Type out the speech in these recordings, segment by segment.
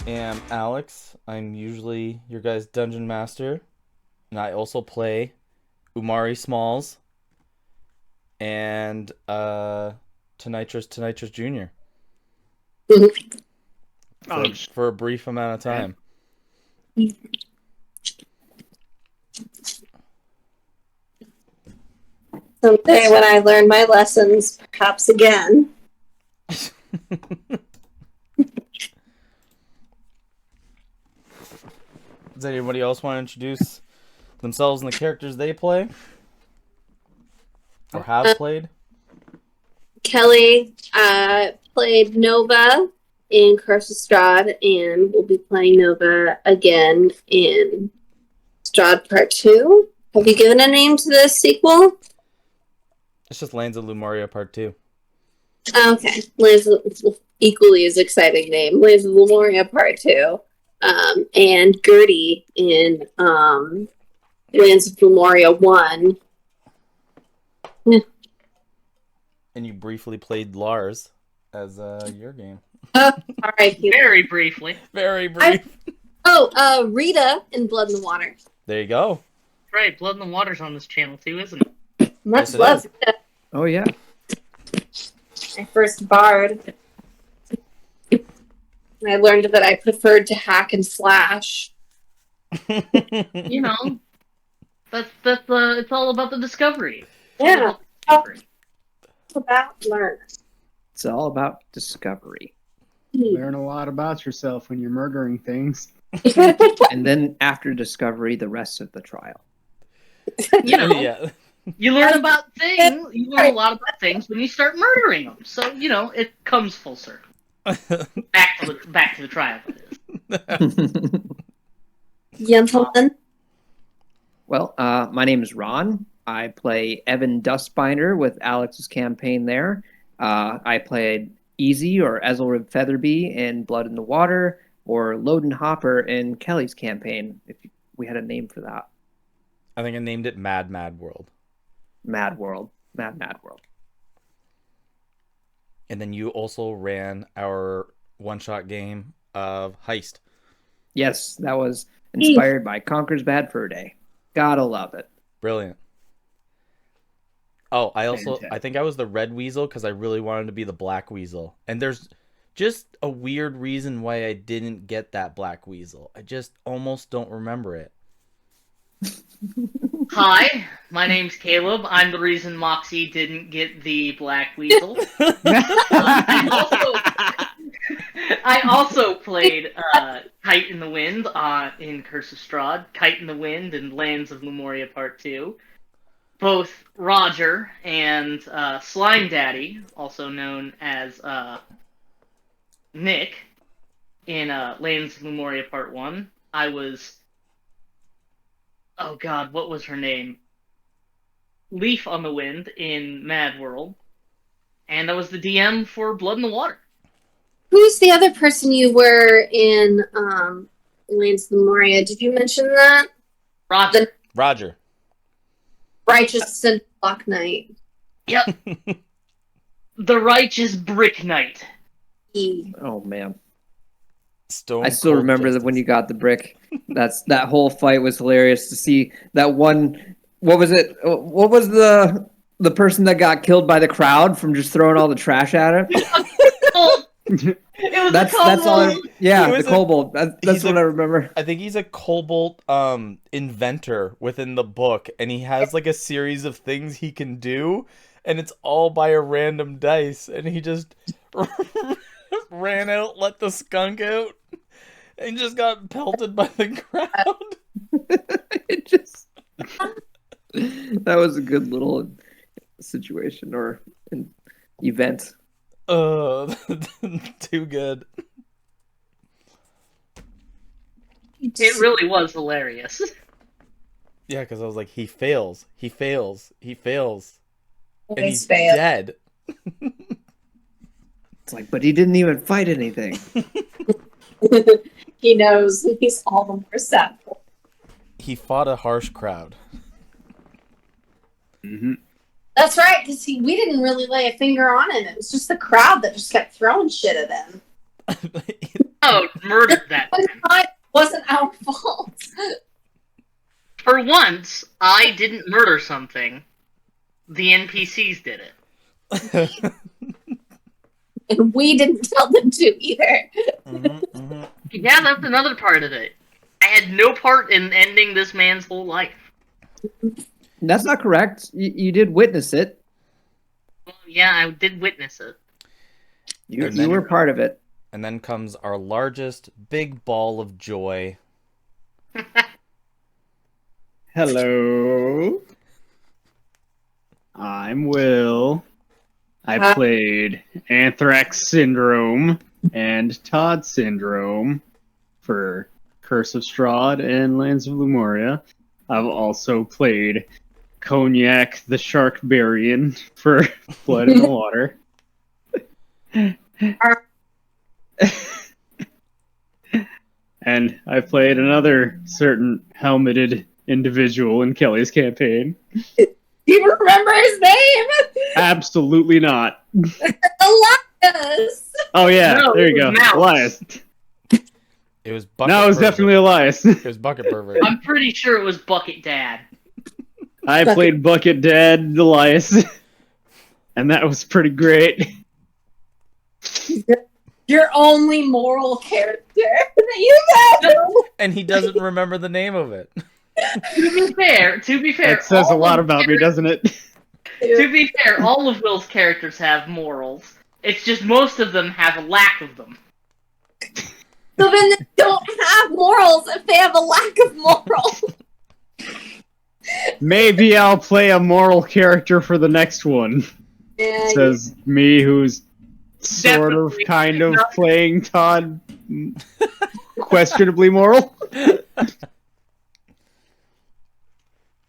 am Alex. I'm usually your guys' dungeon master, and I also play Umari Smalls and Tonitrus Jr. for Oh, for a brief amount of time. Someday when I learn my lessons, perhaps again. Does anybody else want to introduce themselves and the characters they play or have played? Kelly played Nova in Curse of Strahd, and will be playing Nova again in Strahd Part 2. Have you given a name to this sequel? It's just Lands of Lumoria Part 2. Okay. Equally as exciting name. Lands of Lemuria Part 2. And Gertie in Lands of Lemuria 1. And you briefly played Lars as your game. All right. very briefly. Very brief. Rita in Blood in the Water. There you go. Right, Blood in the Water's on this channel too, isn't it? Much Yes, it love. is. Rita. Oh yeah. My first bard. I learned that I preferred to hack and slash. You know, that's it's all about the discovery. Yeah. Discovery. It's about learn. It's all about discovery. Learn a lot about yourself when you're murdering things. And then after discovery, the rest of the trial. You know, Yeah. you learn about things. You learn a lot about things when you start murdering them. So you know, it comes full circle. Back to the trial. Gentlemen. Well, my name is Ron. I play Evan Dustbinder with Alex's campaign there. I played Easy or Ezzelrib Featherby in Blood in the Water, or Loden Hopper in Kelly's campaign, if we had a name for that. I think I named it Mad World. Mad World. Mad World. And then you also ran our one-shot game of Heist. Yes, that was inspired by Conker's Bad Fur Day. Gotta love it. Brilliant. Oh, I Fantastic. think I was the red weasel because I really wanted to be the black weasel. And there's just a weird reason why I didn't get that black weasel. I just almost don't remember it. Hi, my name's Caleb. I'm the reason Moxie didn't get the Black Weasel. I also played Kite in the Wind in Curse of Strahd, Kite in the Wind and Lands of Lemuria Part 2. Both Roger and Slime Daddy, also known as Nick, in Lands of Lemuria Part 1. I was... Oh god, what was her name? Leaf on the Wind in Mad World. And I was the DM for Blood in the Water. Who's the other person you were in Lands of Lemuria? Did you mention that? Roger. Roger. Righteous and Block Knight. Yep. The Righteous Brick Knight. Oh, man. Stone I still Cold remember that when you got the brick. That whole fight was hilarious to see that one. What was it? What was the person that got killed by the crowd from just throwing all the trash at it? It was That's a all. kobold. Yeah, He the was kobold. That's he's what I remember. I think he's a kobold inventor within the book, and he has like a series of things he can do, and it's all by a random dice, and he just ran out, let the skunk out, and just got pelted by the crowd. It just that was a good little situation or an event. Too good. It really was hilarious. Yeah, because I was like, he fails, and Always he's fail. dead. It's like, but he didn't even fight anything. He knows he's all the more sadful. He fought a harsh crowd. Mm-hmm. That's right, because we didn't really lay a finger on him. It was just the crowd that just kept throwing shit at him. Oh, murdered that man. Wasn't our fault. For once, I didn't murder something. The NPCs did it. And we didn't tell them to either. Yeah, that's another part of it. I had no part in ending this man's whole life. That's not correct. You did witness it. Well, yeah, I did witness it. You were part of it. And then comes our largest big ball of joy. Hello. I'm Will. I played Anthrax Syndrome and Todd Syndrome for Curse of Strahd and Lands of Lemuria. I've also played Cognac the Sharkbarian for Blood in the Water. And I played another certain helmeted individual in Kelly's campaign. Do you remember his name? Absolutely not. Elias! Oh yeah, No, there you it go. was Mouse. Elias. It was Bucket No, it was Pervert. definitely Elias. It was Bucket Pervert. I'm pretty sure it was Bucket Dad. I played Bucket Dad Elias. And that was pretty great. Your only moral character that you have. And he doesn't remember the name of it. To be fair, That says a all lot of about me, doesn't it? To be fair, all of Will's characters have morals. It's just most of them have a lack of them. So then they don't have morals if they have a lack of morals. Maybe I'll play a moral character for the next one. Yeah, Says me, who's sort of, Definitely kind of not. playing Todd questionably moral. I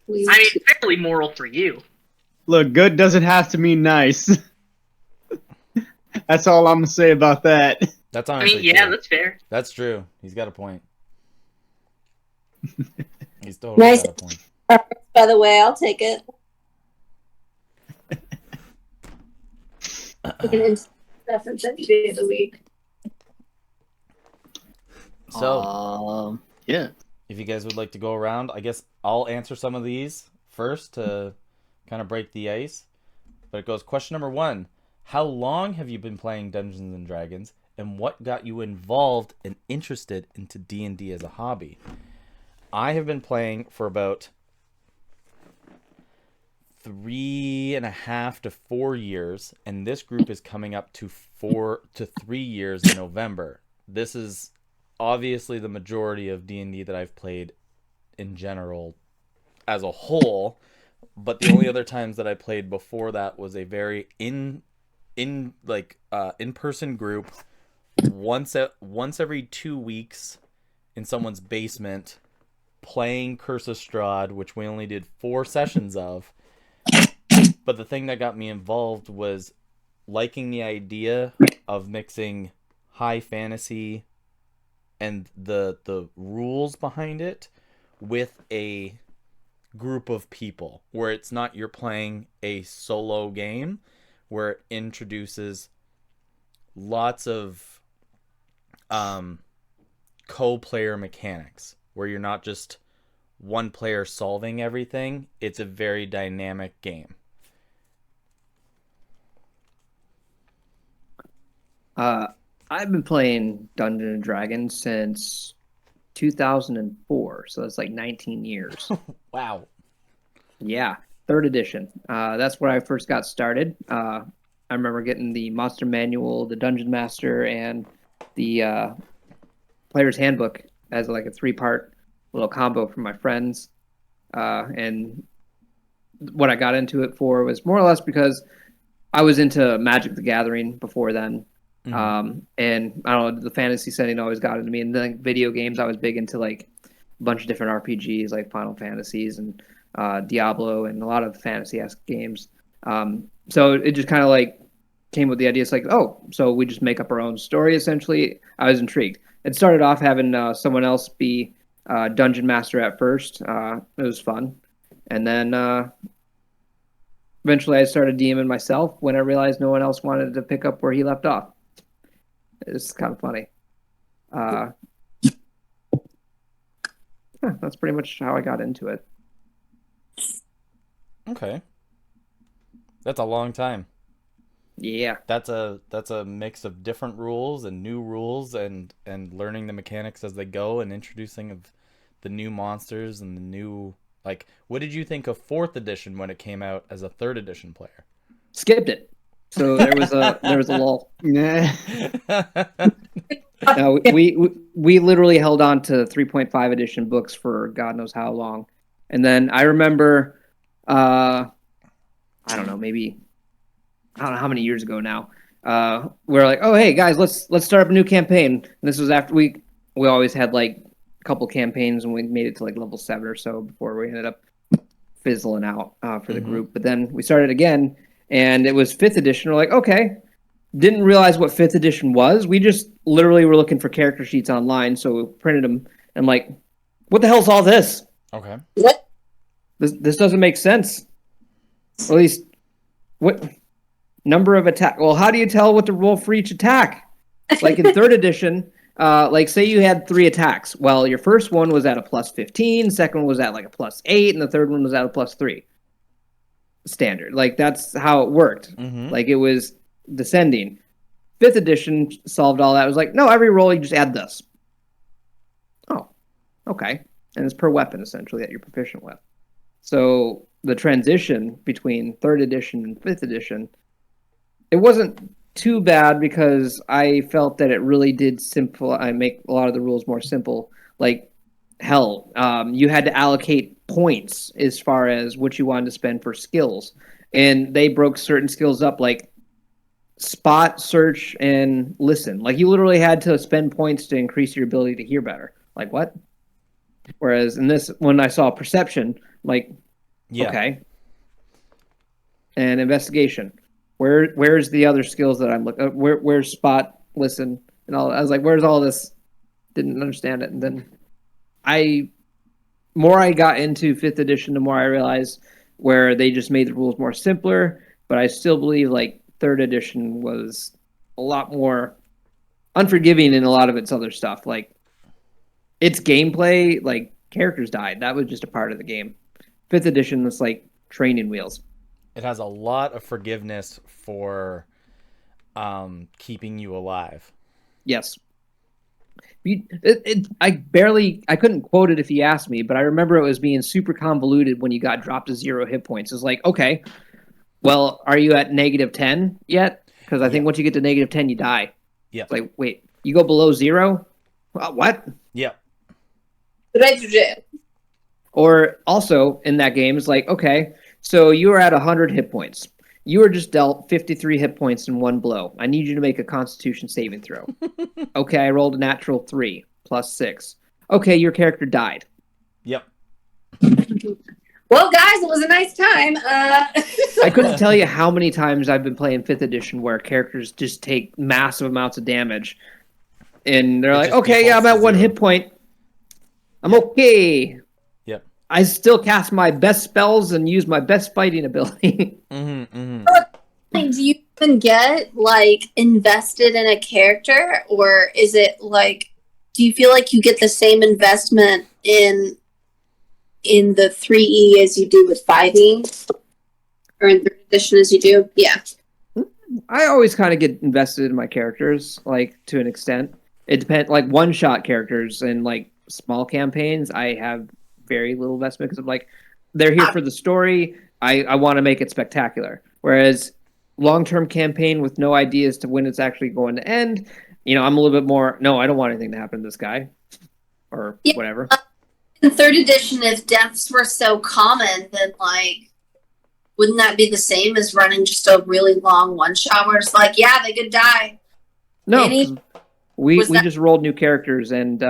mean, fairly moral for you. Look, good doesn't have to mean nice. That's all I'm gonna say about that. That's I honestly mean, yeah, true. that's fair. That's true. He's got a point. He's totally Nice. got a point. by the way, I'll take it. Reference every day of the week. So, Yeah. if you guys would like to go around, I guess I'll answer some of these first to kind of break the ice. But it goes, question number 1. How long have you been playing Dungeons and Dragons, and what got you involved and interested into D&D as a hobby? I have been playing for about 3.5 to 4 years, and this group is coming up to 4 to 3 years in November. This is obviously the majority of D&D that I've played in general as a whole, but the only other times that I played before that was a very in-person group once every 2 weeks in someone's basement playing Curse of Strahd, which we only did 4 sessions of. But the thing that got me involved was liking the idea of mixing high fantasy and the rules behind it with a group of people, where it's not you're playing a solo game, where it introduces lots of co-player mechanics, where you're not just one player solving everything. It's a very dynamic game. I've been playing Dungeons and Dragons since 2004, so that's like 19 years. Wow. Yeah, 3rd edition. That's where I first got started. I remember getting the Monster Manual, the Dungeon Master, and the Player's Handbook as like a 3-part little combo from my friends. And what I got into it for was more or less because I was into Magic the Gathering before then. Mm-hmm. And I don't know, the fantasy setting always got into me. And then video games, I was big into like a bunch of different RPGs like Final Fantasies and Diablo and a lot of fantasy-esque games. So it just kind of like came with the idea. It's like, oh, so we just make up our own story essentially. I was intrigued. It started off having someone else be Dungeon Master at first. It was fun. And then eventually I started DMing myself when I realized no one else wanted to pick up where he left off. It's kind of funny. Yeah, that's pretty much how I got into it. Okay. That's a long time. Yeah. That's a mix of different rules and new rules and learning the mechanics as they go and introducing of the new monsters and the new like what did you think of 4th edition when it came out as a 3rd edition player? Skipped it. So there was a lull. Nah. We literally held on to 3.5 edition books for God knows how long. And then I remember I don't know, maybe I don't know how many years ago now. We're like, oh hey guys, let's start up a new campaign. And this was after we always had like a couple campaigns and we made it to like level 7 or so before we ended up fizzling out for the group. But then we started again and it was 5th edition. We're like, okay. Didn't realize what 5th edition was. We just literally were looking for character sheets online, so we printed them. And like, what the hell's all this? Okay. What? This doesn't make sense. At least, what number of attack? Well, how do you tell what to roll for each attack? Like in 3rd edition, like say you had 3 attacks. Well, your first one was at a plus 15, second one was at like a plus 8, and the third one was at a plus 3. Standard. Like that's how it worked. Like it was descending. 5th edition solved all that. It was like, no, every roll you just add this. Oh, okay. And it's per weapon essentially that you're proficient with. So the transition between 3rd edition and 5th edition, it wasn't too bad because I felt that it really did make a lot of the rules more simple. Like hell, you had to allocate points as far as what you wanted to spend for skills, and they broke certain skills up like spot, search, and listen. Like you literally had to spend points to increase your ability to hear better. Like what? Whereas in this, when I saw perception, like okay, and investigation, where's the other skills that I'm looking? Where's spot, listen, and all? I was like, where's all this? Didn't understand it, and then more I got into 5th edition, the more I realized where they just made the rules more simpler. But I still believe like 3rd edition was a lot more unforgiving in a lot of its other stuff. Like its gameplay, like characters died. That was just a part of the game. 5th edition was like training wheels. It has a lot of forgiveness for keeping you alive. Yes. I couldn't quote it if you asked me, but I remember it was being super convoluted when you got dropped to 0 hit points. It's like, okay, well, are you at -10 yet? Because I think once you get to -10, you die. Yeah. It's like, wait, you go below 0? What? Yeah. Or also in that game, it's like, okay, so you are at 100 hit points. You were just dealt 53 hit points in one blow. I need you to make a Constitution saving throw. Okay, I rolled a natural 3 plus 6. Okay, your character died. Yep. Well, guys, it was a nice time. I couldn't tell you how many times I've been playing 5th edition where characters just take massive amounts of damage. And they're like, okay, yeah, I'm at 1 hit point. I'm okay. Yep. I still cast my best spells and use my best fighting ability. Do you even get like invested in a character, or is it like, do you feel like you get the same investment in the 3E as you do with 5E, or in 3rd edition as you do? Yeah. I always kind of get invested in my characters, like to an extent. It depends. Like one-shot characters and like small campaigns, I have very little investment because I'm like, they're here for the story. I want to make it spectacular. Whereas long-term campaign with no ideas to when it's actually going to end, I'm a little bit more, no, I don't want anything to happen to this guy or whatever. In 3rd edition, if deaths were so common, then like, wouldn't that be the same as running just a really long one-shot where it's like, yeah, they could die? No, we just rolled new characters and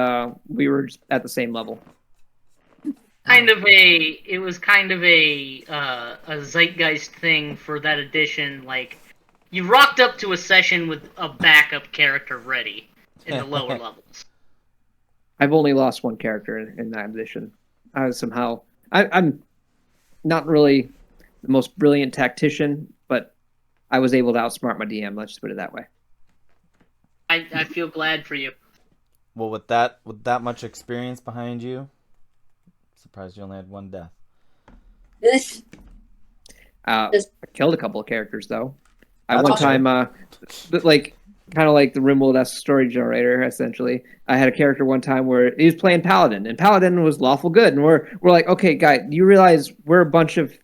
we were just at the same level. It was kind of a zeitgeist thing for that edition. Like, you rocked up to a session with a backup character ready in the lower levels. I've only lost one character in that edition. I'm not really the most brilliant tactician, but I was able to outsmart my DM. Let's just put it that way. I feel glad for you. Well, with that much experience behind you, surprised you only had one death. I killed a couple of characters though. I That's one okay. time, like kind of like the Rimworld-esque story generator. Essentially, I had a character one time where he was playing Paladin, and Paladin was lawful good, and we're like, okay, guy, do you realize we're a bunch of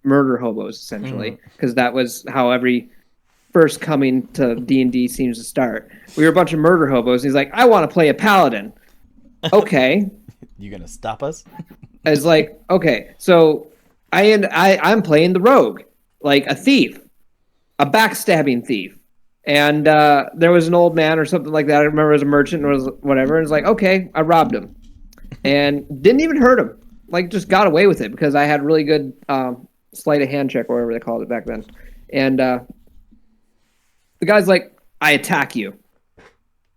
murder hobos essentially? Because that was how every first coming to D&D seems to start. We were a bunch of murder hobos. And he's like, I want to play a Paladin. Okay. You gonna stop us? It's like, okay, so I'm playing the rogue, like a thief, a backstabbing thief. And there was an old man or something like that. I remember it was a merchant or was whatever. And it's like, okay, I robbed him. And didn't even hurt him. Like, just got away with it because I had really good sleight of hand check or whatever they called it back then. And the guy's like, I attack you. Oh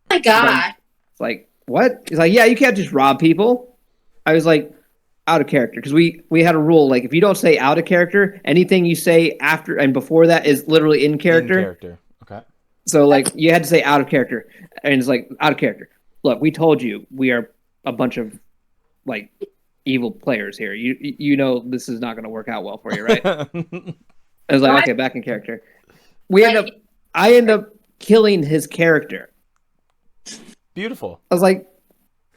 my God. It's like, what? He's like, yeah, you can't just rob people. I was like, out of character, because we had a rule, like if you don't say out of character, anything you say after and before that is literally in character. In character. Okay. So like you had to say out of character, and it's like out of character. Look, we told you we are a bunch of like evil players here. You know this is not going to work out well for you, right? I was like, okay, back in character. I end up killing his character. Beautiful. I was like,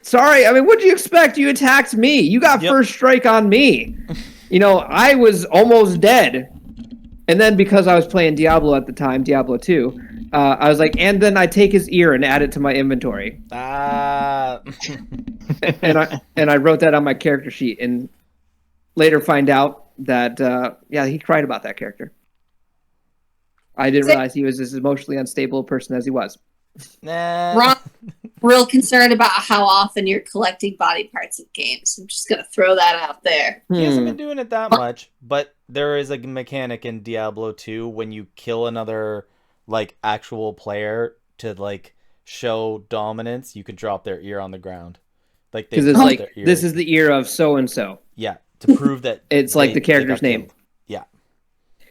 sorry, I mean, what'd you expect? You attacked me. You got first strike on me. I was almost dead. And then because I was playing Diablo at the time, Diablo 2, I was like, and then I take his ear and add it to my inventory. Ah. and I wrote that on my character sheet and later find out that, he cried about that character. I didn't realize he was as emotionally unstable a person as he was. Nah. Ron, real concerned about how often you're collecting body parts in games. I'm just gonna throw that out there. He hasn't been doing it that much, but there is a mechanic in Diablo 2 when you kill another like actual player to like show dominance, you could drop their ear on the ground. Like because it's like this is the ear of so and so. Yeah, to prove that it's like the character's name. Killed. Yeah,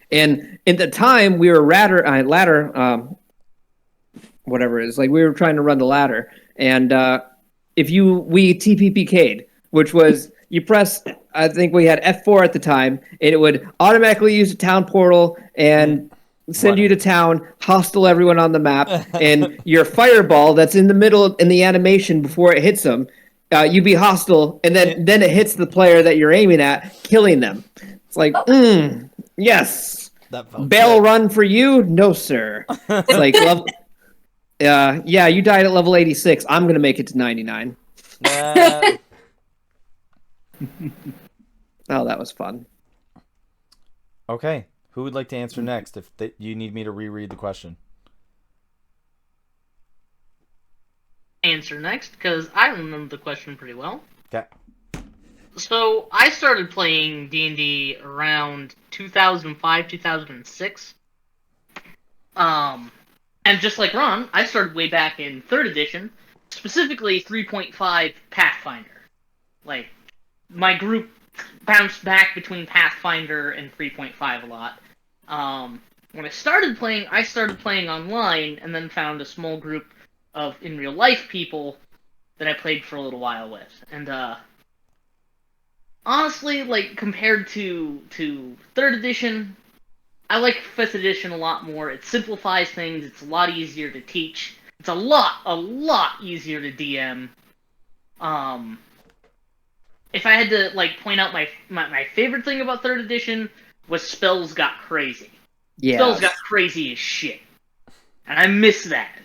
and at the time we were ladder. Whatever it is, like we were trying to run the ladder, and we TPPK'd, which was you press, I think we had F4 at the time, and it would automatically use a town portal and send you to town, hostile everyone on the map, and your fireball that's in the middle in the animation before it hits them, you be hostile, and then it hits the player that you're aiming at, killing them. It's like, yes, bail run for you, no sir. It's like level. You died at level 86. I'm going to make it to 99. Oh, that was fun. Okay. Who would like to answer next if you need me to reread the question? Answer next, because I remember the question pretty well. Okay. So, I started playing D&D around 2005, 2006. And just like Ron, I started way back in 3rd edition, specifically 3.5 Pathfinder. Like, my group bounced back between Pathfinder and 3.5 a lot. When I started playing online, and then found a small group of in real life people that I played for a little while with. And honestly, like compared to 3rd edition, I like 5th edition a lot more. It simplifies things. It's a lot easier to teach. It's a lot easier to DM. If I had to like point out my favorite thing about 3rd edition was spells got crazy. Yeah. Spells got crazy as shit. And I miss that.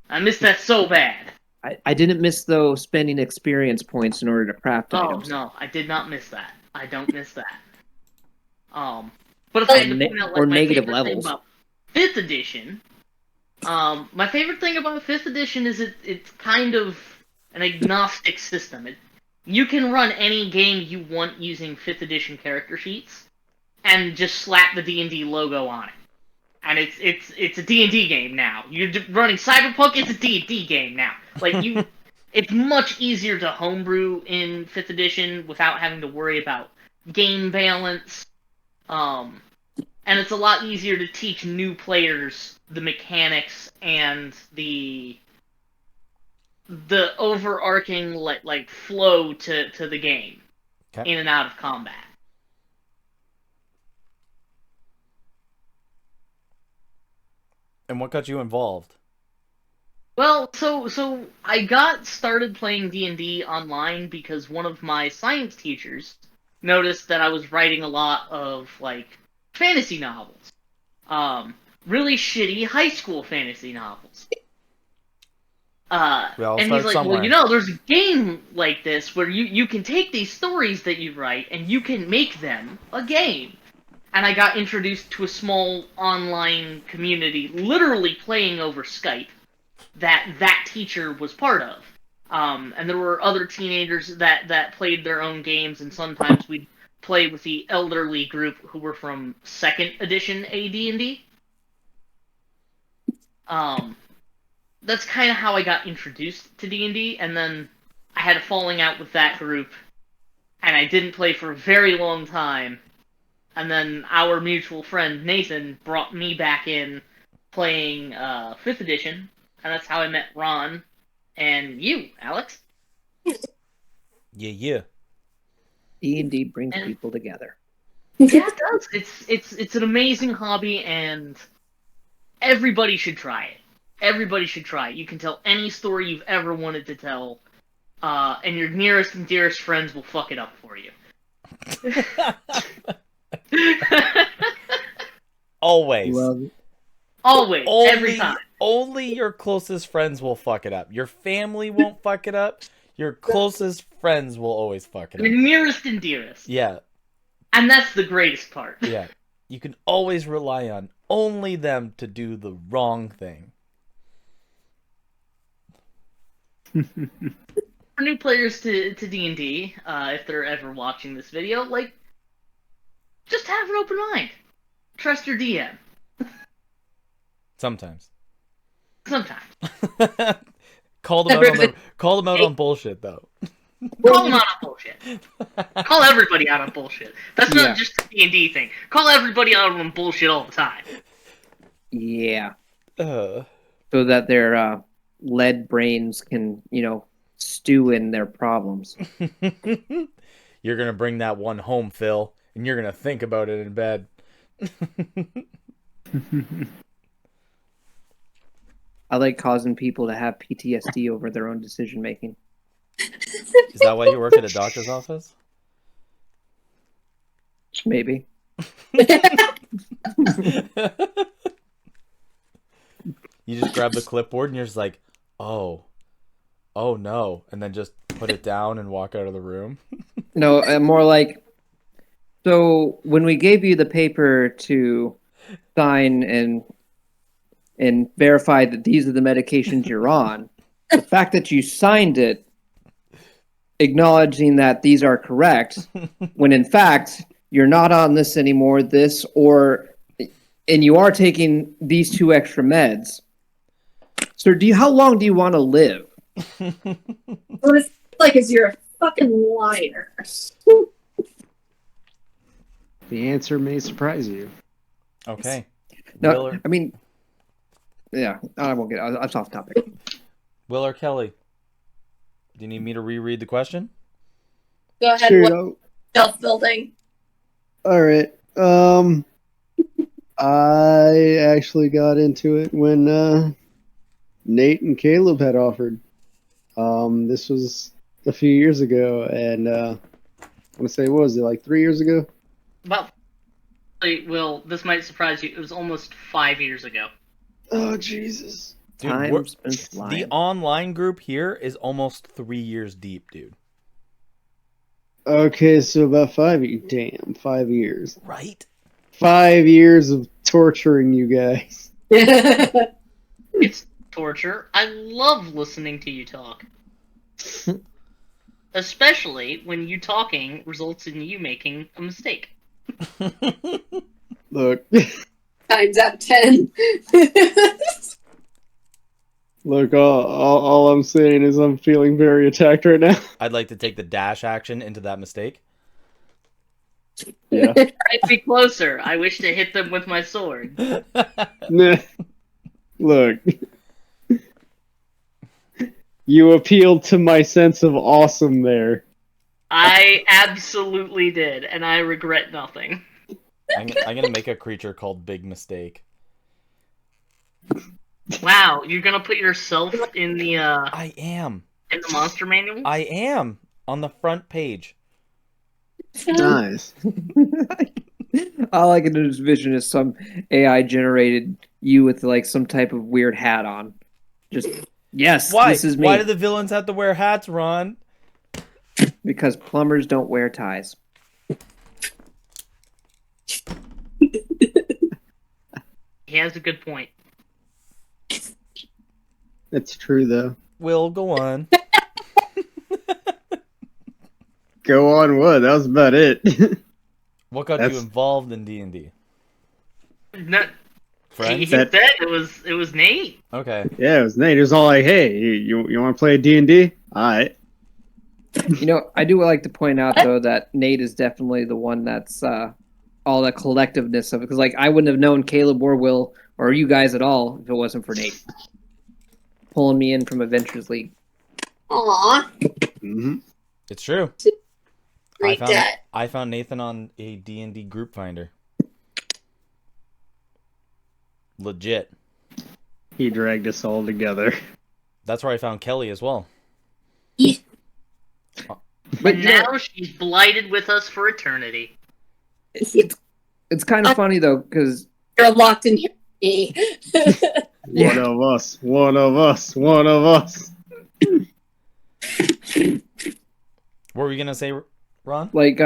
I miss that so bad. I didn't miss though spending experience points in order to craft items. Oh no, I did not miss that. I don't miss that. But if I had to point out like my favorite thing about 5th edition, my favorite thing about 5th edition is it's kind of an agnostic system. You can run any game you want using 5th edition character sheets, and just slap the D&D logo on it. And it's a D&D game now. You're running Cyberpunk, it's a D&D game now. Like it's much easier to homebrew in 5th edition without having to worry about game balance. And it's a lot easier to teach new players the mechanics and the the overarching like flow to the game, Okay. in and out of combat. And what got you involved? Well, so I got started playing D&D online because one of my science teachers noticed that I was writing a lot of like fantasy novels. Really shitty high school fantasy novels. We all And he's start like, well, somewhere. you know, there's a game like this where you can take these stories that you write and you can make them a game. And I got introduced to a small online community, literally playing over Skype, that teacher was part of. And there were other teenagers that played their own games, and sometimes we'd play with the elderly group who were from 2nd edition AD&D. That's kind of how I got introduced to D&D, and then I had a falling out with that group, and I didn't play for a very long time. And then our mutual friend Nathan brought me back in playing 5th edition, and that's how I met Ron and you, Alex. Yeah. D&D brings And- people together. Yeah, it does. It's an amazing hobby, and everybody should try it. Everybody should try it. You can tell any story you've ever wanted to tell, and your nearest and dearest friends will fuck it up for you. Always. Love it. Always, every time. Only your closest friends will fuck it up. Your family won't fuck it up. Your closest friends will always fuck it Your up. nearest and dearest. Yeah, And that's the greatest part. yeah. You can always rely on only them to do the wrong thing. For new players to D&D, if they're ever watching this video, like, just have an open mind. Trust your DM. Sometimes. Sometimes. Call them out on bullshit though. Call them out on bullshit. Call everybody out on bullshit. That's Yeah. not just a D&D thing. Call everybody out on bullshit all the time. Yeah. Uh, So that their lead brains can, stew in their problems. You're gonna bring that one home, Phil, and you're gonna think about it in bed. I like causing people to have PTSD over their own decision making. Is that why you work at a doctor's office? Maybe. You just grab the clipboard and you're just like, oh no, and then just put it down and walk out of the room. No, more like, so when we gave you the paper to sign and verify that these are the medications you're on, the fact that you signed it acknowledging that these are correct, when in fact you're not on this anymore, and you are taking these 2 extra meds. So how long do you want to live? What it's like is you're a fucking liar. The answer may surprise you. Okay. No, Will or, I mean, yeah, I won't get. That's off topic. Will or Kelly? Do you need me to reread the question? Go ahead. Sure. What self building? All right. I actually got into it when Nate and Caleb had offered. This was a few years ago, and I want to say, what was it, like 3 years ago? About, Will, this might surprise you, it was almost 5 years ago. Oh, Jesus. Dude, we're- Time's been flying. the online group here is almost 3 years deep, dude. Okay, so about 5 years. Damn, 5 years. Right? 5 years of torturing you guys. It's torture. I love listening to you talk. Especially when you talking results in you making a mistake. Look, Times out of 10. look. All I'm saying is I'm feeling very attacked right now. I'd like to take the dash action into that mistake. Yeah. I'd be closer. I wish to hit them with my sword. Nah. Look. You appealed to my sense of awesome there. I absolutely did, and I regret nothing. I'm gonna make a creature called Big Mistake. Wow, you're gonna put yourself in the I am. monster manual? I am on the front page. Nice. All I can envision is some AI generated you with like some type of weird hat on. Just yes, Why? this is me. Why do the villains have to wear hats, Ron? Because plumbers don't wear ties. He has a good point. It's true though. Will, go on. Go on, what? That was about it. What got you involved in D&D? No, he Friends? said it was Nate. Okay. Yeah, it was Nate. It was all like, "Hey, you want to play D&D? All right." You know, I do like to point out though that Nate is definitely the one that's all the collectiveness of it. Because like I wouldn't have known Caleb or Will or you guys at all if it wasn't for Nate pulling me in from Adventures League. Aw. Mm-hmm. It's true. Great dad. I found Nathan on a D&D group finder. Legit. He dragged us all together. That's where I found Kelly as well. But And you know, now she's blighted with us for eternity. it's kind of funny though because You're locked in here. Yeah. One of us. One of us. One of us. What were you gonna say, Ron? like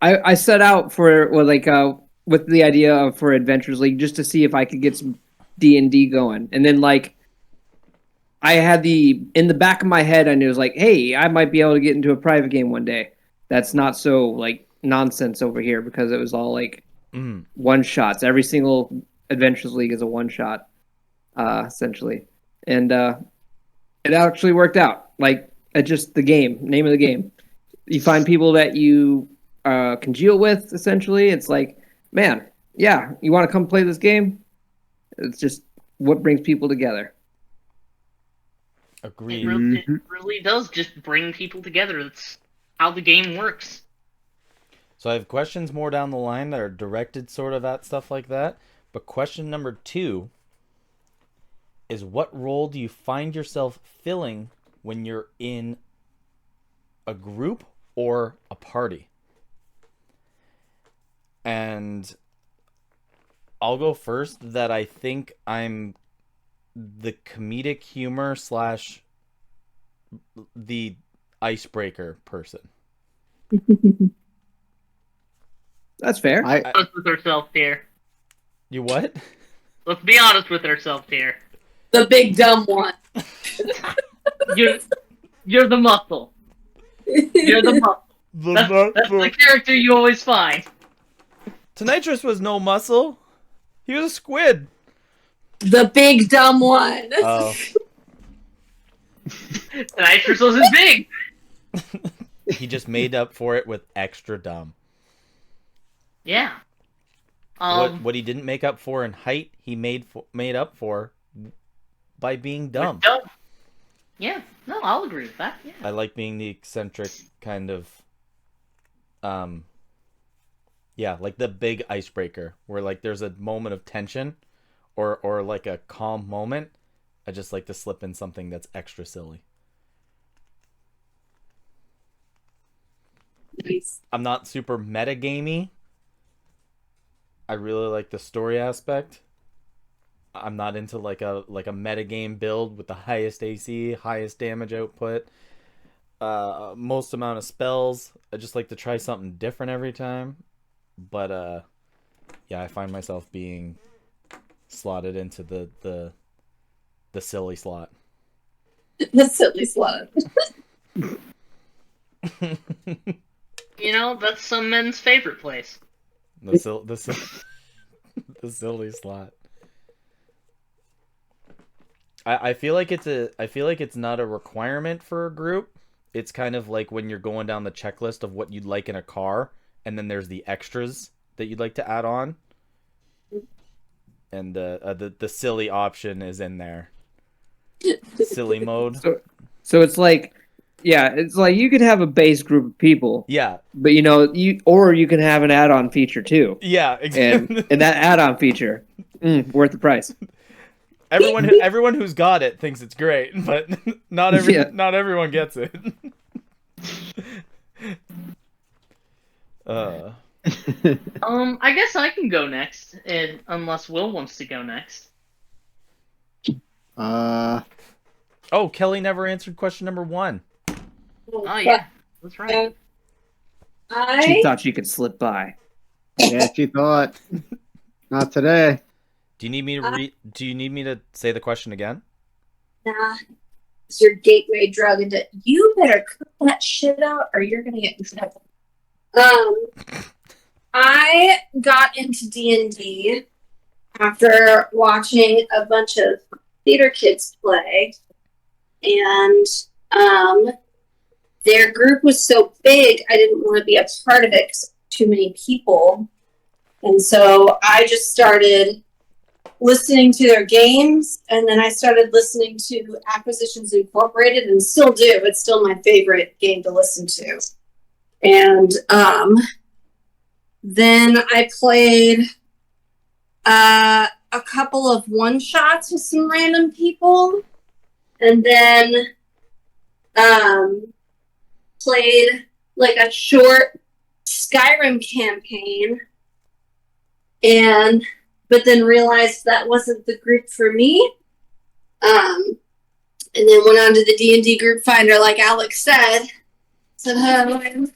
I set out for with the idea of for Adventures League just to see if I could get some D&D going, and then like I had in the back of my head I knew it was like, hey, I might be able to get into a private game one day that's not so like nonsense over here, because it was all like one shots. Every single Adventures League is a one shot essentially, and it actually worked out. Like it's just the name of the game. You find people that you congeal with, essentially. It's like, man, yeah, you want to come play this game? It's just what brings people together. Agreed. It really does just bring people together. That's how the game works. So I have questions more down the line that are directed sort of at stuff like that. But question number 2 is, what role do you find yourself filling when you're in a group or a party? And I'll go first that I think I'm the comedic humor / the icebreaker person. That's fair. Honest with ourselves here. You what? Let's be honest with ourselves here. The big dumb one. You're the muscle. You're the muscle. That's the character you always find. Tonitrus was no muscle. He was a squid. The big dumb one. Oh. Tonitrus wasn't big. He just made up for it with extra dumb. Yeah. What he didn't make up for in height, he made up for by being dumb. Yeah. No, I'll agree with that. Yeah. I like being the eccentric kind of, yeah, like the big icebreaker where like there's a moment of tension, or like a calm moment. I just like to slip in something that's extra silly. Nice. I'm not super metagamey. I really like the story aspect. I'm not into like a metagame build with the highest AC, highest damage output, most amount of spells. I just like to try something different every time. But yeah, I find myself being slotted into the silly slot. The silly slot. You know, that's some men's favorite place. The silly slot. I feel like it's not a requirement for a group. It's kind of like when you're going down the checklist of what you'd like in a car, and then there's the extras that you'd like to add on. And the silly option is in there. Silly mode. So it's like, yeah, it's like you could have a base group of people, Yeah. but you can have an add-on feature too, Yeah, and exactly. that add-on feature, worth the price. Everyone who's got it thinks it's great, but not Yeah. everyone gets it. Uh, I guess I can go next, and unless Will wants to go next. uh, oh, Kelly never answered question number 1. Oh yeah, that's right. She I thought she could slip by. yeah, she thought. Not today. Do you need me to Do you need me to say the question again? nah, it's your gateway drug into. You better cut that shit out, or you're gonna get in trouble. I got into D&D after watching a bunch of theater kids play, and their group was so big, I didn't want to be a part of it because too many people, and so I just started listening to their games, and then I started listening to Acquisitions Incorporated, and still do. It's still my favorite game to listen to. And then I played a couple of one-shots with some random people, and then played like a short Skyrim campaign, but then realized that wasn't the group for me. And then went on to the D&D group finder, like Alex said. Said, I'm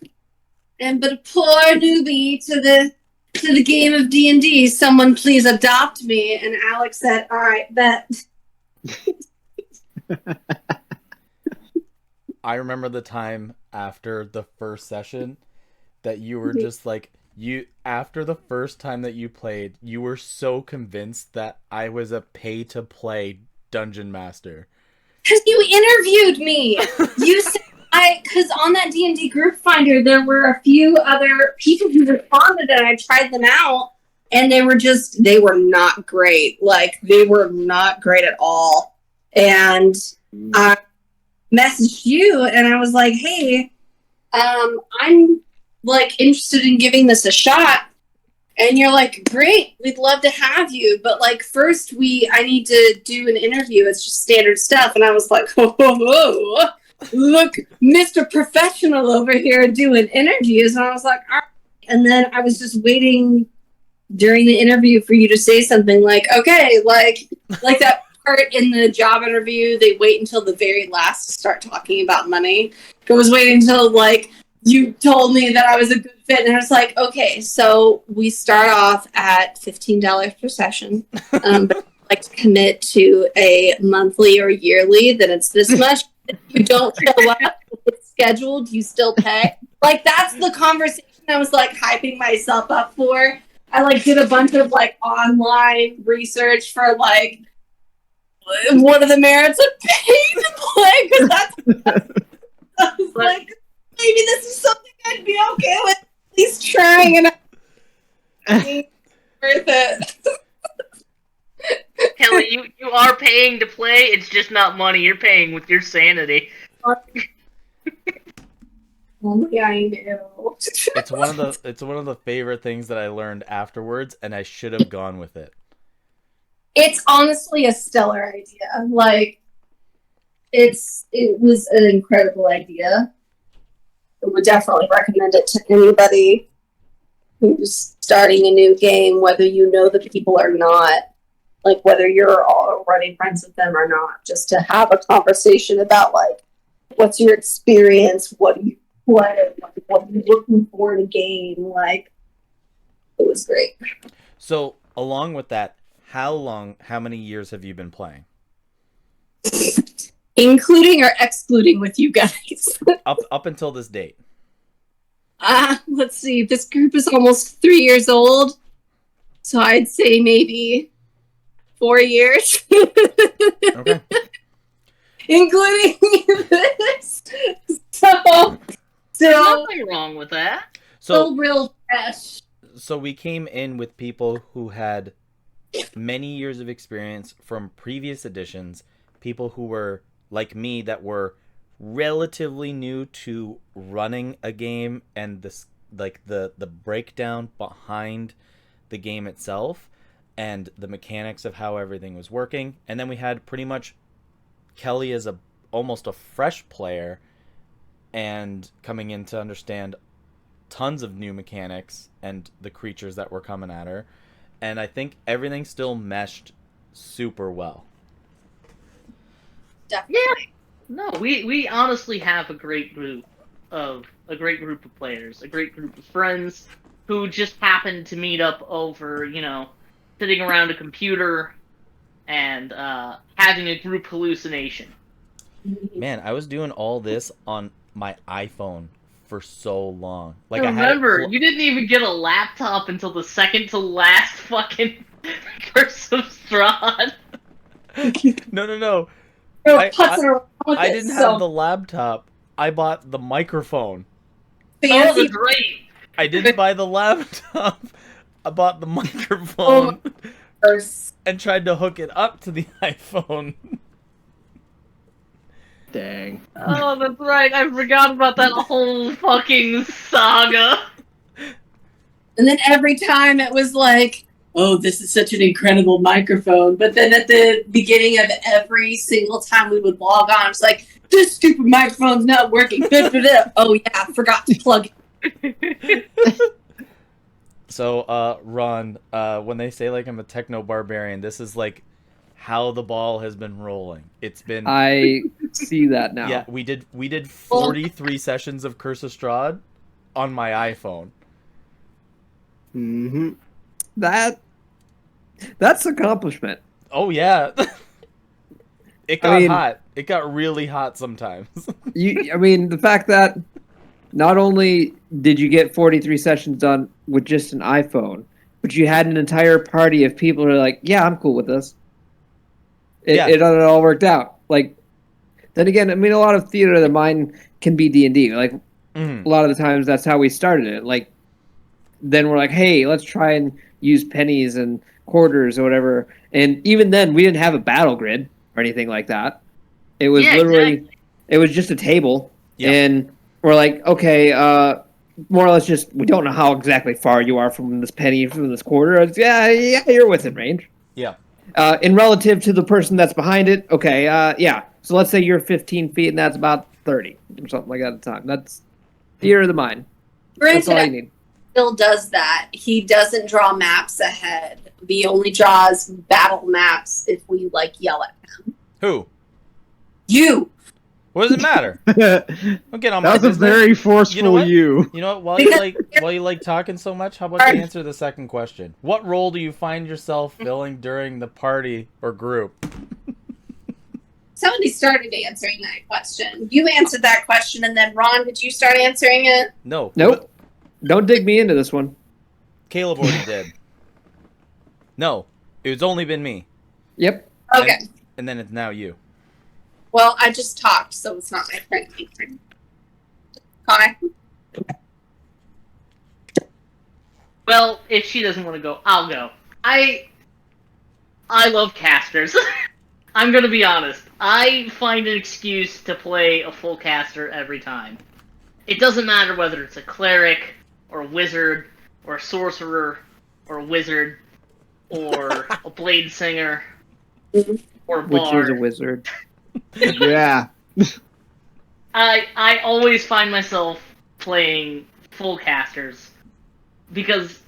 but a poor newbie to the game of D&D. Someone please adopt me. And Alex said, all right, bet. I remember the time after the first session that you were just like, after the first time that you played, you were so convinced that I was a pay-to-play dungeon master. Because you interviewed me. You said, because on that D&D group finder, there were a few other people who responded, and I tried them out, and they were not great. Like, they were not great at all. And I messaged you, and I was like, hey, I'm, like, interested in giving this a shot. And you're like, great, we'd love to have you. But, like, first I need to do an interview. It's just standard stuff. And I was like, oh, look, Mr. Professional over here doing interviews. And I was like, all right. And then I was just waiting during the interview for you to say something like, okay, like that part in the job interview, they wait until the very last to start talking about money. I was waiting until, like, you told me that I was a good fit, and I was like, okay, so we start off at $15 per session. But I'd like to commit to a monthly or yearly, then it's this much. If you don't show up, if it's scheduled, you still pay. Like, that's the conversation I was, like, hyping myself up for. I, like, did a bunch of, like, online research for, like, what are the merits of paying to play? Because I was like, maybe this is something I'd be okay with. At least trying, and it's worth it. Kelly, you are paying to play. It's just not money. You're paying with your sanity. Only I knew. It's one of the favorite things that I learned afterwards, and I should have gone with it. It's honestly a stellar idea. Like, it was an incredible idea. I would definitely recommend it to anybody who's starting a new game, whether you know the people or not, like whether you're already friends with them or not, just to have a conversation about, like, what's your experience, what are you looking for in a game. Like, it was great. So, along with that, how many years have you been playing? Including or excluding with you guys? Up until this date. Let's see. This group is almost 3 years old, so I'd say maybe 4 years. Okay. Including this. There's nothing wrong with that. So real fresh. So we came in with people who had many years of experience from previous editions, people who were like me that were relatively new to running a game and this like the breakdown behind the game itself and the mechanics of how everything was working. And then we had pretty much Kelly as a almost a fresh player and coming in to understand tons of new mechanics and the creatures that were coming at her. And I think everything still meshed super well. Definitely. Yeah. No, we honestly have a great group of players, a great group of friends who just happen to meet up over, sitting around a computer and having a group hallucination. Man, I was doing all this on my iPhone for so long. Like Remember, I had you didn't even get a laptop until the second to last fucking Curse of Strahd. No. We're I putzing around with I it, didn't so have the laptop. I bought the microphone. Oh, fancy. that's right. I didn't buy the laptop. I bought the microphone and tried to hook it up to the iPhone. Dang. Oh, that's right. I forgot about that whole fucking saga. And then every time it was like, oh, this is such an incredible microphone. But then at the beginning of every single time we would log on, it's like, this stupid microphone's not working. Oh, yeah, forgot to plug it. So, Ron, when they say like I'm a techno barbarian, this is like how the ball has been rolling. It's been I see that now. yeah. We did 43 sessions of Curse of Strahd on my iPhone. Mm-hmm. That's accomplishment. Oh yeah. It got hot. It got really hot sometimes. The fact that not only did you get 43 sessions done with just an iPhone, but you had an entire party of people who are like, yeah, I'm cool with this. It all worked out. Like, then again, a lot of theater of the mind can be D&D. Like, a lot of the times that's how we started it. Like, then we're like, hey, let's try and use pennies and quarters or whatever. And even then, we didn't have a battle grid or anything like that. It was literally, it was just a table. Yeah. And we're like, okay, more or less just, we don't know how exactly far you are from this penny, from this quarter. It's, yeah, you're within range. Yeah. In relative to the person that's behind it, okay, yeah. So let's say you're 15 feet and that's about 30 or something like that at the time. That's theater of the mind. That's all you need. Still does that. He doesn't draw maps ahead. He only draws battle maps if we yell at him. Who? You. What does it matter? Don't get on my That was a very forceful You know what? you. You know what? While you like talking so much, how about you answer the second question? What role do you find yourself filling during the party or group? Somebody started answering that question. You answered that question, and then Ron, did you start answering it? No. Nope. Don't dig me into this one. Caleb already did. No. It's only been me. Yep. Okay. And then it's now you. Well, I just talked, so it's not my turn. Connor? Well, if she doesn't want to go, I'll go. I love casters. I'm gonna be honest. I find an excuse to play a full caster every time. It doesn't matter whether it's a cleric, or a wizard, or a sorcerer, or a wizard, or a blade singer, or a bard. Which is a wizard. Yeah. I always find myself playing full casters because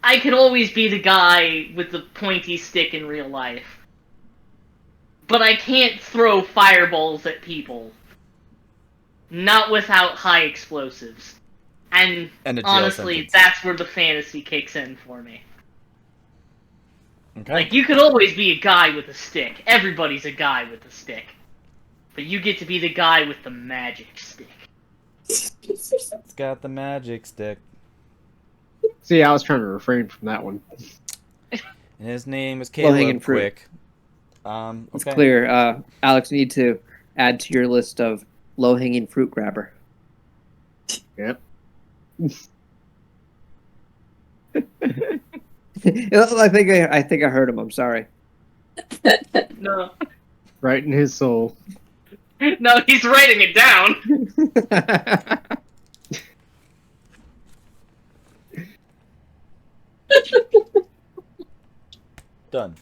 I could always be the guy with the pointy stick in real life. But I can't throw fireballs at people. Not without high explosives. And a jail honestly, sentence. that's where the fantasy kicks in for me. Okay. Like, you could always be a guy with a stick. Everybody's a guy with a stick. But you get to be the guy with the magic stick. It's got the magic stick. See, I was trying to refrain from that one. And his name is Low-hanging Caleb fruit. Quick. It's Okay. clear. Alex, you need to add to your list of low-hanging fruit grabber. Yep. I think I heard him. I'm sorry. No. Right in his soul. No, he's writing it down. Done.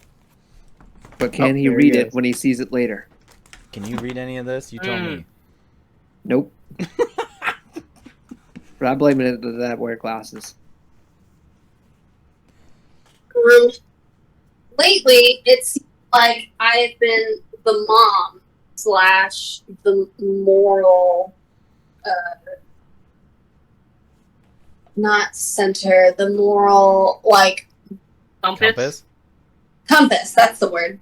But can he there he read it goes. when he sees it later? Can you read any of this? You tell me. Nope. But I'm blaming it to that wear glasses. Lately, it seems like I've been the mom slash the moral, not center, the moral, like, Compass? compass, that's the word.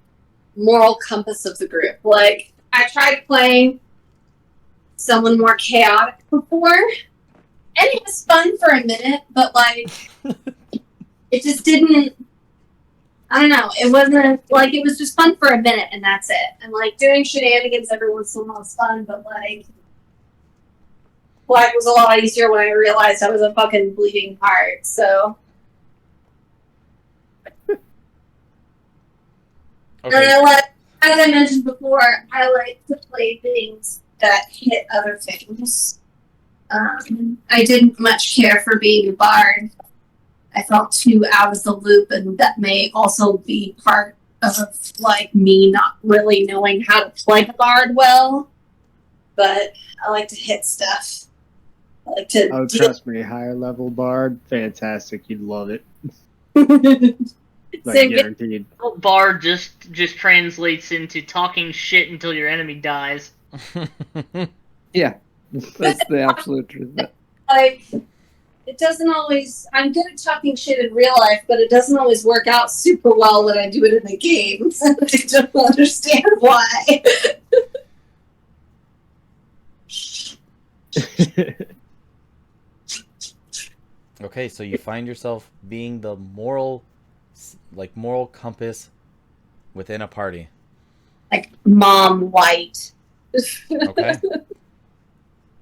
Moral compass of the group. Like, I tried playing someone more chaotic before, and it was fun for a minute, but, like, it just didn't, I don't know, it wasn't, like, it was just fun for a minute, and that's it. And, like, doing shenanigans every once in a while is fun, but, like, Black was a lot easier when I realized I was a fucking bleeding heart, so. Okay. And I like, as I mentioned before, I like to play things that hit other things. I didn't much care for being a bard. I felt too out of the loop, and that may also be part of like me not really knowing how to play the bard well. But I like to hit stuff. I like to. Oh, trust me, higher level bard, fantastic. You'd love it. Like, Same guaranteed. Bard just translates into talking shit until your enemy dies. Yeah, that's the absolute truth. like it doesn't always. I'm good at talking shit in real life, but it doesn't always work out super well when I do it in the games. I don't understand why. Okay, so you find yourself being the moral compass within a party. Like mom white. Okay.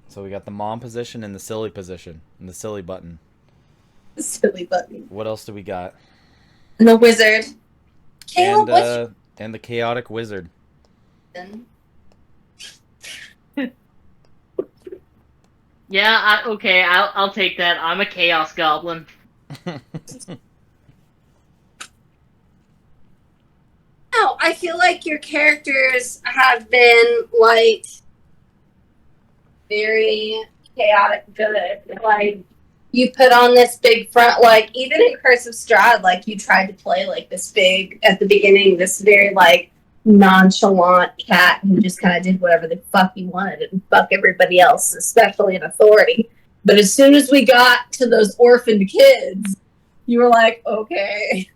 So we got the mom position and the silly position and the silly button. Silly button. What else do we got? And the wizard. Caleb, what's And the chaotic wizard. Yeah, okay, I'll take that. I'm a chaos goblin. No, I feel like your characters have been like very chaotic good. Like you put on this big front, like even in Curse of Strahd, like you tried to play like this big at the beginning, this very like nonchalant cat who just kind of did whatever the fuck he wanted and fuck everybody else, especially in authority. But as soon as we got to those orphaned kids, you were like, okay.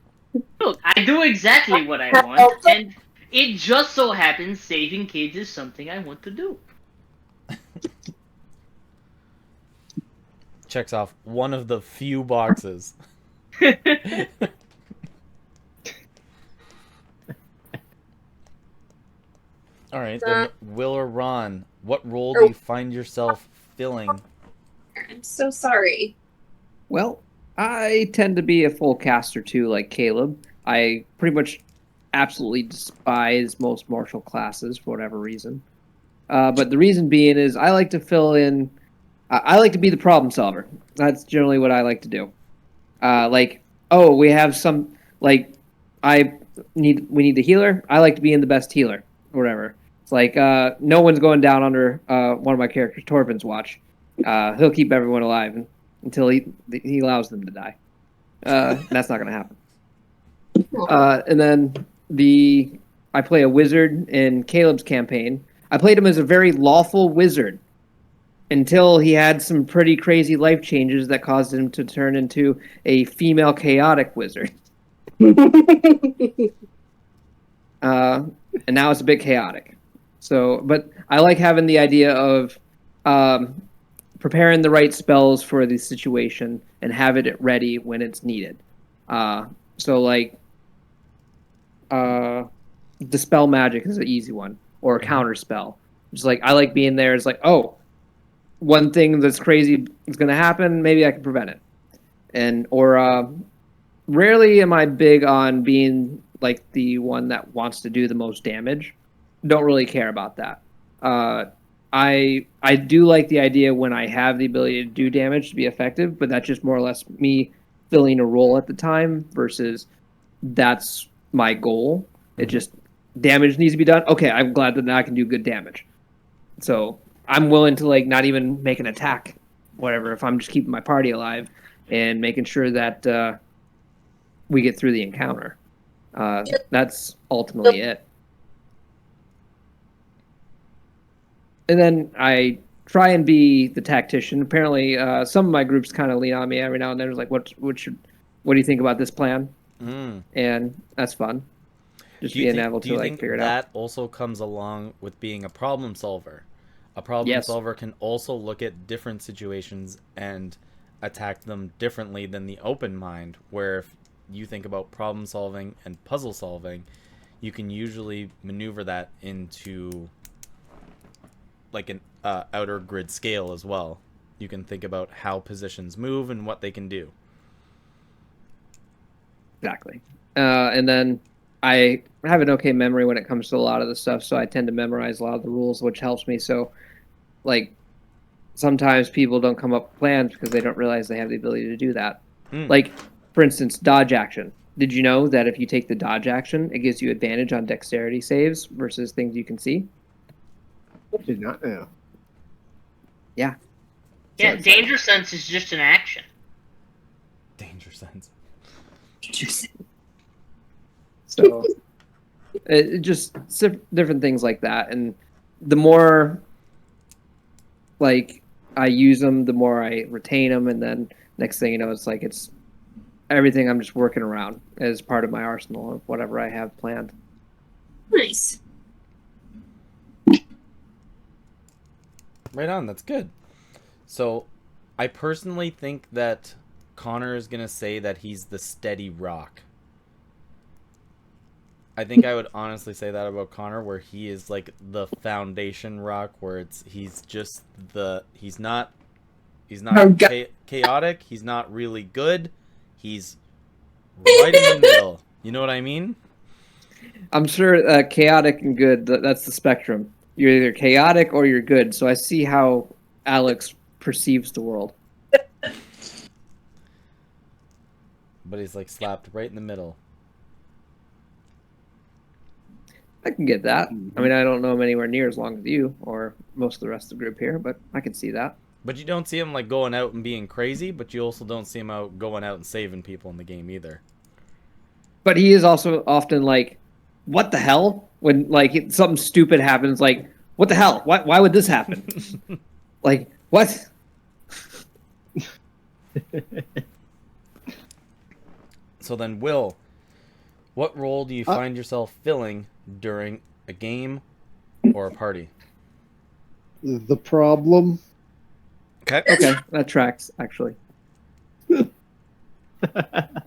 Look, I do exactly what I want, and it just so happens saving kids is something I want to do. Checks off one of the few boxes. All right, then Will or Ron, what role do you find yourself filling? I'm so sorry. Well, I tend to be a full caster too, like Caleb. I pretty much absolutely despise most martial classes for whatever reason. But the reason being is I like to fill in. I like to be the problem solver. That's generally what I like to do. We have some we need a healer. I like to be in the best healer, or whatever. It's like no one's going down under one of my characters, Torvin's watch. He'll keep everyone alive until he allows them to die. That's not going to happen. And then I play a wizard in Caleb's campaign. I played him as a very lawful wizard until he had some pretty crazy life changes that caused him to turn into a female chaotic wizard. And now it's a bit chaotic. So, but I like having the idea of preparing the right spells for the situation and having it ready when it's needed. Dispel magic is an easy one, or a counter spell. Just like I like being there. It's like, oh, one thing that's crazy is going to happen. Maybe I can prevent it. Rarely am I big on being like the one that wants to do the most damage. Don't really care about that. I do like the idea when I have the ability to do damage to be effective, but that's just more or less me filling a role at the time versus that's my goal. It just damage needs to be done. Okay, I'm glad that now I can do good damage. So I'm willing to like not even make an attack, whatever, if I'm just keeping my party alive and making sure that we get through the encounter. That's ultimately it. And then I try and be the tactician. Apparently, some of my groups kind of lean on me every now and then. It's like, what do you think about this plan? And that's fun. Just being able to like figure it out. That also comes along with being a problem solver. A problem solver can also look at different situations and attack them differently than the open mind, where if you think about problem solving and puzzle solving, you can usually maneuver that into like an outer grid scale as well. You can think about how positions move and what they can do. Exactly. And then I have an okay memory when it comes to a lot of the stuff, so I tend to memorize a lot of the rules, which helps me. So, like, sometimes people don't come up with plans because they don't realize they have the ability to do that. Like, for instance, dodge action. Did you know that if you take the dodge action, it gives you advantage on dexterity saves versus things you can see? I did not know. Yeah. Yeah, danger sense is just an action. Danger sense. So it just different things like that, and the more like I use them, the more I retain them, and then next thing you know, it's everything I'm just working around as part of my arsenal of whatever I have planned. Nice. Right on, that's good. So, I personally think that Connor is going to say that he's the steady rock. I think I would honestly say that about Connor, where he is like the foundation rock, where he's not chaotic, he's not really good, he's right in the middle. You know what I mean? I'm sure chaotic and good, that's the spectrum. You're either chaotic or you're good. So I see how Alex perceives the world. But he's like slapped right in the middle. I can get that. I mean, I don't know him anywhere near as long as you or most of the rest of the group here, but I can see that. But you don't see him like going out and being crazy, but you also don't see him going out and saving people in the game either. But he is also often like, what the hell? When like something stupid happens, like, what the hell? Why would this happen? Like, what? So then, Will, what role do you find yourself filling during a game or a party? The problem. Okay, that tracks actually. I'm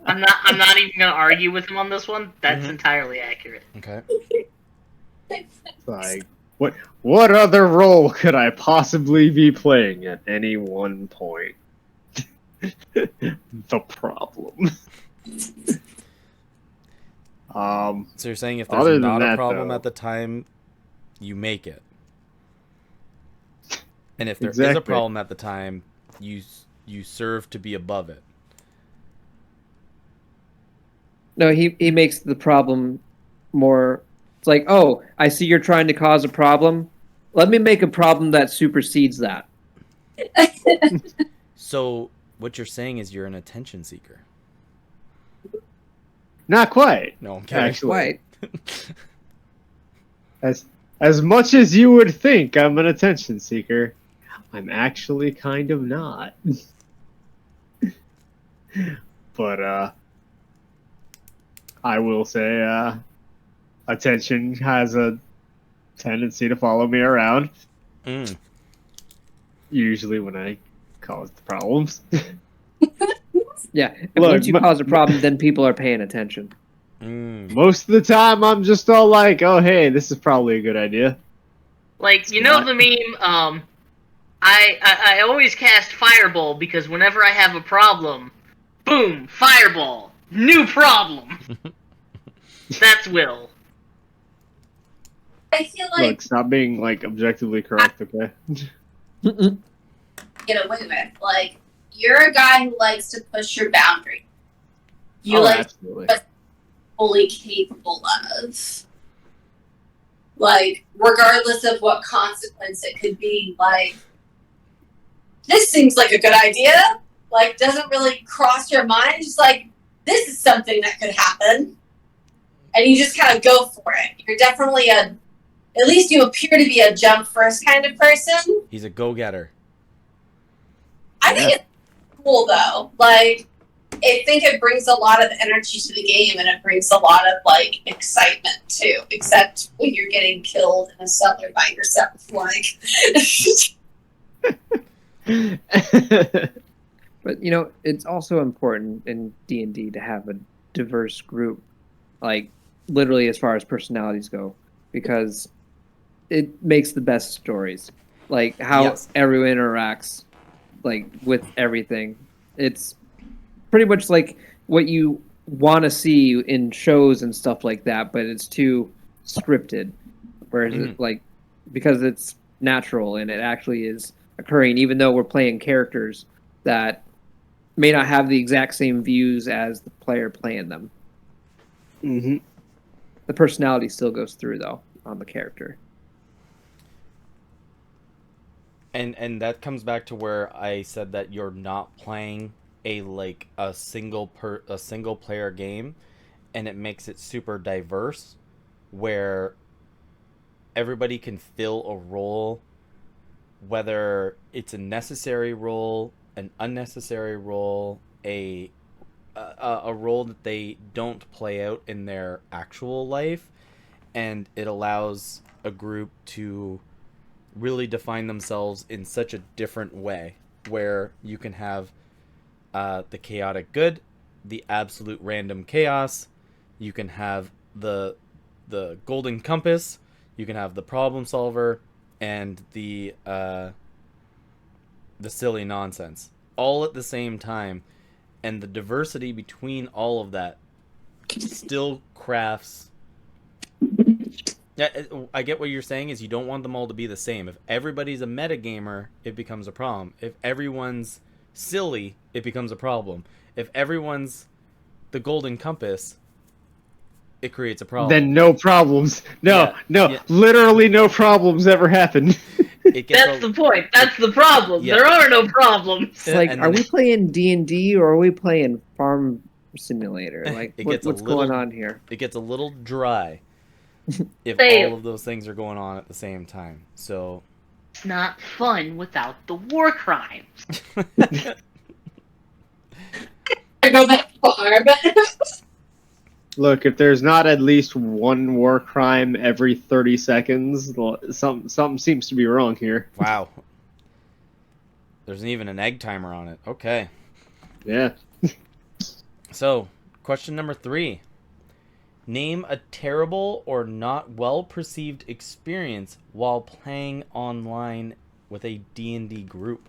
not even gonna argue with him on this one. That's entirely accurate. Okay. Like, what other role could I possibly be playing at any one point? The problem. So you're saying if there's not a problem at the time, you make it, and if there is a problem at the time, you serve to be above it. No, he makes the problem more. It's like, oh, I see you're trying to cause a problem. Let me make a problem that supersedes that. So what you're saying is you're an attention seeker. Not quite. No, I'm kidding. Actually. As much as you would think I'm an attention seeker, I'm actually kind of not. But I will say attention has a tendency to follow me around. Usually when I cause the problems. Yeah, and once you cause a problem, then people are paying attention. Most of the time, I'm just all like, "Oh, hey, this is probably a good idea." Like, you know the meme, I always cast Fireball because whenever I have a problem, boom, Fireball, new problem. That's Will. I feel like Look, stop being like objectively correct, okay? get away with. Like, you're a guy who likes to push your boundary. You Oh, like absolutely. what fully capable of. Like, regardless of what consequence it could be, like, this seems like a good idea. Like, doesn't really cross your mind. Just like, this is something that could happen. And you just kind of go for it. You're definitely at least you appear to be a jump first kind of person. He's a go-getter. I think it's cool though. Like, I think it brings a lot of energy to the game, and it brings a lot of like excitement too. Except when you're getting killed in a cellar by yourself, like. But it's also important in D&D to have a diverse group, like literally as far as personalities go, because it makes the best stories. Like how Yes. everyone interacts, like with everything. It's pretty much like what you want to see in shows and stuff like that, but it's too scripted. Whereas it, like, because it's natural and it actually is occurring, even though we're playing characters that may not have the exact same views as the player playing them. Mm-hmm. The personality still goes through though on the character. And that comes back to where I said that you're not playing a single player game, and it makes it super diverse where everybody can fill a role, whether it's a necessary role, an unnecessary role, a role that they don't play out in their actual life, and it allows a group to really define themselves in such a different way, where you can have the chaotic good, the absolute random chaos, you can have the golden compass, you can have the problem solver, and the silly nonsense, all at the same time. And the diversity between all of that still crafts. Yeah, I get what you're saying is you don't want them all to be the same. If everybody's a metagamer, it becomes a problem. If everyone's silly, it becomes a problem. If everyone's the golden compass, it creates a problem. Then no problems. No, literally no problems ever happen. That's the point. That's the problem. Yeah. There are no problems. It's like, are we playing D&D or are we playing Farm Simulator? Like, what's going on here? It gets a little dry if Fail. all of those things are going on at the same time. So It's not fun without the war crimes. I go that far, but Look, if there's not at least one war crime every 30 seconds, something seems to be wrong here. wow. There's even an egg timer on it. Okay. Yeah. So, question number 3. Name a terrible or not well-perceived experience while playing online with a D&D group.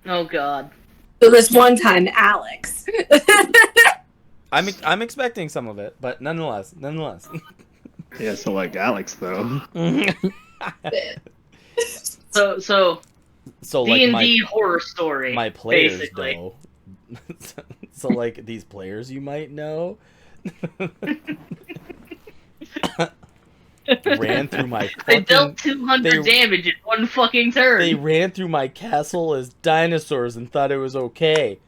Oh god. so this one time, Alex. I'm expecting some of it, but nonetheless. Yeah, so like Alex, though. So So D&D like horror story. my players basically. know. So like these players you might know ran through my They fucking, dealt 200 damage in one fucking turn. they ran through my castle as dinosaurs and thought it was okay.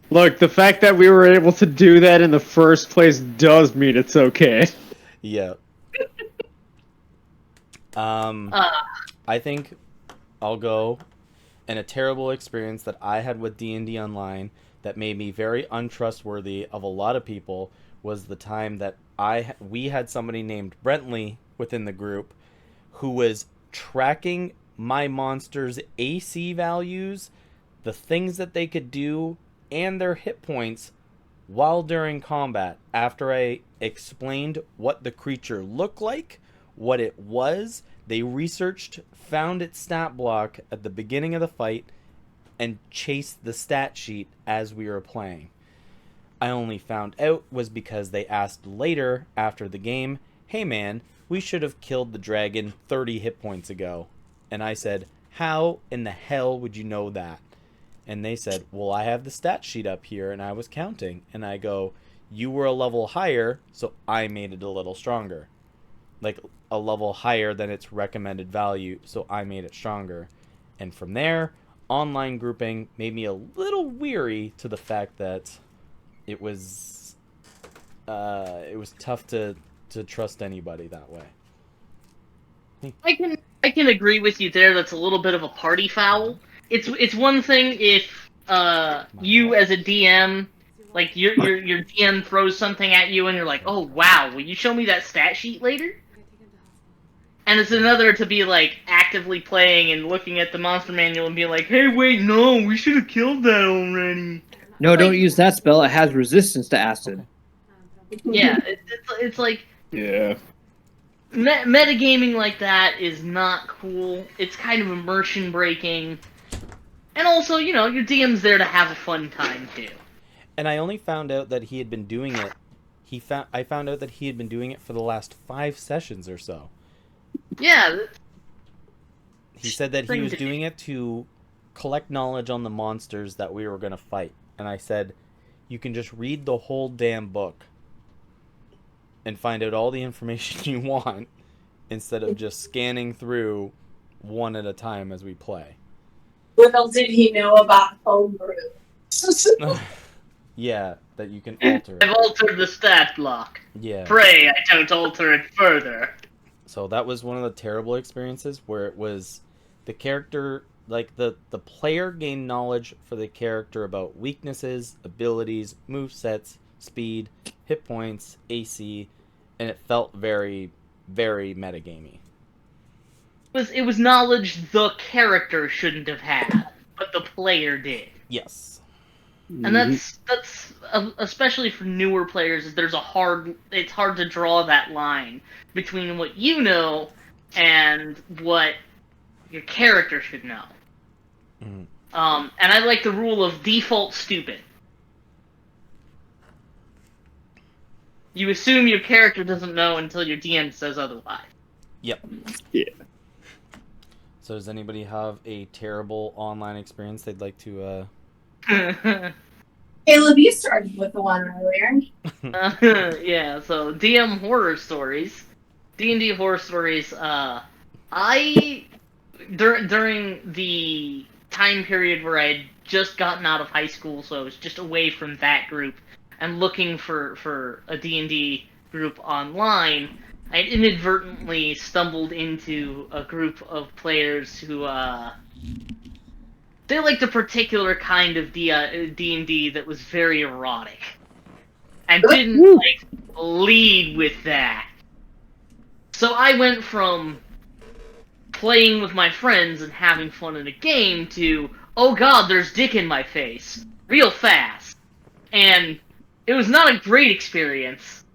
Look, the fact that we were able to do that in the first place does mean it's okay. Yeah. I think I'll go. And a terrible experience that I had with D&D Online that made me very untrustworthy of a lot of people was the time that we had somebody named Brentley within the group who was tracking my monsters' AC values, the things that they could do, and their hit points while during combat after I explained what the creature looked like, what it was. They researched, found its stat block at the beginning of the fight, and chased the stat sheet as we were playing. I only found out was because they asked later after the game, hey man, we should have killed the dragon 30 hit points ago. And I said, how in the hell would you know that? And they said, well, I have the stat sheet up here and I was counting. And I go, you were a level higher, so I made it a little stronger. Like a level higher than its recommended value, so I made it stronger. And from there, online grouping made me a little weary to the fact that it was tough to trust anybody that way. I can agree with you there. That's a little bit of a party foul. It's one thing if you as a DM, like your DM throws something at you and you're like, oh wow, will you show me that stat sheet later? And it's another to be like actively playing and looking at the monster manual and being like, hey wait, no, we should have killed that already. No, don't use that spell. It has resistance to acid. Yeah, it's like Yeah. Metagaming like that is not cool. It's kind of immersion breaking. And also, you know, your DM's there to have a fun time too. And I only found out that he had been doing it. I found out that he had been doing it for the last 5 sessions or so. Yeah. He said that he was doing it to collect knowledge on the monsters that we were going to fight. And I said, you can just read the whole damn book and find out all the information you want instead of just scanning through one at a time as we play. Little did he know about homebrew. Yeah, that you can alter it. I've altered the stat block. Yeah. Pray I don't alter it further. So that was one of the terrible experiences where it was the character, like the player gained knowledge for the character about weaknesses, abilities, movesets, speed, hit points, AC, and it felt very, very metagamey. It was knowledge the character shouldn't have had, but the player did. Yes. And that's especially for newer players. It's hard to draw that line between what you know and what your character should know. Mm. And I like the rule of default stupid. You assume your character doesn't know until your DM says otherwise. Yep. Yeah. So does anybody have a terrible online experience they'd like to Caleb, you started with the one earlier. Yeah, so DM horror stories. D&D horror stories, during the time period where I'd just gotten out of high school, so I was just away from that group, and looking for a D&D group online, I inadvertently stumbled into a group of players who, they liked a particular kind of D&D that was very erotic. And didn't, lead with that. So I went from playing with my friends and having fun in a game to, oh god, there's dick in my face. Real fast. And it was not a great experience,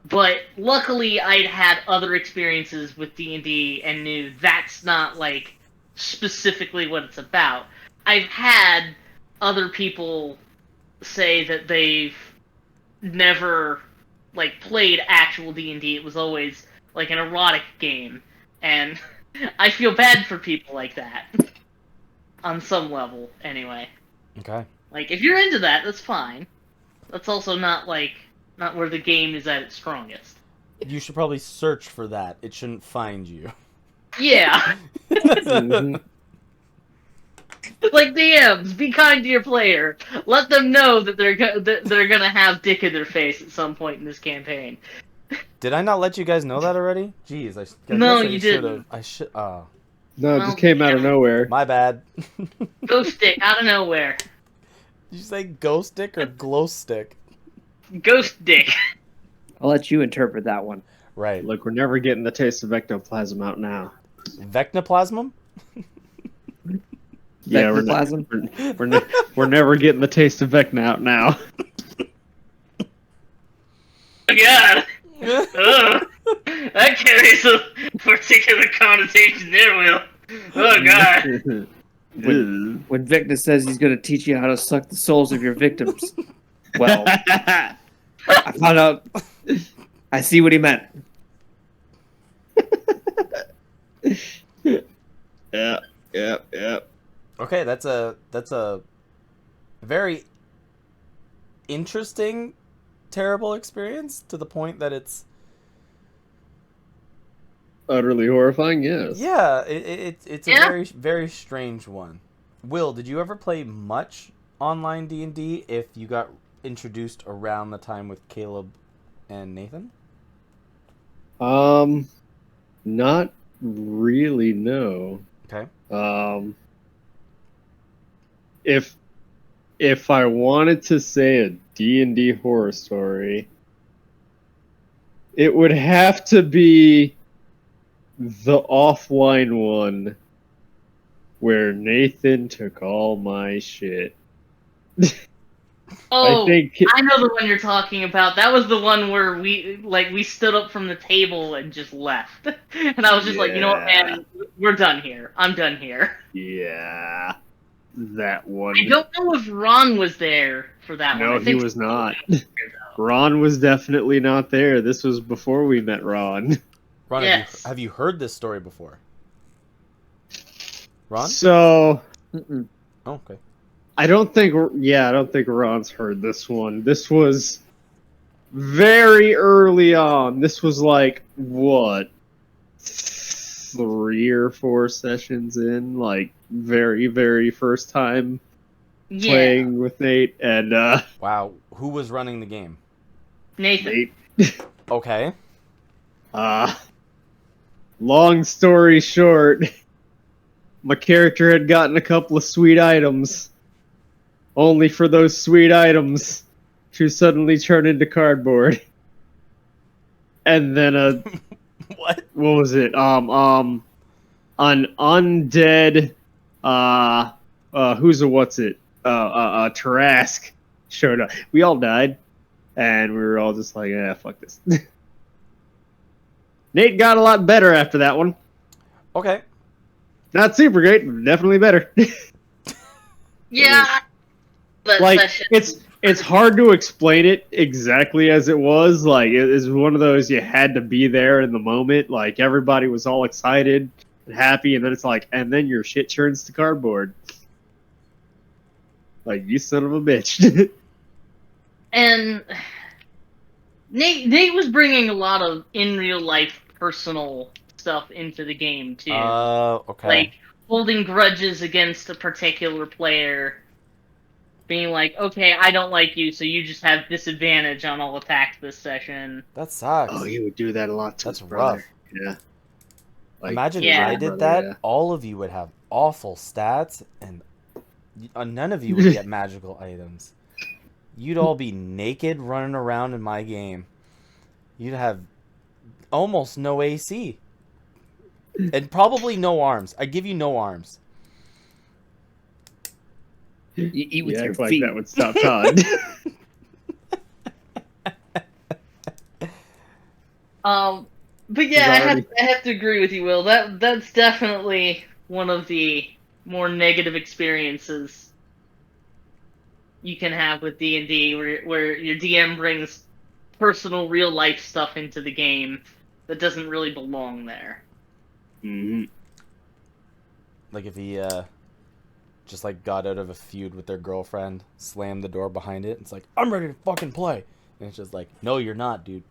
but luckily I'd had other experiences with D&D and knew that's not, specifically what it's about. I've had other people say that they've never, played actual D&D. It was always, an erotic game. And I feel bad for people like that. On some level, anyway. Okay. If you're into that, that's fine. That's also not, not where the game is at its strongest. You should probably search for that. It shouldn't find you. Yeah. DMs, be kind to your player. Let them know that they're gonna have dick in their face at some point in this campaign. Did I not let you guys know that already? Jeez, No, guess you should've. didn't. I should. No, it just came out of nowhere. My bad. Ghost dick out of nowhere. Did you say ghost stick or glow stick? Ghost dick. I'll let you interpret that one. Right. Look, we're never getting the taste of ectoplasm out now. Vecnoplasm? Yeah, we're never getting the taste of Vecna out now. Oh god! That carries a particular connotation there, Will. Oh god. When Victor says he's going to teach you how to suck the souls of your victims, well, I found out. I see what he meant. Yeah. Okay, that's a very interesting, terrible experience to the point that it's Utterly horrifying, yes. yeah, it's a Yeah. very very strange one. Will, did you ever play much online D&D if you got introduced around the time with Caleb and Nathan? Not really, no. Okay. If I wanted to say a D&D horror story, it would have to be the offline one where Nathan took all my shit. Oh, I think I know the one you're talking about. That was the one where we stood up from the table and just left. And I was just like, you know what, man, we're done here. I'm done here. yeah, that one. I don't know if Ron was there for that one. No, I he think was not. though. Ron was definitely not there. This was before we met Ron. Ron, Yes. have you heard this story before? Ron? So Oh, okay. I don't think Ron's heard this one. This was very early on. This was like, what, 3 or 4 sessions in? Like, very, very first time Yeah, playing with Nate. And, Wow, who was running the game? Nathan. Nate, Okay. long story short, my character had gotten a couple of sweet items. Only for those sweet items to suddenly turn into cardboard. And then What? what was it? An undead who's a what's it? Tarask showed up. We all died. And we were all just like, yeah, fuck this. Nate got a lot better after that one. Okay. Not super great, but definitely better. Yeah. That Like, session. it's hard to explain it exactly as it was. Like, it is one of those you had to be there in the moment. Like, everybody was all excited and happy, and then it's like, and then your shit turns to cardboard. Like, you son of a bitch. And Nate was bringing a lot of in real life personal stuff into the game too. Okay. Like holding grudges against a particular player, being like, okay, I don't like you, so you just have disadvantage on all attacks this session. That sucks. Oh, he would do that a lot to That's his brother. rough. Yeah. Like, Imagine Yeah. I did brother, that. yeah. All of you would have awful stats, and none of you would get magical items. You'd all be naked running around in my game. You'd have almost no AC. And probably no arms. I give you no arms. You eat with You your act like feet. that would stop Todd. But yeah, He's I have to agree with you, Will. That's definitely one of the more negative experiences you can have with D&D, where your DM brings personal, real life stuff into the game that doesn't really belong there. Mm-hmm. Like if he just like got out of a feud with their girlfriend, slammed the door behind it, and it's like, I'm ready to fucking play. And it's just like, no, you're not, dude.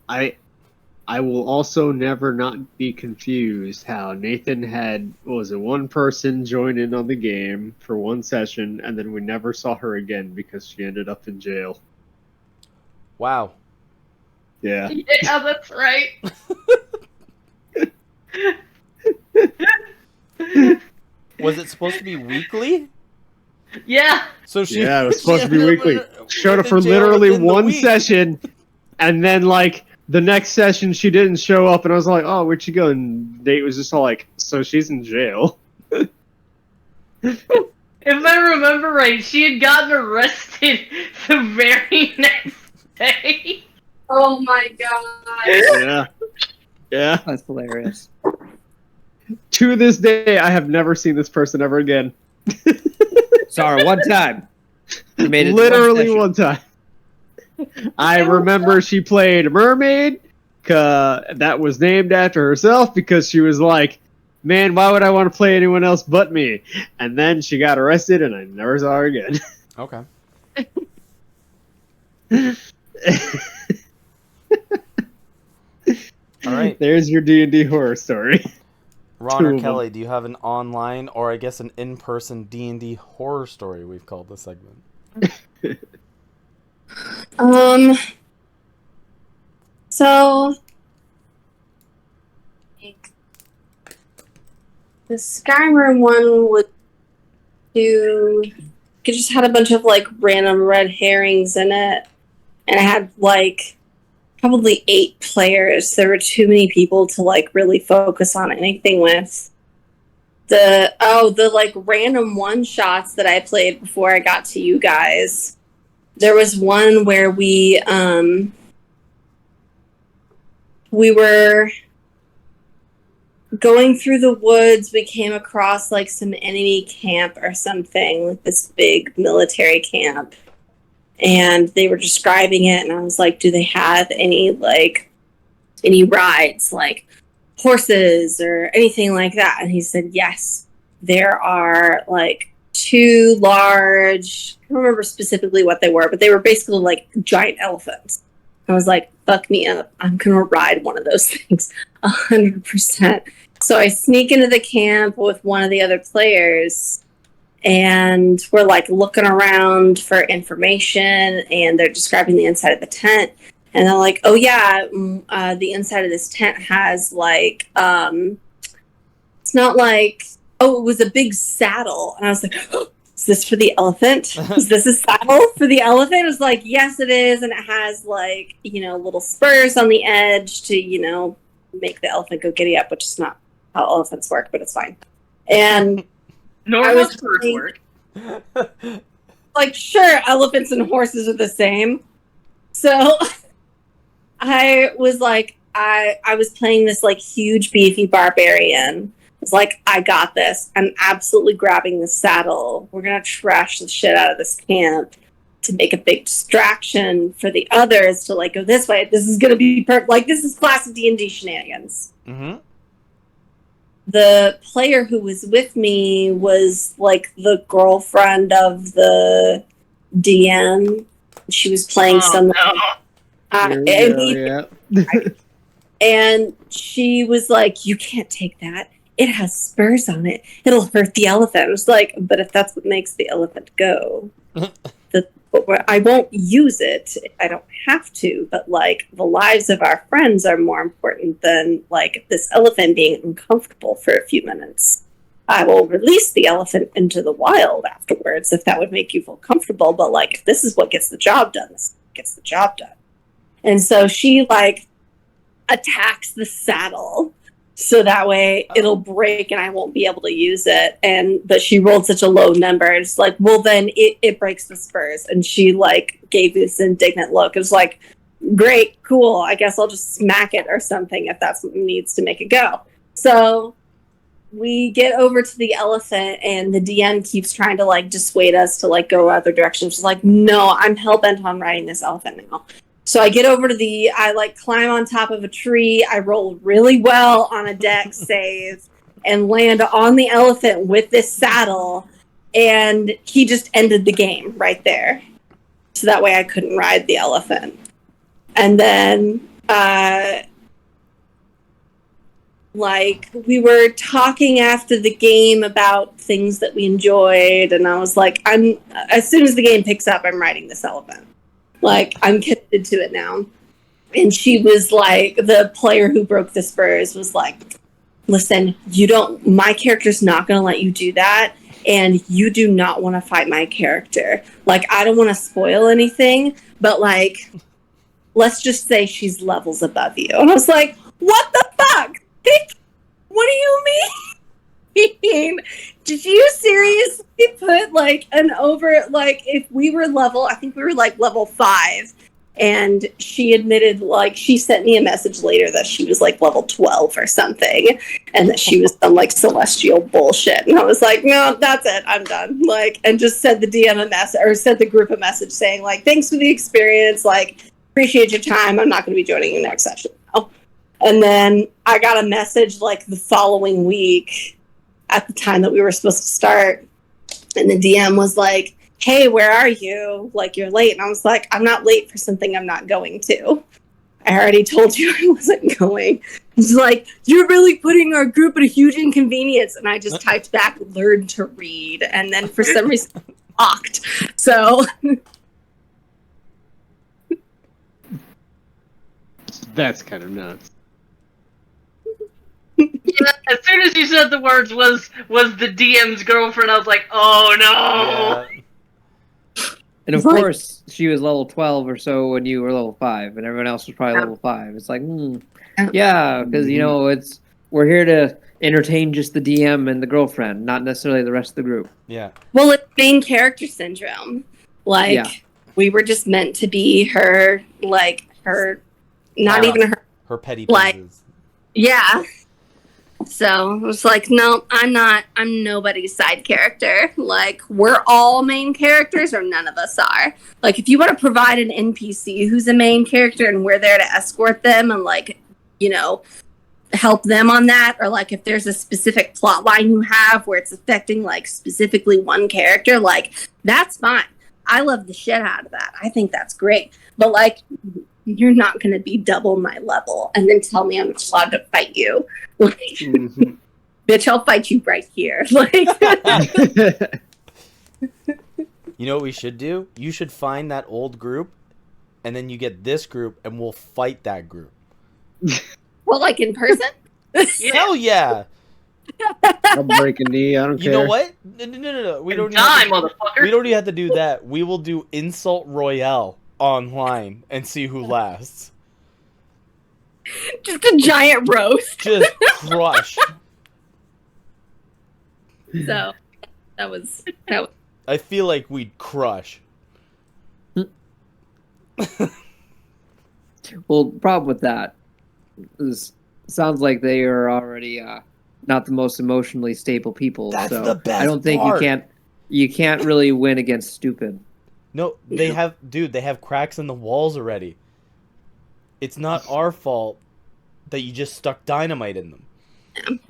I will also never not be confused how Nathan had, what was it, one person join in on the game for one session, and then we never saw her again because she ended up in jail. Wow. Yeah. Yeah, that's right. Was it supposed to be weekly? Yeah. So she Yeah, it was supposed to be ended up weekly. Showed up in for jail literally within the one week. session, and then, like, the next session she didn't show up, and I was like, oh, where'd she go? And Nate was just all like, so she's in jail. If I remember right, she had gotten arrested the very next day. Oh my god. Yeah. Yeah. That's hilarious. To this day, I have never seen this person ever again. Sorry, one time. You made it Literally one one time. I remember she played a mermaid, that was named after herself because she was like, man, why would I want to play anyone else but me? And then she got arrested, and I never saw her again. Okay. All right. There's your D&D horror story. Ron Two or of them. Kelly, do you have an online or I guess an in-person D&D horror story we've called this segment? So the Skyrim one would do. It just had a bunch of like random red herrings in it, and I had like probably 8 players. There were too many people to like really focus on anything with. The like random one shots that I played before I got to you guys. There was one where we were going through the woods. We came across like some enemy camp or something, like this big military camp, and they were describing it, and I was like, do they have any rides, like horses or anything like that? And he said, yes, there are like 2 large, I don't remember specifically what they were, but they were basically like giant elephants. I was like, fuck me up, I'm gonna ride one of those things 100%. So I sneak into the camp with one of the other players, and we're like looking around for information, and they're describing the inside of the tent, and they're like, oh yeah, the inside of this tent has like it's not like, oh, it was a big saddle. And I was like, oh, is this for the elephant? Is this a saddle for the elephant? It was like, yes it is, and it has like, little spurs on the edge to, make the elephant go giddy up, which is not how elephants work, but it's fine. And Nor I does was bird playing- work. like, sure, elephants and horses are the same. So I was like, I was playing this like huge beefy barbarian. I was like, I got this. I'm absolutely grabbing the saddle. We're gonna trash the shit out of this camp to make a big distraction for the others to like go this way. This is gonna be perfect. Like, this is classic D&D shenanigans. Mm-hmm. The player who was with me was like the girlfriend of the DM. She was playing some. There we go, yeah. And she was like, you can't take that. It has spurs on it. It'll hurt the elephant. I was like, but if that's what makes the elephant go, I won't use it. I don't have to. But like, the lives of our friends are more important than like this elephant being uncomfortable for a few minutes. I will release the elephant into the wild afterwards if that would make you feel comfortable. But like, if this is what gets the job done, this gets the job done. And so she like attacks the saddle so that way it'll break and I won't be able to use it. But she rolled such a low number. It's like, well, then it breaks the spurs. And she like gave this indignant look. It was like, great, cool. I guess I'll just smack it or something if that's what needs to make it go. So we get over to the elephant, and the DM keeps trying to like dissuade us to like go other directions. She's like, no, I'm hell bent on riding this elephant now. So I get over to I like climb on top of a tree. I roll really well on a dex save and land on the elephant with this saddle. And he just ended the game right there. So that way I couldn't ride the elephant. And then, like, we were talking after the game about things that we enjoyed. And I was like, as soon as the game picks up, I'm riding this elephant. Like, I'm committed to it now. And she was like, the player who broke the spurs was like, listen, my character's not going to let you do that. And you do not want to fight my character. Like, I don't want to spoil anything, but like, let's just say she's levels above you. And I was like, what the fuck? What do you mean? Did you seriously put like if we were I think we were like level 5, and she admitted, like, she sent me a message later that she was like level 12 or something, and that she was some like celestial bullshit. And I was like, no, that's it, I'm done. Like, and just sent the DM a message, or sent the group a message saying like, thanks for the experience, like, appreciate your time, I'm not going to be joining you next session now. And then I got a message like the following week at the time that we were supposed to start. And the DM was like, hey, where are you? Like, you're late. And I was like, I'm not late for something I'm not going to. I already told you I wasn't going. He's like, you're really putting our group at a huge inconvenience. And I just typed back, learn to read. And then for some reason, blocked. So That's kind of nuts. As soon as you said the words was the DM's girlfriend, I was like, oh no. Yeah. And of Like- course, she was level 12 or so when you were level 5, and everyone else was probably level 5. It's like, yeah, because, you know, we're here to entertain just the DM and the girlfriend, not necessarily the rest of the group. Yeah. well, it's main character syndrome. Like, Yeah. we were just meant to be her, like, her, not Aura. even her. Her petty Like- pieces. Yeah. So I was like, no, I'm nobody's side character. Like, we're all main characters or none of us are. Like, if you want to provide an NPC who's a main character and we're there to escort them and, like, you know, help them on that, or like if there's a specific plot line you have where it's affecting like specifically one character, like, that's fine. I love the shit out of that. I think that's great. But like, you're not going to be double my level and then tell me I'm not allowed to fight you. Like, bitch, I'll fight you right here. Like, You know what we should do? You should find that old group, and then you get this group, and we'll fight that group. well, like in person? Hell yeah! I'll break a knee. I don't You care. know what? No. We don't. Die, Even have to, motherfucker. we don't even have to do that. We will do Insult Royale online and see who lasts. Just a giant roast. Just crush. So that was I feel like we'd crush. Well, problem with that is sounds like they are already not the most emotionally stable people. That's so the best I don't think part. you can't really win against stupid. No, they have cracks in the walls already. It's not our fault that you just stuck dynamite in them.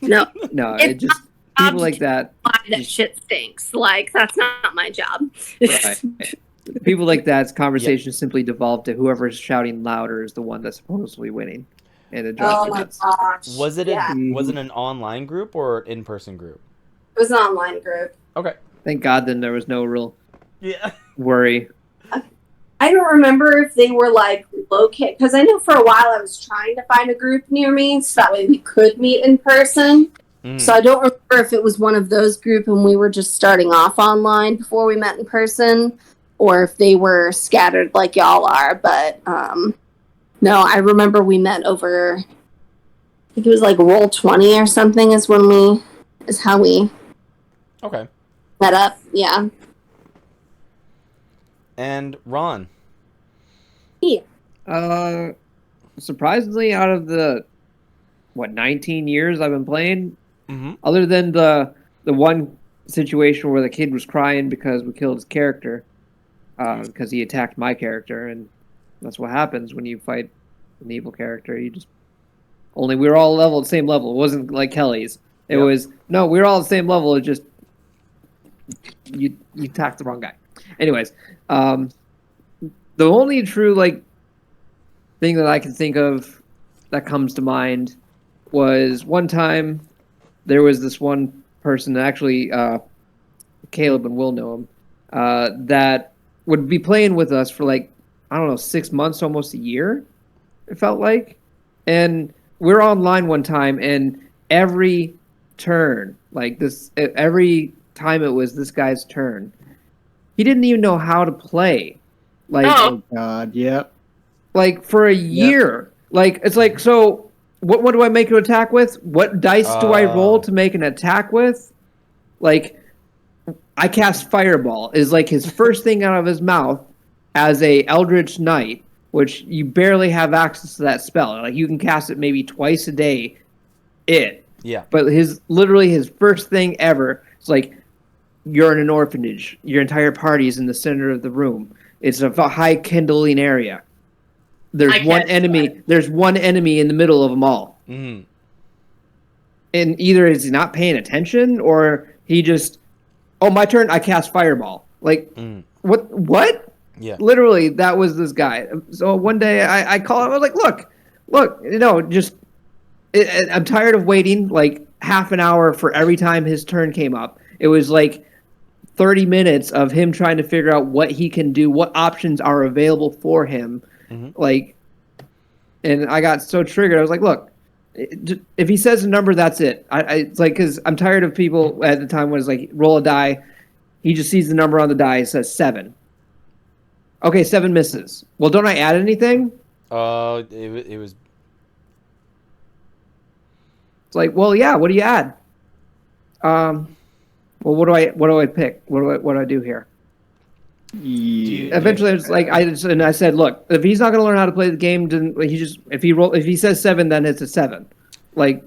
no. No, It's it just people like that. That shit stinks. Like, that's not my job. Right. People like that's conversation simply devolved to whoever's shouting louder is the one that's supposedly winning, and it drives Oh me my nuts. gosh. Was it Yeah. was it an online group or an in-person group? It was an online group. Okay. Thank God, then there was no real Yeah. worry. I don't remember if they were like located, because I know for a while I was trying to find a group near me so that way we could meet in person. So I don't remember if it was one of those group and we were just starting off online before we met in person, or if they were scattered like y'all are. But no, I remember we met over, I think it was like Roll20 or something is how we Okay. met up. Yeah. And Ron. Surprisingly, out of the 19 years I've been playing, Mm-hmm. other than the one situation where the kid was crying because we killed his character, because he attacked my character, and that's what happens when you fight an evil character. You just we were all level same level. It wasn't like Kelly's. It Yep. was no, we were all the same level. It just you attacked the wrong guy. Anyways, the only true thing that I can think of that comes to mind was one time there was this one person, actually Caleb and Will know him, that would be playing with us for 6 months, almost a year, it felt like. And we were online one time, and every turn, every time it was this guy's turn, he didn't even know how to play. Oh God, yep. For a year. It's like, so what do I make an attack with? What dice do I roll to make an attack with? I cast Fireball is his first thing out of his mouth as a Eldritch Knight, which you barely have access to that spell. You can cast it maybe twice a day. Yeah. But his first thing ever is you're in an orphanage. Your entire party is in the center of the room. It's a high kindling area. there's I one catch enemy. that. There's one enemy in the middle of them all, Mm. and either is he not paying attention or he just, oh, my turn. I cast fireball. Like, what? What? Yeah. Literally, that was this guy. So one day I called him. I was like, look, just I'm tired of waiting like half an hour for every time his turn came up. It was like 30 minutes of him trying to figure out what he can do, what options are available for him. Like, and I got so triggered. I was like, look, if he says a number, that's it. It's like, because I'm tired of people at the time was like, roll a die. He just sees the number on the die. It says 7. Okay, 7 misses. Well, don't I add anything? It was. It's like, well, yeah. What do you add? Well, what do I pick? What do I do here? Yeah. Eventually, it's like I said, look, if he's not going to learn how to play the game, then if he says 7, then it's a 7. Like,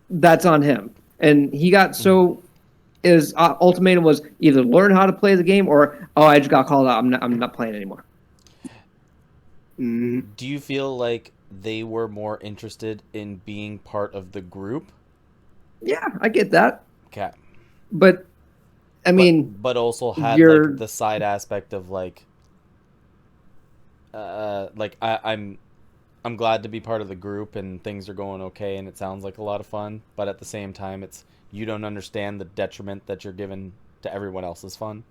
that's on him. And he got so his ultimatum was either learn how to play the game or I just got called out. I'm not playing anymore. Do you feel like they were more interested in being part of the group? Yeah, I get that. Okay. But I mean, but also had you're- like the side aspect of like I'm glad to be part of the group and things are going okay and it sounds like a lot of fun, but at the same time it's you don't understand the detriment that you're giving to everyone else's fun.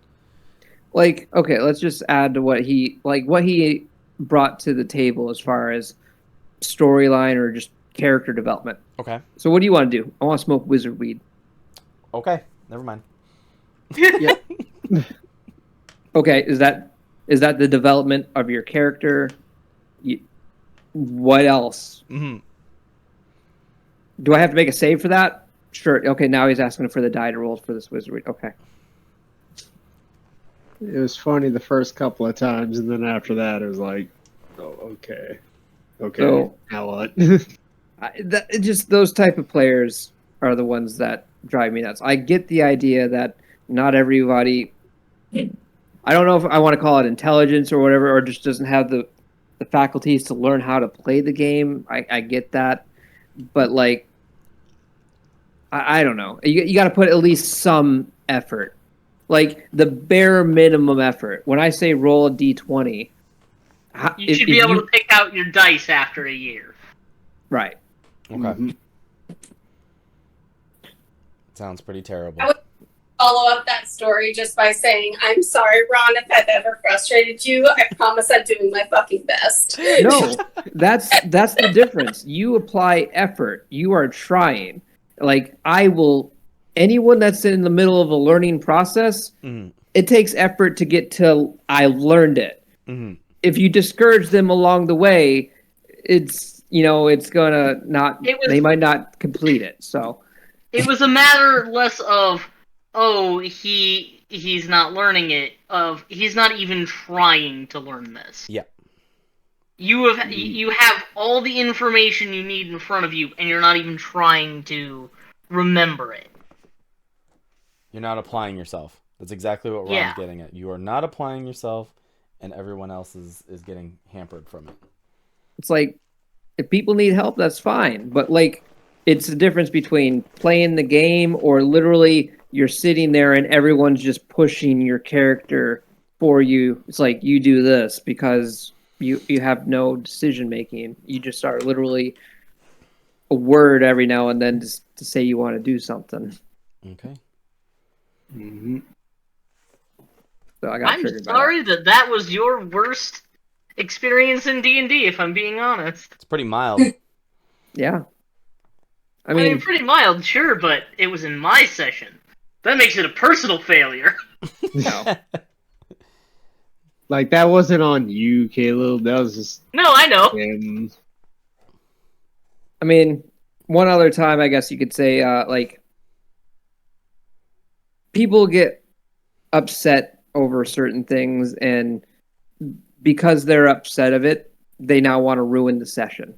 like, okay, let's just add to what he brought to the table as far as storyline or just character development. Okay. So what do you want to do? I want to smoke wizard weed. Okay. Never mind. Yeah. Okay, is that the development of your character? What else? Mm-hmm. Do I have to make a save for that? Sure. Okay, now he's asking for the die to roll for this wizard weed. Okay. It was funny the first couple of times, and then after that, it was like, oh, okay. So- Now what? Just those type of players are the ones that drive me nuts. I get the idea that not everybody, I don't know if I want to call it intelligence or whatever, or just doesn't have the faculties to learn how to play the game. I get that. But like, I don't know. You got to put at least some effort, like the bare minimum effort. When I say roll a d20, You should be able to pick out your dice after a year. Right. Okay. Mm-hmm. Sounds pretty terrible. I would follow up that story just by saying, I'm sorry, Ron, if I've ever frustrated you. I promise I'm doing my fucking best. No, that's the difference. You apply effort. You are trying. Like, anyone that's in the middle of a learning process, it takes effort to get to I learned it. Mm-hmm. If you discourage them along the way, it's gonna not. They might not complete it. So it was a matter less of, oh, he's not learning it, of he's not even trying to learn this. Yeah. You have all the information you need in front of you, and you're not even trying to remember it. You're not applying yourself. That's exactly what Ron's getting at. You are not applying yourself, and everyone else is getting hampered from it. it's like, if people need help, that's fine. But like, it's the difference between playing the game or literally you're sitting there and everyone's just pushing your character for you. It's like, you do this because you have no decision making. You just are literally a word every now and then just to say you want to do something. Okay. Mm-hmm. So I got I'm triggered by sorry that was your worst experience in D&D, if I'm being honest. It's pretty mild. that. Yeah. I mean, pretty mild, sure, but it was in my session. That makes it a personal failure. no. Like, that wasn't on you, Caleb. That was just No, I know. him. I mean, one other time, I guess you could say, like, people get upset over certain things, and because they're upset of it, they now want to ruin the session.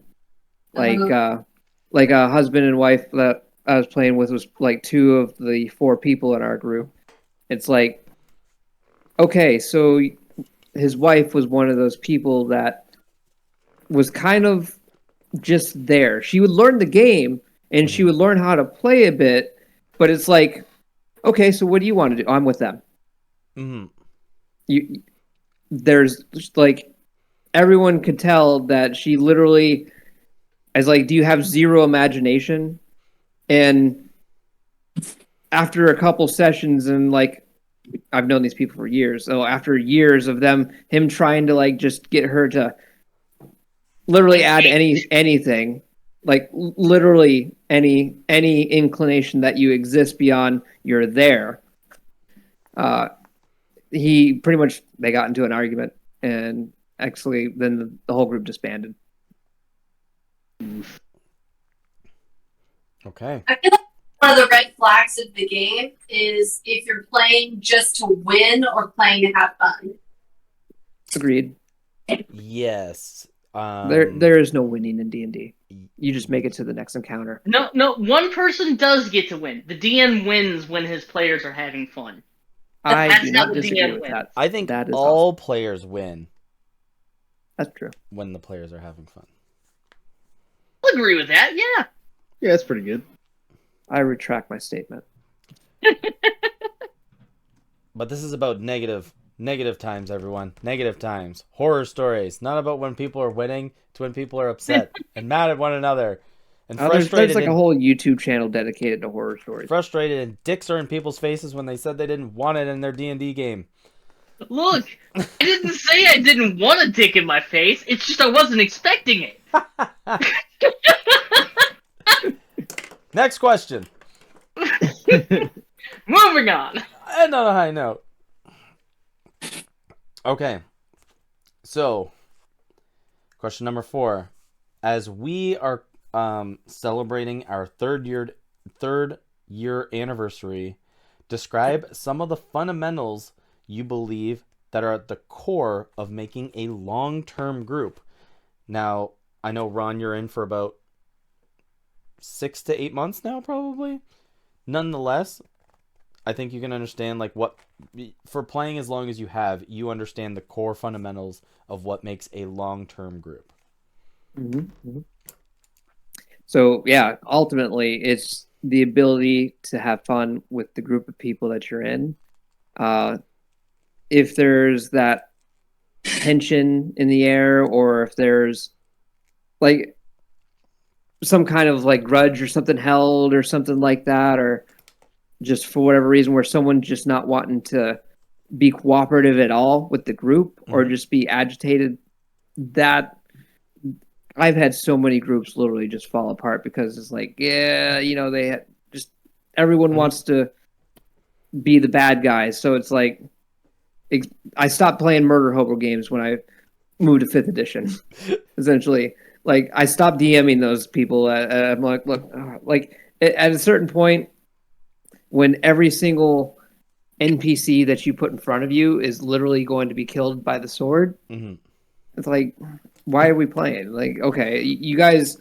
Like a husband and wife that I was playing with was like 2 of the 4 people in our group. It's like, okay, so his wife was one of those people that was kind of just there. She would learn the game and she would learn how to play a bit, but it's like, okay, so what do you want to do? I'm with them. Mm-hmm. There's like everyone could tell that she literally is like, do you have zero imagination? And after a couple sessions, and like I've known these people for years, so after years of him trying to like just get her to literally add anything, like literally any inclination that you exist beyond you're there. He pretty much, they got into an argument, and actually then the whole group disbanded. Okay. I feel like one of the red flags of the game is if you're playing just to win or playing to have fun. Agreed. Yes. There is no winning in D&D. You just make it to the next encounter. No, one person does get to win. The DM wins when his players are having fun. I do how not the disagree DM with wins. that. I think that is all awesome. players win That's true. when the players are having fun. I'll agree with that, yeah. Yeah, that's pretty good. I retract my statement. But this is about negative times, everyone. Negative times. Horror stories. Not about when people are winning. It's when people are upset and mad at one another. And frustrated. There's like a whole YouTube channel dedicated to horror stories. Frustrated and dicks are in people's faces when they said they didn't want it in their D&D game. Look, I didn't say I didn't want a dick in my face. It's just I wasn't expecting it. Next question. Moving on. And on a high note. Okay. So, question number 4. As we are celebrating our third year anniversary, describe some of the fundamentals you believe that are at the core of making a long-term group. Now, I know, Ron, you're in for about 6 to 8 months now, probably. Nonetheless, I think you can understand, like, what, for playing as long as you have, you understand the core fundamentals of what makes a long-term group. Mm-hmm. Mm-hmm. So, yeah, ultimately, it's the ability to have fun with the group of people that you're in. If there's that tension in the air, or if there's, like, some kind of, like, grudge or something held or something like that, or just for whatever reason where someone's just not wanting to be cooperative at all with the group, or just be agitated, that I've had so many groups literally just fall apart because it's like, yeah, they just, everyone wants to be the bad guys. So it's like, I stopped playing Murder Hobo games when I moved to 5th edition, essentially. Like, I stopped DMing those people. I'm like, look, like, at a certain point, when every single NPC that you put in front of you is literally going to be killed by the sword, it's like, why are we playing? Like, okay, you guys,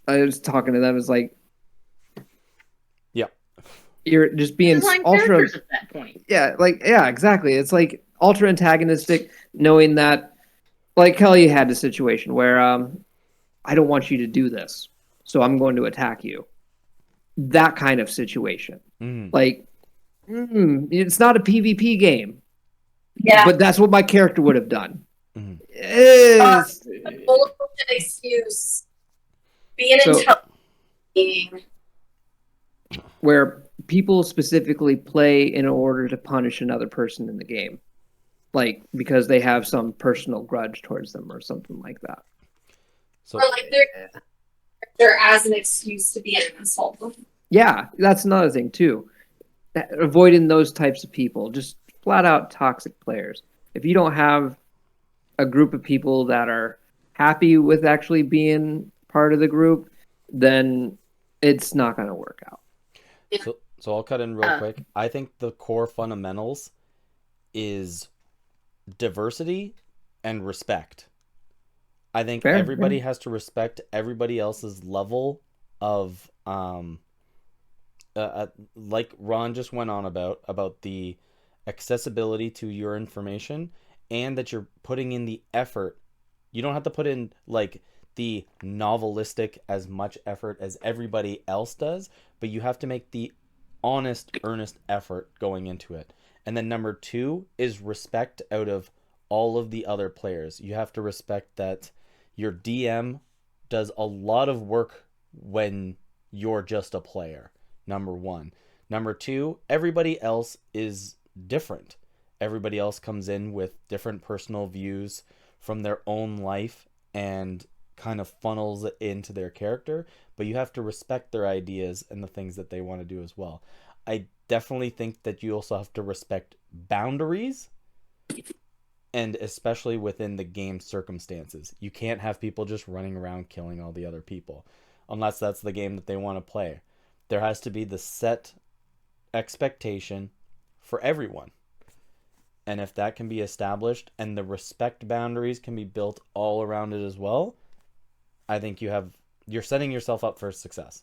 I was talking to them, it's like, yeah, you're just being ultra at that point. Yeah, like, yeah, exactly. It's like ultra antagonistic, knowing that, like, Kelly had a situation where I don't want you to do this, so I'm going to attack you. That kind of situation. Like, it's not a PvP game. Yeah. But that's what my character would have done. A bullshit excuse. Being intelligent. Where people specifically play in order to punish another person in the game. Like, because they have some personal grudge towards them or something like that. So, or like they're as an excuse to be an asshole. Yeah, that's another thing too. Avoiding those types of people, just flat out toxic players. If you don't have a group of people that are happy with actually being part of the group, then it's not going to work out. So I'll cut in real quick. I think the core fundamentals is diversity and respect. I think everybody has to respect everybody else's level of like Ron just went on about the accessibility to your information and that you're putting in the effort. You don't have to put in like the novelistic as much effort as everybody else does, but you have to make the honest, earnest effort going into it. And then number 2 is respect out of all of the other players. You have to respect that your DM does a lot of work when you're just a player. Number 1. Number 2, everybody else is different. Everybody else comes in with different personal views from their own life and kind of funnels it into their character, but you have to respect their ideas and the things that they want to do as well. I definitely think that you also have to respect boundaries, and especially within the game circumstances. You can't have people just running around killing all the other people, unless that's the game that they want to play. There has to be the set expectation for everyone. And if that can be established and the respect boundaries can be built all around it as well, I think you're setting yourself up for success.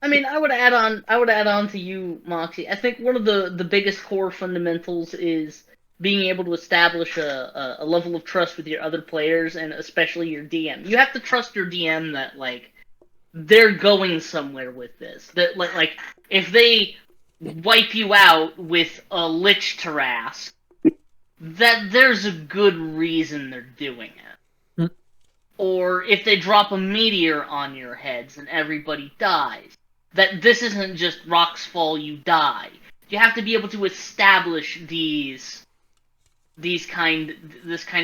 I mean, I would add on to you, Moxie. I think one of the biggest core fundamentals is being able to establish a level of trust with your other players, and especially your DM. You have to trust your DM that, like, they're going somewhere with this. That, like if they wipe you out with a Lich Tarrasque, that there's a good reason they're doing it. Or if they drop a meteor on your heads and everybody dies, that this isn't just rocks fall, you die. You have to be able to establish this kind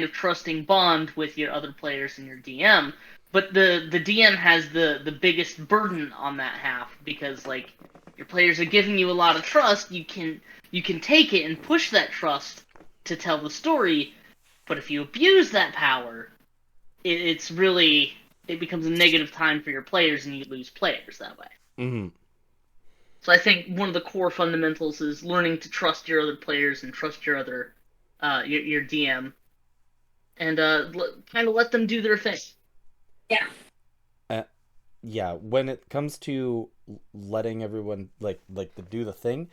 of trusting bond with your other players and your DM. But the DM has the biggest burden on that half, because, like, your players are giving you a lot of trust. You can take it and push that trust to tell the story, but if you abuse that power, it becomes a negative time for your players, and you lose players that way. Mm-hmm. So I think one of the core fundamentals is learning to trust your other players and trust your other your DM, and kind of let them do their thing. Yeah. Yeah, when it comes to letting everyone like to do the thing,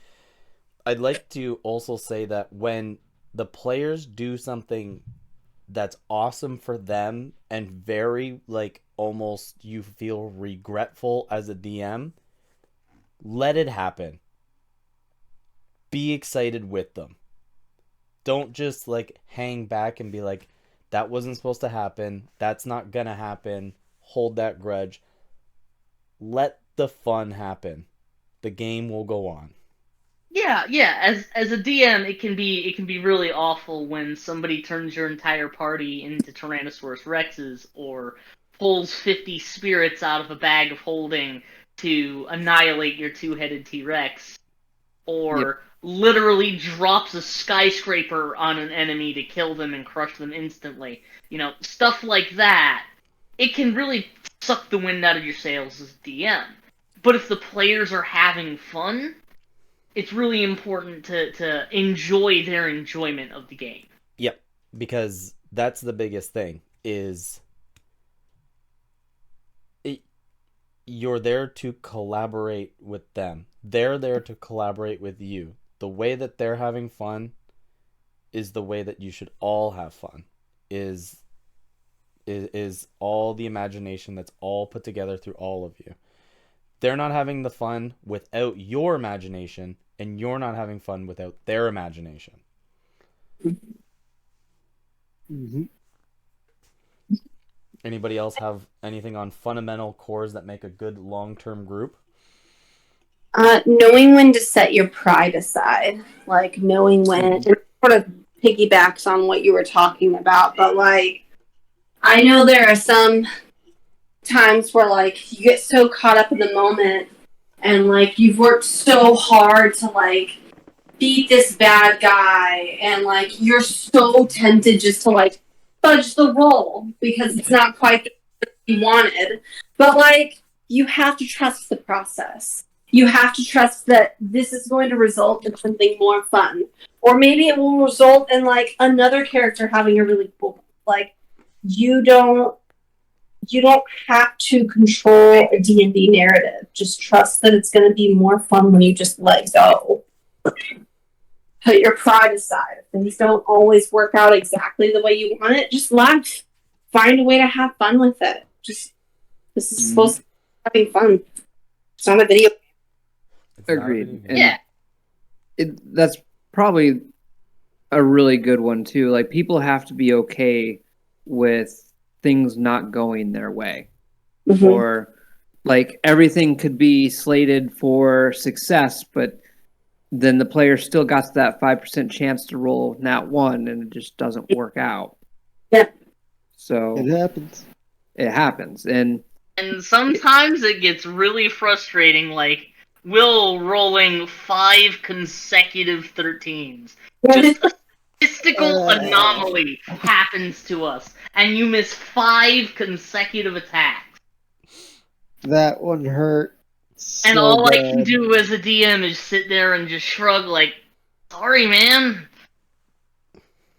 I'd like to also say that when the players do something that's awesome for them and very, like, almost you feel regretful as a DM, let it happen. Be excited with them. Don't just, like, hang back and be like, that wasn't supposed to happen, that's not gonna happen, hold that grudge. Let the fun happen. The game will go on. Yeah. As a DM, it can be really awful when somebody turns your entire party into Tyrannosaurus Rexes, or pulls 50 spirits out of a bag of holding to annihilate your two-headed T-Rex, or literally drops a skyscraper on an enemy to kill them and crush them instantly. You know, stuff like that. It can really suck the wind out of your sails as DM. But if the players are having fun, it's really important to enjoy their enjoyment of the game. Yep, because that's the biggest thing, is you're there to collaborate with them. They're there to collaborate with you. The way that they're having fun is the way that you should all have fun. Is all the imagination that's all put together through all of you. They're not having the fun without your imagination, and you're not having fun without their imagination. Mm-hmm. Anybody else have anything on fundamental cores that make a good long-term group? Knowing when to set your pride aside, like knowing when, it sort of piggybacks on what you were talking about, but like, I know there are some times where, like, you get so caught up in the moment, and, like, you've worked so hard to, like, beat this bad guy, and, like, you're so tempted just to, like, fudge the roll because it's not quite what you wanted. But, like, you have to trust the process. You have to trust that this is going to result in something more fun. Or maybe it will result in, like, another character having a really cool, like, you don't have to control a D&D narrative. Just trust that it's going to be more fun when you just let go. put your pride aside. If things don't always work out exactly the way you want it, just laugh. Find a way to have fun with it. Just this is supposed to be having fun. It's not a video. It's not a Agreed. video game. And Yeah. that's probably a really good one too. Like people have to be okay with things not going their way, Mhm. or like everything could be slated for success, but then the player still got that 5% chance to roll nat one, and it just doesn't work out. Yeah. So It happens. it happens, and sometimes it gets really frustrating, like Will rolling 5 consecutive 13s. Just a statistical anomaly happens to us, and you miss 5 consecutive attacks. That one hurt. And So all I bad. can do as a DM is sit there and just shrug, like, sorry, man.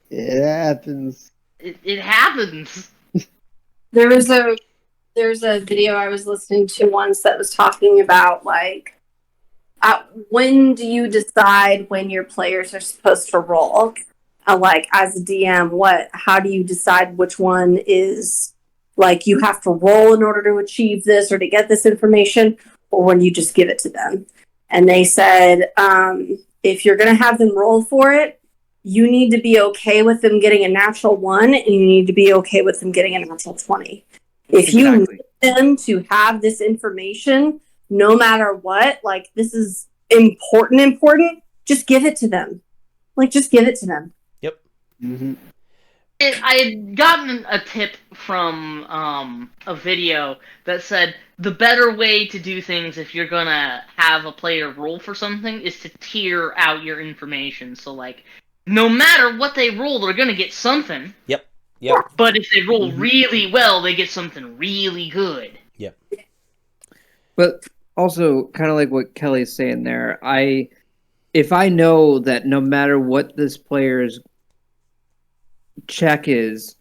It happens. It happens. There's a video I was listening to once that was talking about like when do you decide when your players are supposed to roll? Like as a DM, how do you decide which one is like you have to roll in order to achieve this or to get this information, or when you just give it to them? And they said, if you're going to have them roll for it, you need to be okay with them getting a natural 1, and you need to be okay with them getting a natural 20. If you need them to have this information, no matter what, like this is important, just give it to them. Like, just give it to them. Yep. Mm-hmm. I had gotten a tip from a video that said the better way to do things if you're gonna have a player roll for something is to tier out your information. So, like, no matter what they roll, they're gonna get something. Yep. But if they roll really well, they get something really good. Yep. but also kind of like what Kelly's saying there, if I know that no matter what this player's check is,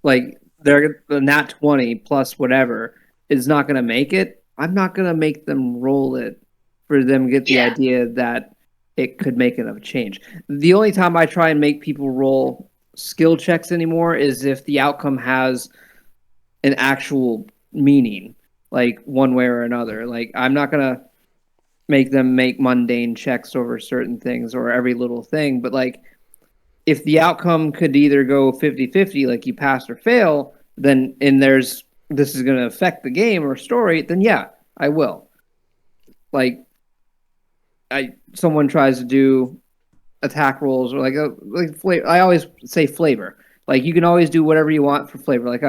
like they're the nat 20 plus whatever is not going to make it, I'm not going to make them roll it for them to get the idea that it could make enough change. The only time I try and make people roll skill checks anymore is if the outcome has an actual meaning, like one way or another. Like I'm not going to make them make mundane checks over certain things or every little thing, but like if the outcome could either go 50-50, like you pass or fail, then this is going to affect the game or story, then yeah, I will. Like someone tries to do attack rolls or like flavor. I always say flavor. Like you can always do whatever you want for flavor. Like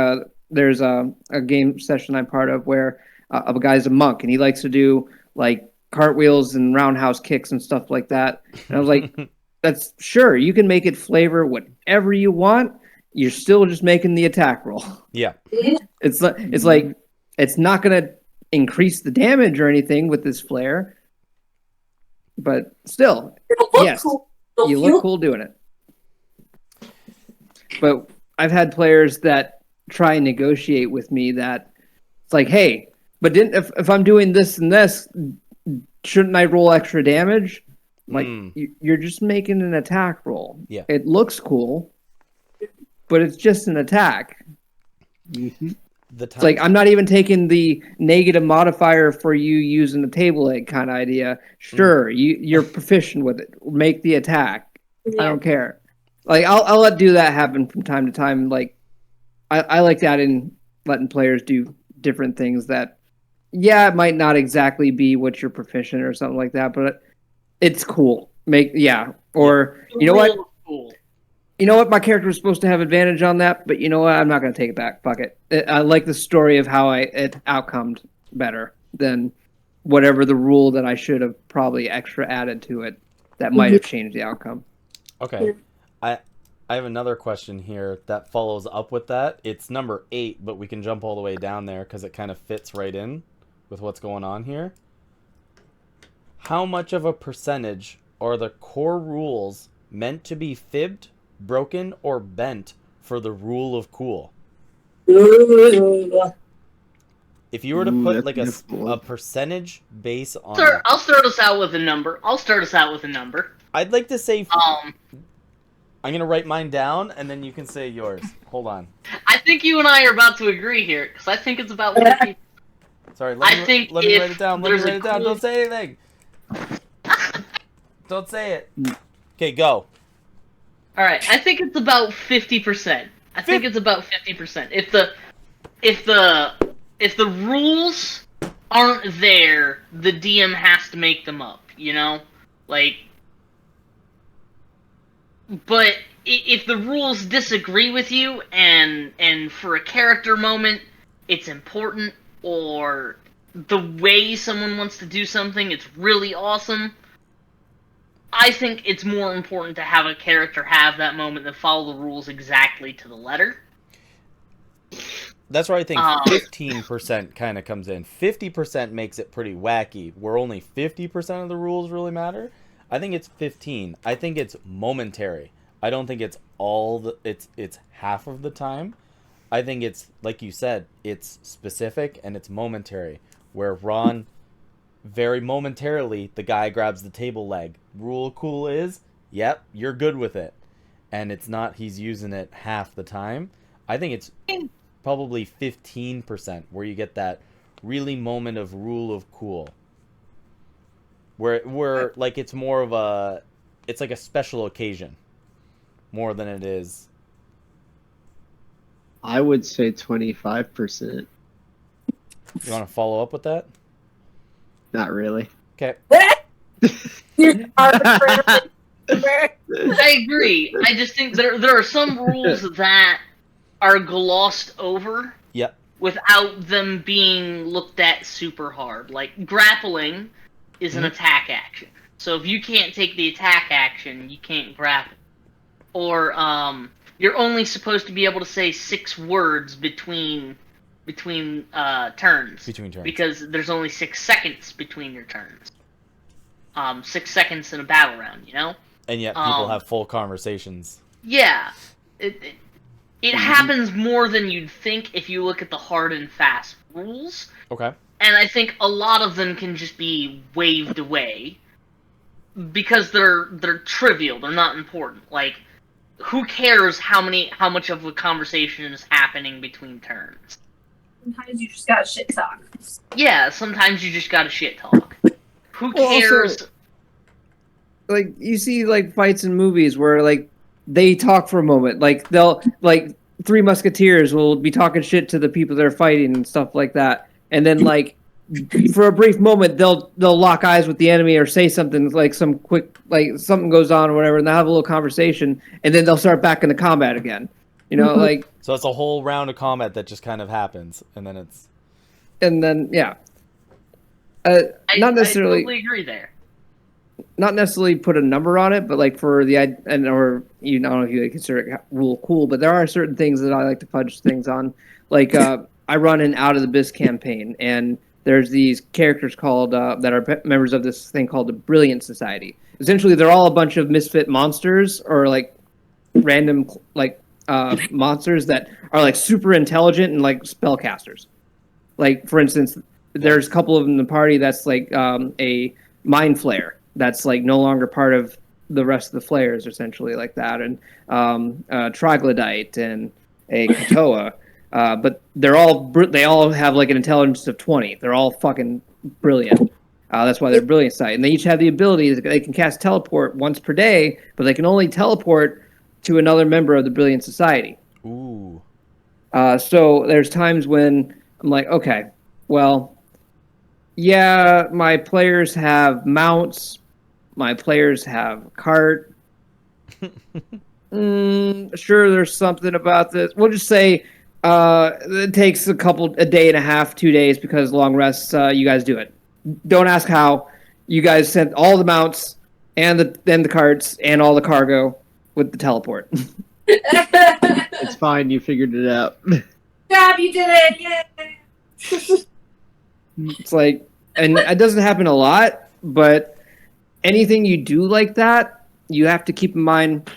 there's a game session I'm part of where a guy's a monk and he likes to do like cartwheels and roundhouse kicks and stuff like that. And I was like, that's sure, you can make it flavor whatever you want. You're still just making the attack roll. Yeah. It's like it's not going to increase the damage or anything with this flare, but still, yes, Cool. you look cool doing it. But I've had players that try and negotiate with me that it's like, hey, but if I'm doing this and this, shouldn't I roll extra damage? Like you're just making an attack roll. Yeah. It looks cool, but it's just an attack. Mm-hmm. It's like I'm not even taking the negative modifier for you using the table egg kind of idea. Sure, you're proficient with it. Make the attack. Yeah. I don't care. Like I'll let do that happen from time to time. Like I like that in letting players do different things that, yeah, it might not exactly be what you're proficient or something like that, but it's cool. Or you know what? Cool. You know what? My character was supposed to have advantage on that, but you know what? I'm not going to take it back. Fuck it. I like the story of how it outcomed better than whatever the rule that I should have probably extra added to it that might have changed the outcome. Okay. I have another question here that follows up with that. It's number 8, but we can jump all the way down there because it kind of fits right in with what's going on here. How much of a percentage are the core rules meant to be fibbed, broken, or bent for the rule of cool? Ooh. If you were to Ooh, put that's like difficult. a percentage base on Sir, it, I'll start us out with a number. I'd like to say Um, I'm gonna write mine down, and then you can say yours. Hold on. I think you and I are about to agree here, because I think it's about 50. Sorry. I think let me if write it down. Let me there's a write it down. cool- Don't say anything. Don't say it. Okay, go. Alright, I think it's about 50%. I think it's about 50%. If the rules aren't there, the DM has to make them up, you know? Like, but if the rules disagree with you and for a character moment it's important, or the way someone wants to do something it's really awesome, I think it's more important to have a character have that moment than follow the rules exactly to the letter. That's where I think 15% kind of comes in. 50% makes it pretty wacky, where only 50% of the rules really matter. I think it's 15. I think it's momentary. I don't think it's it's half of the time. I think it's, like you said, it's specific and it's momentary. Where Ron, very momentarily, the guy grabs the table leg. Rule cool is, yep, you're good with it. And it's not he's using it half the time. I think it's probably 15% where you get that really moment of rule of cool. Where like it's more of a, it's like a special occasion more than it is. I would say 25%. You want to follow up with that? Not really. Okay. I agree. I just think there are some rules that are glossed over Yep. without them being looked at super hard. Like, grappling is an attack action. So if you can't take the attack action, you can't grapple. Or, you're only supposed to be able to say 6 words between turns. Between turns. Because there's only 6 seconds between your turns. 6 seconds in a battle round, you know? And yet people have full conversations. Yeah. It happens more than you'd think if you look at the hard and fast rules. Okay. And I think a lot of them can just be waved away because they're trivial, they're not important. Like, who cares how much of a conversation is happening between turns? Sometimes you just gotta shit talk. Yeah, sometimes you just gotta shit talk. Who Well, also- cares? Like you see like fights in movies where like they talk for a moment. Like they'll like Three Musketeers will be talking shit to the people they're fighting and stuff like that. And then like for a brief moment they'll lock eyes with the enemy or say something like some quick like something goes on or whatever, and they'll have a little conversation and then they'll start back into combat again. You know, like So it's a whole round of combat that just kind of happens, and then it's and then yeah. I Necessarily. I totally agree there. Not necessarily put a number on it, but like for the and or you know, I don't know if you consider it rule cool, but there are certain things that I like to fudge things on. Like I run an Out of the Abyss campaign, and there's these characters called that are members of this thing called the Brilliant Society. Essentially, they're all a bunch of misfit monsters or like random like monsters that are like super intelligent and like spellcasters. Like for instance, there's a couple of them in the party that's like a mind flayer that's like no longer part of the rest of the flayers, essentially like that, and a troglodyte and a Katoa. But they all have like an intelligence of 20. They're all fucking brilliant. That's why they're brilliant sight, and they each have the ability that they can cast teleport once per day, but they can only teleport to another member of the Brilliant Society. ooh. So there's times when I'm like, okay, well, yeah, my players have mounts, my players have cart. Sure, there's something about this. We'll just say it takes a day and a half, 2 days because long rests. You guys do it. Don't ask how. You guys sent all the mounts and the carts and all the cargo with the teleport. It's fine. You figured it out. Job, you did it! Yay! It's like, and it doesn't happen a lot, but anything you do like that, you have to keep in mind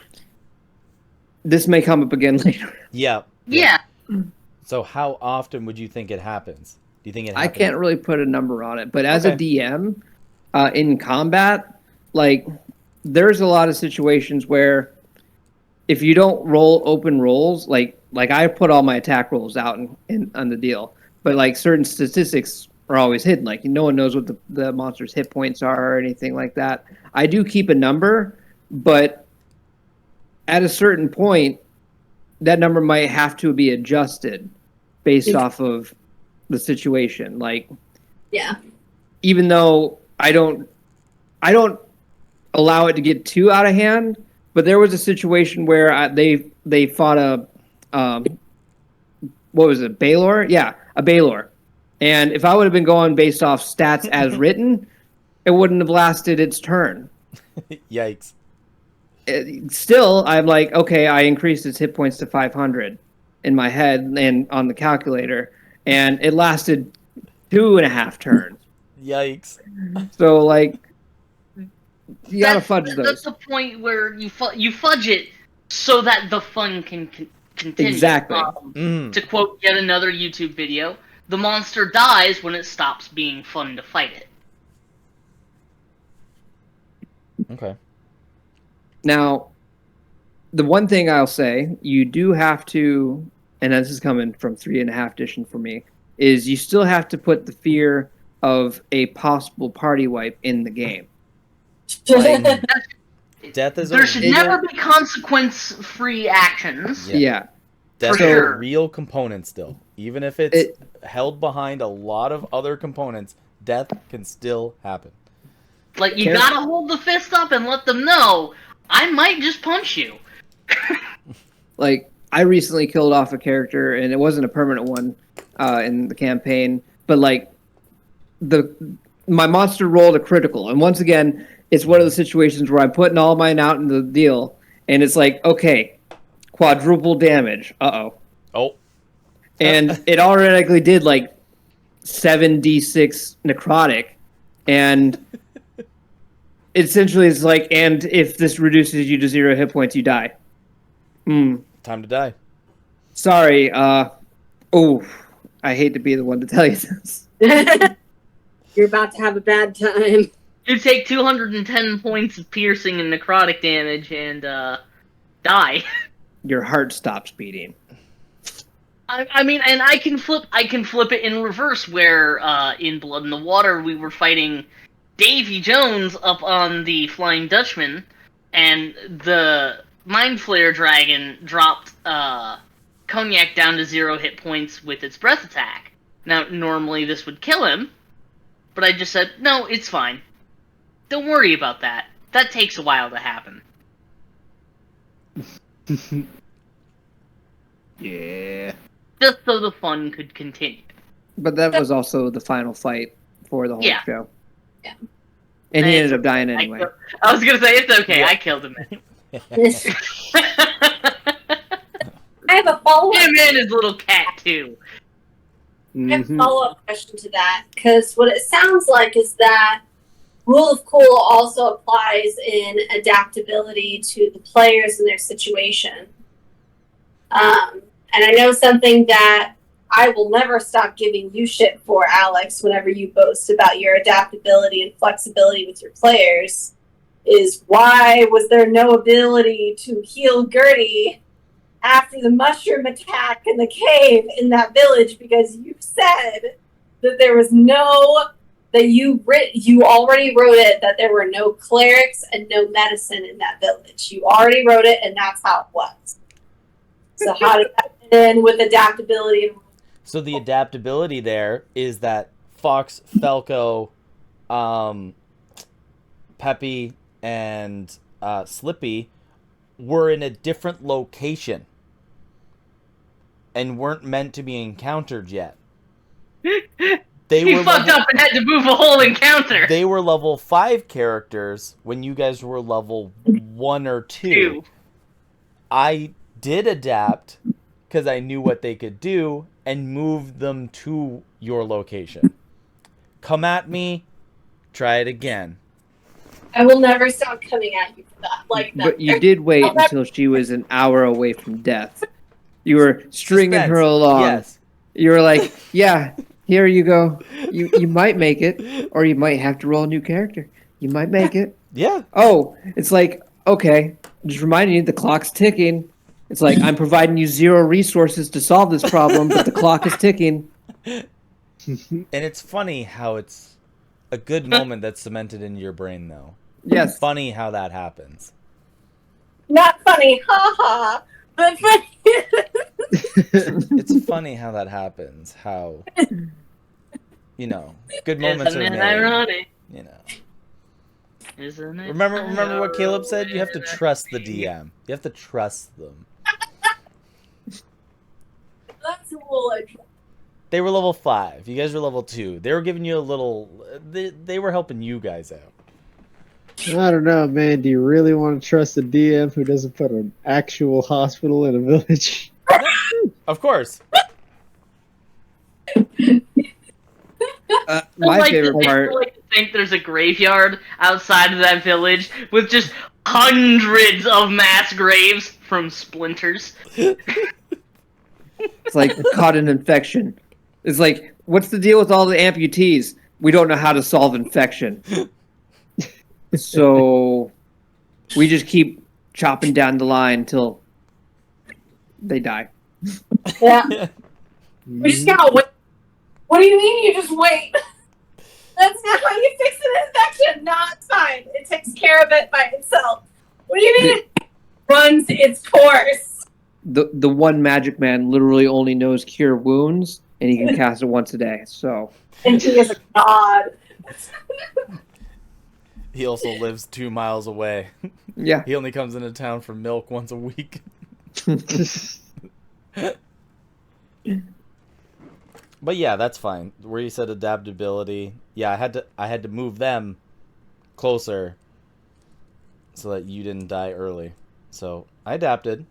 this may come up again later. Yeah. Yeah. So how often would you think it happens? Do you think it I happens? can't really put a number on it, but as a Okay. DM in combat, like there's a lot of situations where if you don't roll open rolls, like I put all my attack rolls out on the deal, but like certain statistics are always hidden. Like no one knows what the monster's hit points are or anything like that. I do keep a number, but at a certain point, that number might have to be adjusted based off of the situation. Like, Yeah. even though I don't allow it to get too out of hand, but there was a situation where they fought a what was it, Baylor? Yeah, a Baylor. And if I would have been going based off stats as written, it wouldn't have lasted its turn. Yikes. Still, I'm like, okay, I increased its hit points to 500 in my head and on the calculator, and it lasted 2.5 turns. Yikes. So, like, you gotta fudge That's those. the point where you fudge it so that the fun can continue. Exactly. To quote yet another YouTube video, the monster dies when it stops being fun to fight it. Okay. Now, the one thing I'll say, you do have to, and this is coming from 3.5 edition for me, is you still have to put the fear of a possible party wipe in the game. Like, Death is There a should real, never be consequence-free actions. yeah. death for is a sure. real component still. Even if it's held behind a lot of other components, death can still happen. Like, you Can't- gotta hold the fist up and let them know, I might just punch you. Like, I recently killed off a character, and it wasn't a permanent one in the campaign, but like my monster rolled a critical, and once again, it's one of the situations where I'm putting all mine out in the deal, and it's like, okay, quadruple damage. Oh. And it automatically did like 7d6 necrotic, and essentially it's like, and if this reduces you to 0 hit points, you die. Time to die. Sorry. Oh, I hate to be the one to tell you this. You're about to have a bad time. You take 210 points of piercing and necrotic damage and die. Your heart stops beating. I mean, and I can flip it in reverse, where in Blood in the Water we were fighting Davy Jones up on the Flying Dutchman, and the Mind Flare Dragon dropped Cognac down to 0 hit points with its breath attack. Now, normally this would kill him, but I just said, no, it's fine. Don't worry about that. That takes a while to happen. Yeah. Just so the fun could continue. But that was also the final fight for the whole Yeah. show. Yeah. And he ended up dying anyway. I was gonna say, it's okay, I killed him. I have a follow-up. Him and his little cat, too. I have a follow-up question to that, because what it sounds like is that Rule of Cool also applies in adaptability to the players and their situation. And I know something that I will never stop giving you shit for, Alex, whenever you boast about your adaptability and flexibility with your players, is why was there no ability to heal Gertie after the mushroom attack in the cave in that village? Because you said that there was no, that you already wrote it, that there were no clerics and no medicine in that village. You already wrote it, and that's how it was. So how did that fit in with adaptability? So the adaptability there is that Fox, Falco, Peppy, and Slippy were in a different location and weren't meant to be encountered yet. He fucked up and had to move a whole encounter. They were level 5 characters when you guys were level 1 or 2. I did adapt because I knew what they could do and moved them to your location. Come at me, try it again. I will never stop coming at you for that. Like that. But you did wait until she was an hour away from death. You were stringing her along. Yes. You were like, yeah, Here you go. You might make it, or you might have to roll a new character. You might make it. Yeah. Oh, it's like, okay, just reminding you the clock's ticking. It's like, I'm providing you 0 resources to solve this problem, but the clock is ticking. And it's funny how it's a good moment that's cemented in your brain, though. Yes. Funny how that happens. Not funny, haha, but funny. It's funny how that happens. How, you know, good moments Isn't are it made. ironic? You know. Isn't it? Remember what Caleb said? You have to trust the DM. You have to trust them. That's a little They were level 5. You guys were level 2. They were giving you a little. They were helping you guys out. I don't know, man. Do you really want to trust a DM who doesn't put an actual hospital in a village? Of course. My favorite part. I like to think there's a graveyard outside of that village with just hundreds of mass graves from splinters. It's like caught an infection. It's like, what's the deal with all the amputees? We don't know how to solve infection. So we just keep chopping down the line until they die. Yeah. We just gotta wait. What do you mean you just wait? That's not how you fix an infection. No, it's fine. It takes care of it by itself. What do you mean it runs its course? The one magic man literally only knows cure wounds, and he can cast it once a day. So And he is a god. He also lives 2 miles away. yeah, He only comes into town for milk once a week. But yeah, that's fine. Where you said adaptability, yeah, I had to move them closer so that you didn't die early. So I adapted.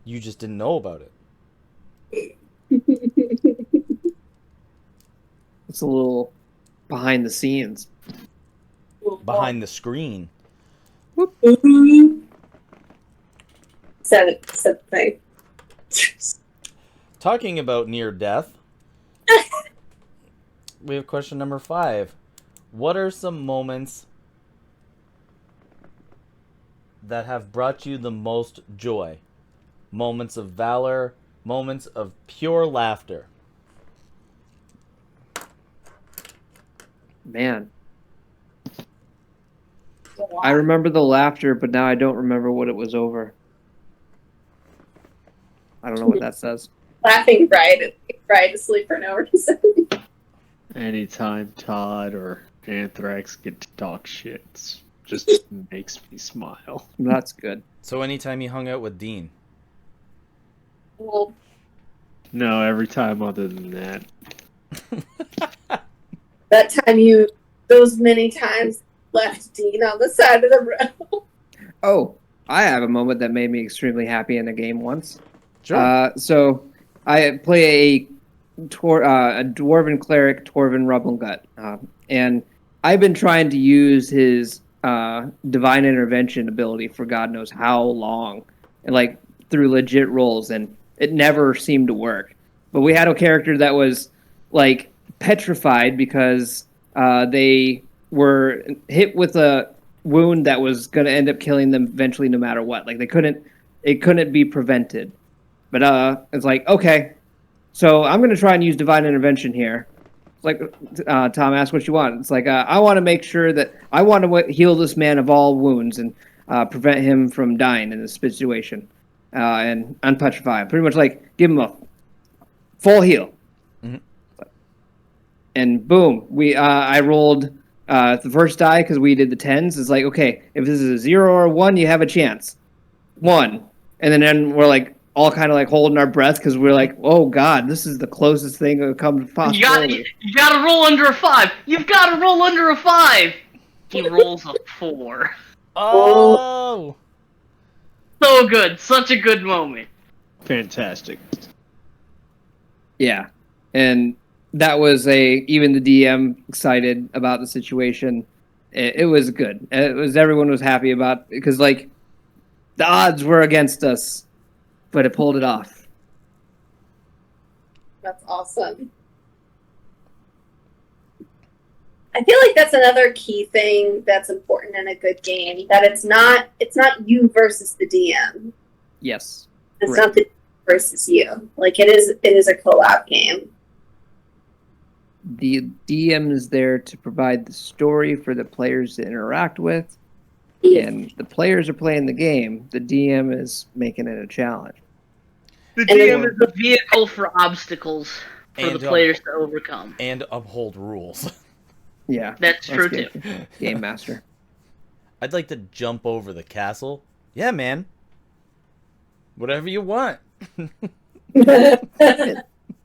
You just didn't know about it. it's a little behind the scenes. Behind the screen. Said the thing. Talking about near death, we have question number 5. What are some moments that have brought you the most joy? Moments of valor, moments of pure laughter. Man, I remember the laughter, but now I don't remember what it was over. I don't know what that says. Laughing right to sleep for no reason. Anytime Todd or Anthrax get to talk shit, just makes me smile. That's good. So anytime you hung out with Dean. Well, No, every time other than that. that time those many times left Dean on the side of the road. Oh, I have a moment that made me extremely happy in a game once. Sure. So I play a dwarven cleric, Torvin Rubblegut, and I've been trying to use his divine intervention ability for God knows how long, and like through legit rolls, and it never seemed to work. But we had a character that was like petrified because they were hit with a wound that was going to end up killing them eventually, no matter what. Like it couldn't be prevented. But it's like, okay, so I'm going to try and use divine intervention here. It's like Tom asked what you want. It's like I want to make sure that I want to heal this man of all wounds and prevent him from dying in this situation and unpetrify him. Pretty much like give him a full heal. Mm-hmm. And boom, I rolled the first die because we did the 10s. It's like, okay, if this is a 0 or a 1, you have a chance. 1. And then we're like, all kind of like holding our breath because we're like, oh God, this is the closest thing that comes to possibility. You gotta roll under a 5. You've gotta roll under a 5. He rolls a 4. Oh! So good. Such a good moment. Fantastic. Yeah. And that was even the DM excited about the situation. It was good. Everyone was happy about because like the odds were against us, but it pulled it off. That's awesome. I feel like that's another key thing that's important in a good game, that it's not you versus the DM. Yes. It's Right. not the versus you. Like it is a co-op game. The DM is there to provide the story for the players to interact with, Yeah. and the players are playing the game. The DM is making it a challenge. The And DM then- is the vehicle for obstacles for And, the players to overcome. And uphold rules. Yeah, That's true good. too. Game master. I'd like to jump over the castle. Yeah, man. Whatever you want.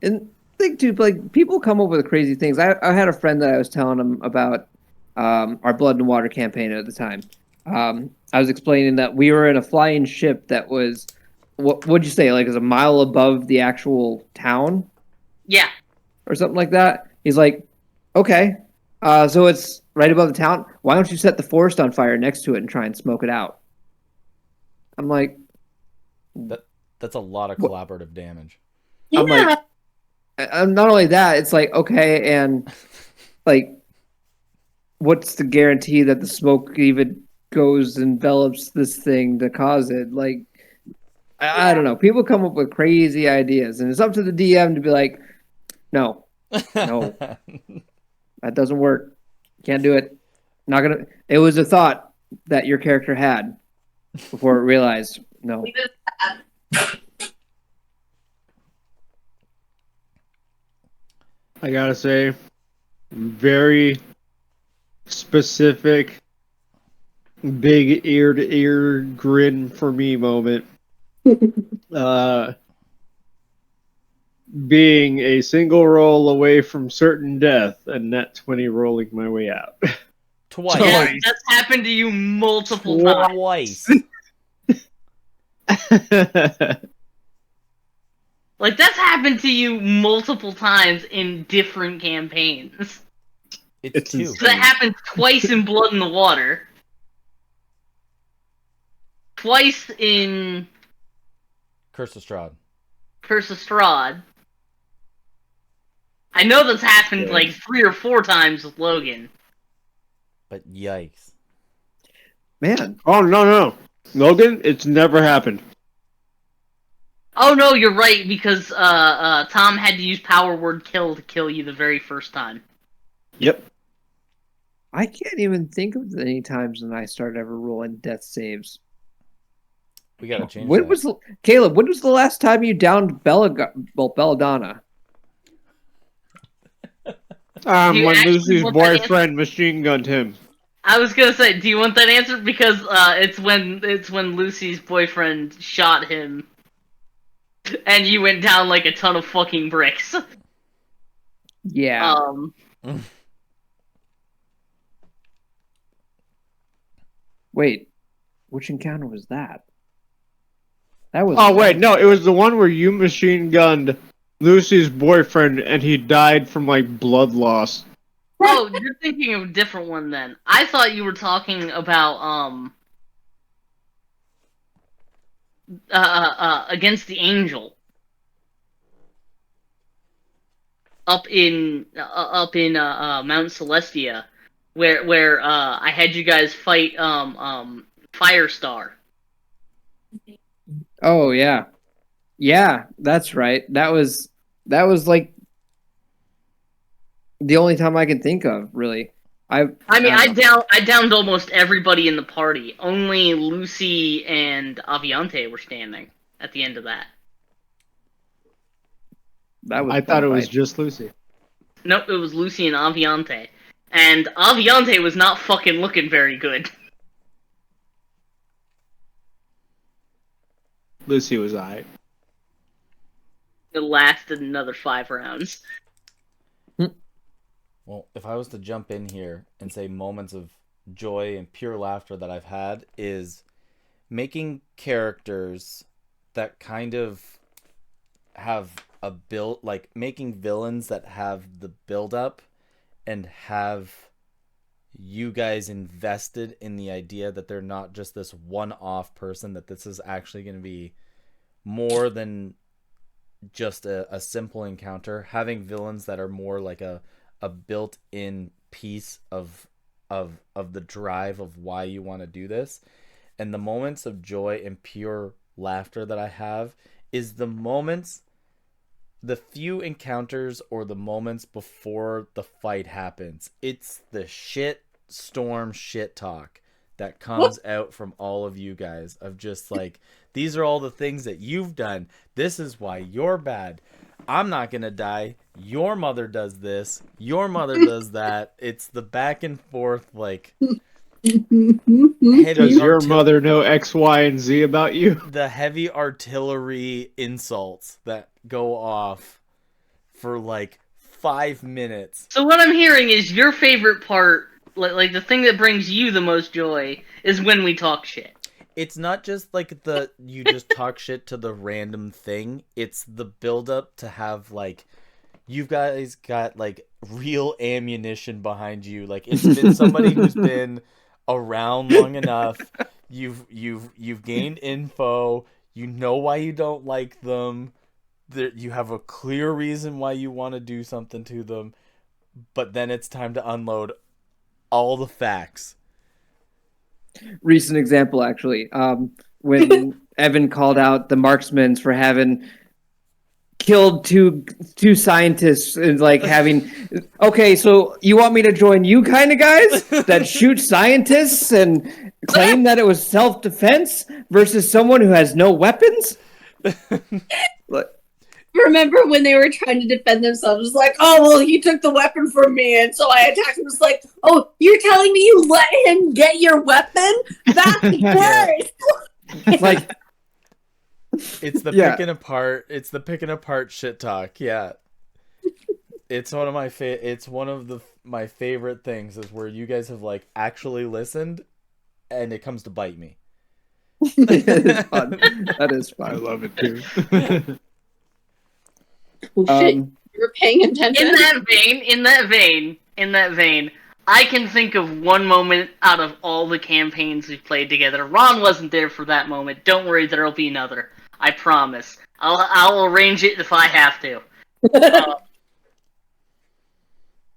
And think too, like people come up with crazy things. I had a friend that I was telling him about our Blood and Water campaign at the time. I was explaining that we were in a flying ship that was what'd you say, like, is a mile above the actual town Yeah. or something like that. He's like, okay, so it's right above the town. Why don't you set the forest on fire next to it and try and smoke it out? I'm like, That's a lot of collaborative damage. I'm like, not only that, it's like, okay, and like, what's the guarantee that the smoke even goes envelops this thing to cause it? Like, I don't know. People come up with crazy ideas, and it's up to the DM to be like, no, no, that doesn't work. Can't do it. Not gonna. It was a thought that your character had before it realized, no. I gotta say, very specific, big ear to ear grin for me moment. Being a single roll away from certain death and net 20 rolling my way out. Twice. Yeah, that's happened to you multiple times. Twice. Like, that's happened to you multiple times in different campaigns. It's two. So that happened twice in Blood in the Water. Twice in Curse of Strahd. Curse of Strahd. I know that's happened like 3 or 4 times with Logan. But yikes. Man, Oh, no. Logan, it's never happened. Oh no, you're right, because Tom had to use Power Word Kill to kill you the very first time. Yep. I can't even think of any times when I started ever rolling death saves. We gotta change When that. was Caleb? When was the last time you downed Belladonna? Do you When actually Lucy's want that boyfriend machine gunned him. I was gonna say, do you want that answer? Because it's when Lucy's boyfriend shot him, and you went down like a ton of fucking bricks. Yeah. Wait, which encounter was that? That was. Oh, wait, no, it was the one where you machine gunned Lucy's boyfriend and he died from, like, blood loss. Oh, you're thinking of a different one then. I thought you were talking about against the angel up in Mount Celestia, where I had you guys fight Firestar. Oh yeah, yeah, that's right. That was like the only time I can think of, really. I downed almost everybody in the party. Only Lucy and Aviante were standing at the end of that. That was. I thought it was fight. just Lucy. Nope, it was Lucy and Aviante. And Aviante was not fucking looking very good. Lucy was aight. It lasted another 5 rounds. Well, if I was to jump in here and say moments of joy and pure laughter that I've had is making characters that kind of have a build, like making villains that have the build up and have you guys invested in the idea that they're not just this one-off person, that this is actually going to be more than just a simple encounter. Having villains that are more like a a built-in piece of the drive of why you want to do this. And the moments of joy and pure laughter that I have is the moments, the few encounters or the moments before the fight happens. It's the shit storm shit talk that comes out from all of you guys of just like, these are all the things that you've done. This is why you're bad. I'm not going to die. Your mother does this. Your mother does that. It's the back and forth, like... Does your mother know X, Y, and Z about you? The heavy artillery insults that go off for, like, 5 minutes. So what I'm hearing is your favorite part, like the thing that brings you the most joy, is when we talk shit. It's not just like you just talk shit to the random thing. It's the build up to have like, you guys got like real ammunition behind you. Like it's been somebody who's been around long enough. You've gained info. You know why you don't like them. You have a clear reason why you want to do something to them. But then it's time to unload all the facts. Recent example, actually, when Evan called out the marksmen for having killed two scientists and like having, okay, so you want me to join you kind of guys that shoot scientists and claim that it was self-defense versus someone who has no weapons? Remember when they were trying to defend themselves? It was like, oh, well, he took the weapon from me, and so I attacked him. It's like, oh, you're telling me you let him get your weapon? That's worse. Like, it's the picking apart. It's the picking apart shit talk. Yeah, it's one of my my favorite things is where you guys have like actually listened, and it comes to bite me. It is fun. That is fun. I love it too. Oh, shit, you were paying attention. In that vein, I can think of one moment out of all the campaigns we've played together. Ron wasn't there for that moment. Don't worry, there'll be another. I promise. I'll arrange it if I have to.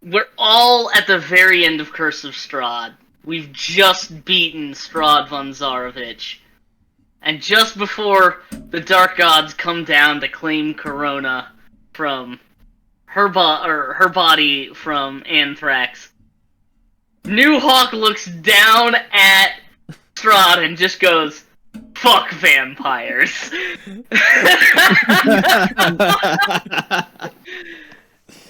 We're all at the very end of Curse of Strahd. We've just beaten Strahd von Zarovich. And just before the Dark Gods come down to claim Corona from her body from Anthrax, New Hawk looks down at Strahd and just goes, "Fuck vampires."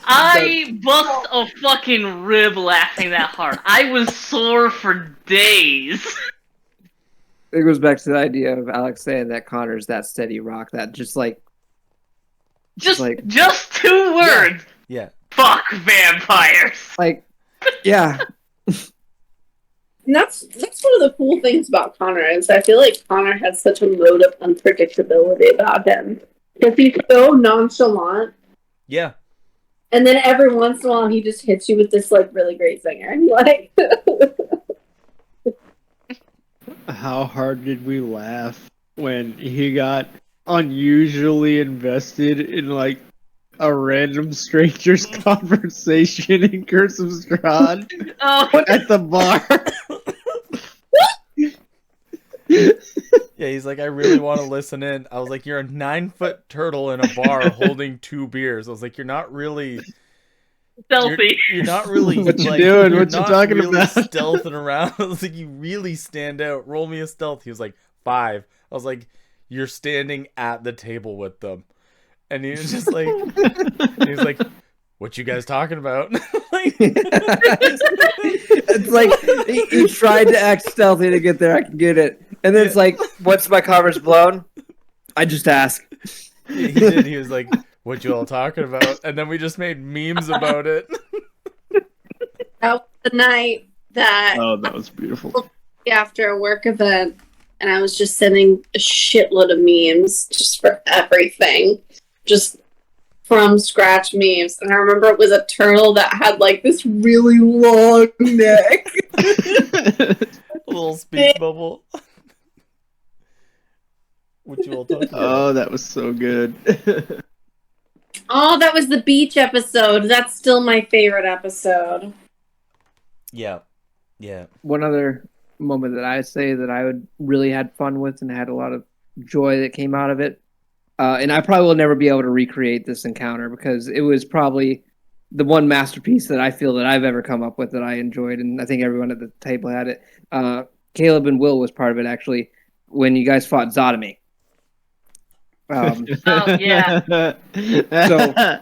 I bust a fucking rib laughing that hard. I was sore for days. It goes back to the idea of Alex saying that Connor's that steady rock that just two words. Yeah. Fuck vampires. Like, yeah. And that's one of the cool things about Connor is I feel like Connor has such a mode of unpredictability about him. Because he's so nonchalant. Yeah. And then every once in a while he just hits you with this like really great singer. And you're like How hard did we laugh when he got unusually invested in like a random stranger's conversation in Curse of Strahd at the bar? Yeah, he's like, I really want to listen in. I was like, you're a 9-foot turtle in a bar holding 2 beers. I was like, you're not really Stealthy. You're not really what you like, doing? You're What you not talking really about? stealthing around. I was like, you really stand out. Roll me a stealth. He was like 5. I was like, you're standing at the table with them, and he was just like, he was like, what you guys talking about? Like, It's like he tried to act stealthy to get there. I can get it, and then it's like, once my cover's blown, I just ask. he did. He was like, what you all talking about? And then we just made memes about it. that was the night that Oh, that was beautiful. after a work event and I was just sending a shitload of memes just for everything. Just from scratch memes. And I remember it was a turtle that had like this really long neck. A little speech bubble. What you all talking about? Oh, that was so good. Oh, that was the beach episode. That's still my favorite episode. Yeah. Yeah. One other moment that I say that I would really had fun with and had a lot of joy that came out of it. And I probably will never be able to recreate this encounter because it was probably the one masterpiece that I feel that I've ever come up with that I enjoyed, and I think everyone at the table had it. Caleb and Will was part of it actually when you guys fought Zotomy. Oh, yeah. So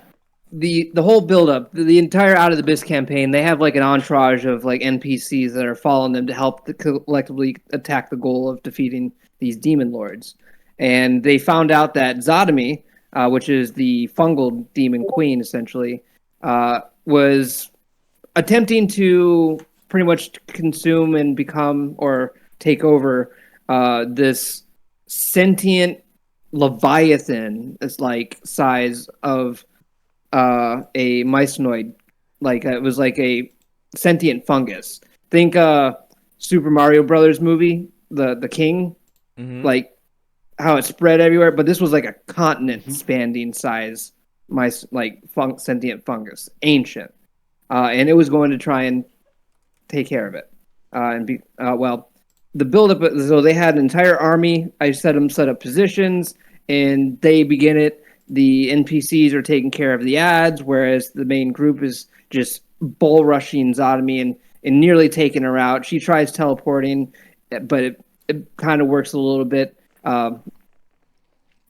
the whole build-up, the entire Out of the Abyss campaign, they have like an entourage of like NPCs that are following them to help collectively attack the goal of defeating these demon lords. And they found out that Zotomy, which is the fungal demon queen, essentially, was attempting to pretty much consume and become or take over this sentient leviathan, is like size of a mycenoid, like it was like a sentient fungus. Think Super Mario Brothers movie, the King, like how it spread everywhere. But this was like a continent spanning size, sentient fungus, ancient, and it was going to try and take care of it. And be the buildup. So they had an entire army. I set up positions, and they begin it. The NPCs are taking care of the ads, whereas the main group is just bull rushing Zotomy and nearly taking her out. She tries teleporting, but it kind of works a little bit.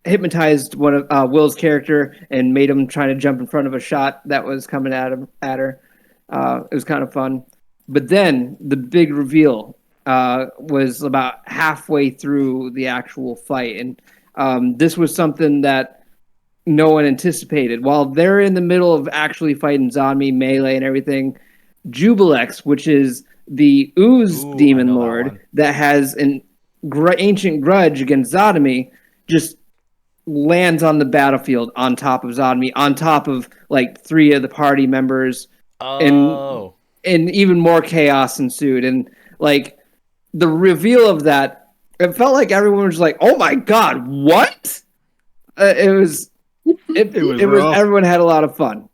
Hypnotized one of Will's character and made him try to jump in front of a shot that was coming at her. It was kind of fun. But then the big reveal was about halfway through the actual fight. And this was something that no one anticipated. While they're in the middle of actually fighting Zombie, Melee, and everything, Jubilex, which is the Ooze demon lord that has an ancient grudge against Zotomy, just lands on the battlefield on top of Zotomy, on top of like 3 of the party members. And even more chaos ensued. And like the reveal of that, it felt like everyone was like, "Oh my god, what?" It was everyone had a lot of fun.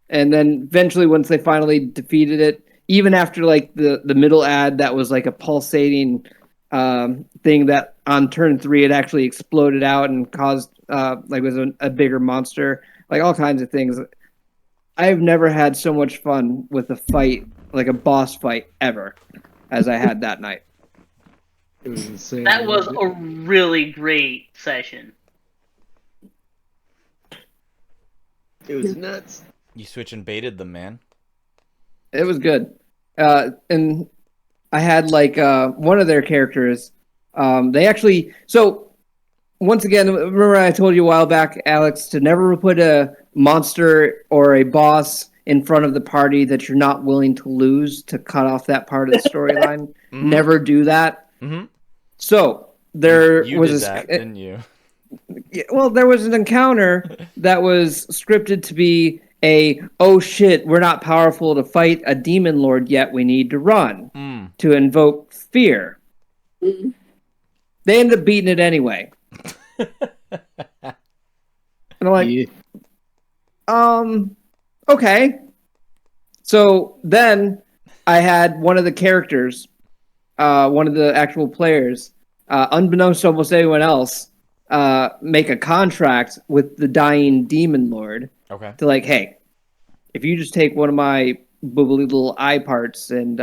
And then eventually once they finally defeated it, even after like the middle ad that was like a pulsating thing that on turn 3 it actually exploded out and caused was a bigger monster, like all kinds of things. I've never had so much fun with a fight, like a boss fight ever, as I had that night. It was insane. That was a really great session. It was nuts. You switch and baited them, man. It was good. And I had like one of their characters. They actually, so once again, remember I told you a while back, Alex, to never put a monster or a boss in front of the party that you're not willing to lose to cut off that part of the storyline. Never do that. So there you was did that, didn't you? Well, there was an encounter that was scripted to be oh shit, we're not powerful to fight a demon lord yet, we need to run to invoke fear. They ended up beating it anyway. And I'm like, okay. So then I had one of the characters, one of the actual players, unbeknownst to almost anyone else, make a contract with the dying demon lord. Okay. To like, hey, if you just take one of my boobly little eye parts and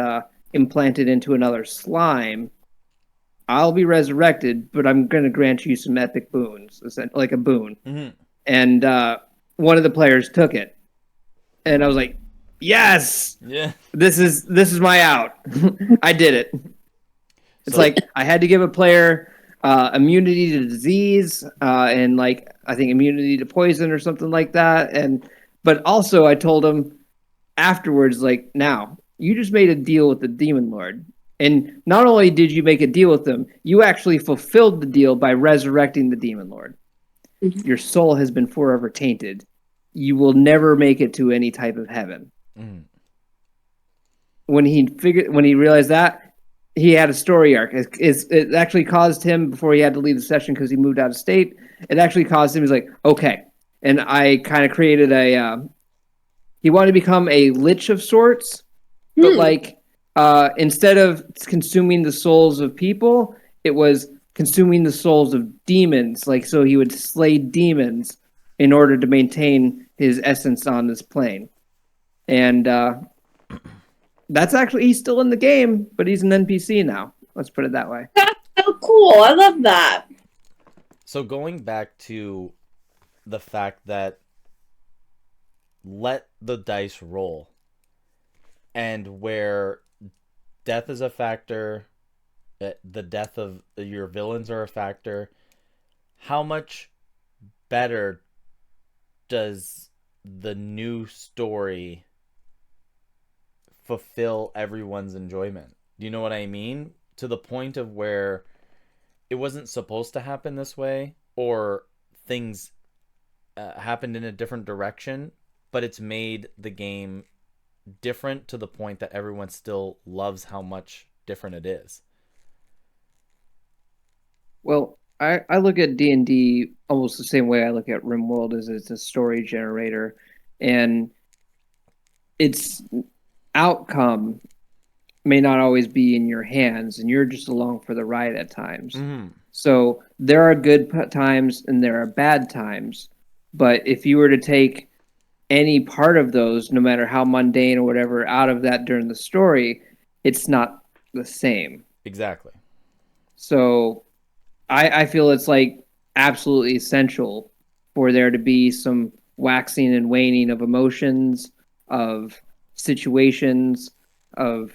implant it into another slime, I'll be resurrected, but I'm going to grant you some epic boons, like a boon. And one of the players took it, and I was like, yes, yeah, this is my out. I did it. It's like I had to give a player immunity to disease and like I think immunity to poison or something like that. But also I told him afterwards, like, now you just made a deal with the demon lord, and not only did you make a deal with them, you actually fulfilled the deal by resurrecting the demon lord. Your soul has been forever tainted. You will never make it to any type of heaven. When he realized that, he had a story arc. It actually caused him, before he had to leave the session because he moved out of state, it actually caused him, he's like, okay, and I kind of created a. He wanted to become a lich of sorts, but like instead of consuming the souls of people, it was consuming the souls of demons. Like so, he would slay demons in order to maintain his essence on this plane, and that's actually he's still in the game, but he's an NPC now. Let's put it that way. That's so cool. I love that. So going back to the fact that let the dice roll, and where death is a factor, the death of your villains are a factor, how much better does the new story fulfill everyone's enjoyment? Do you know what I mean? To the point of where it wasn't supposed to happen this way, or things happened in a different direction, but it's made the game different to the point that everyone still loves how much different it is. Well, I look at D&D almost the same way I look at RimWorld, as it's a story generator, and its outcome may not always be in your hands, and you're just along for the ride at times. Mm-hmm. So there are good times and there are bad times, but if you were to take any part of those, no matter how mundane or whatever, out of that during the story, it's not the same. Exactly. So I feel it's like absolutely essential for there to be some waxing and waning of emotions, of situations, of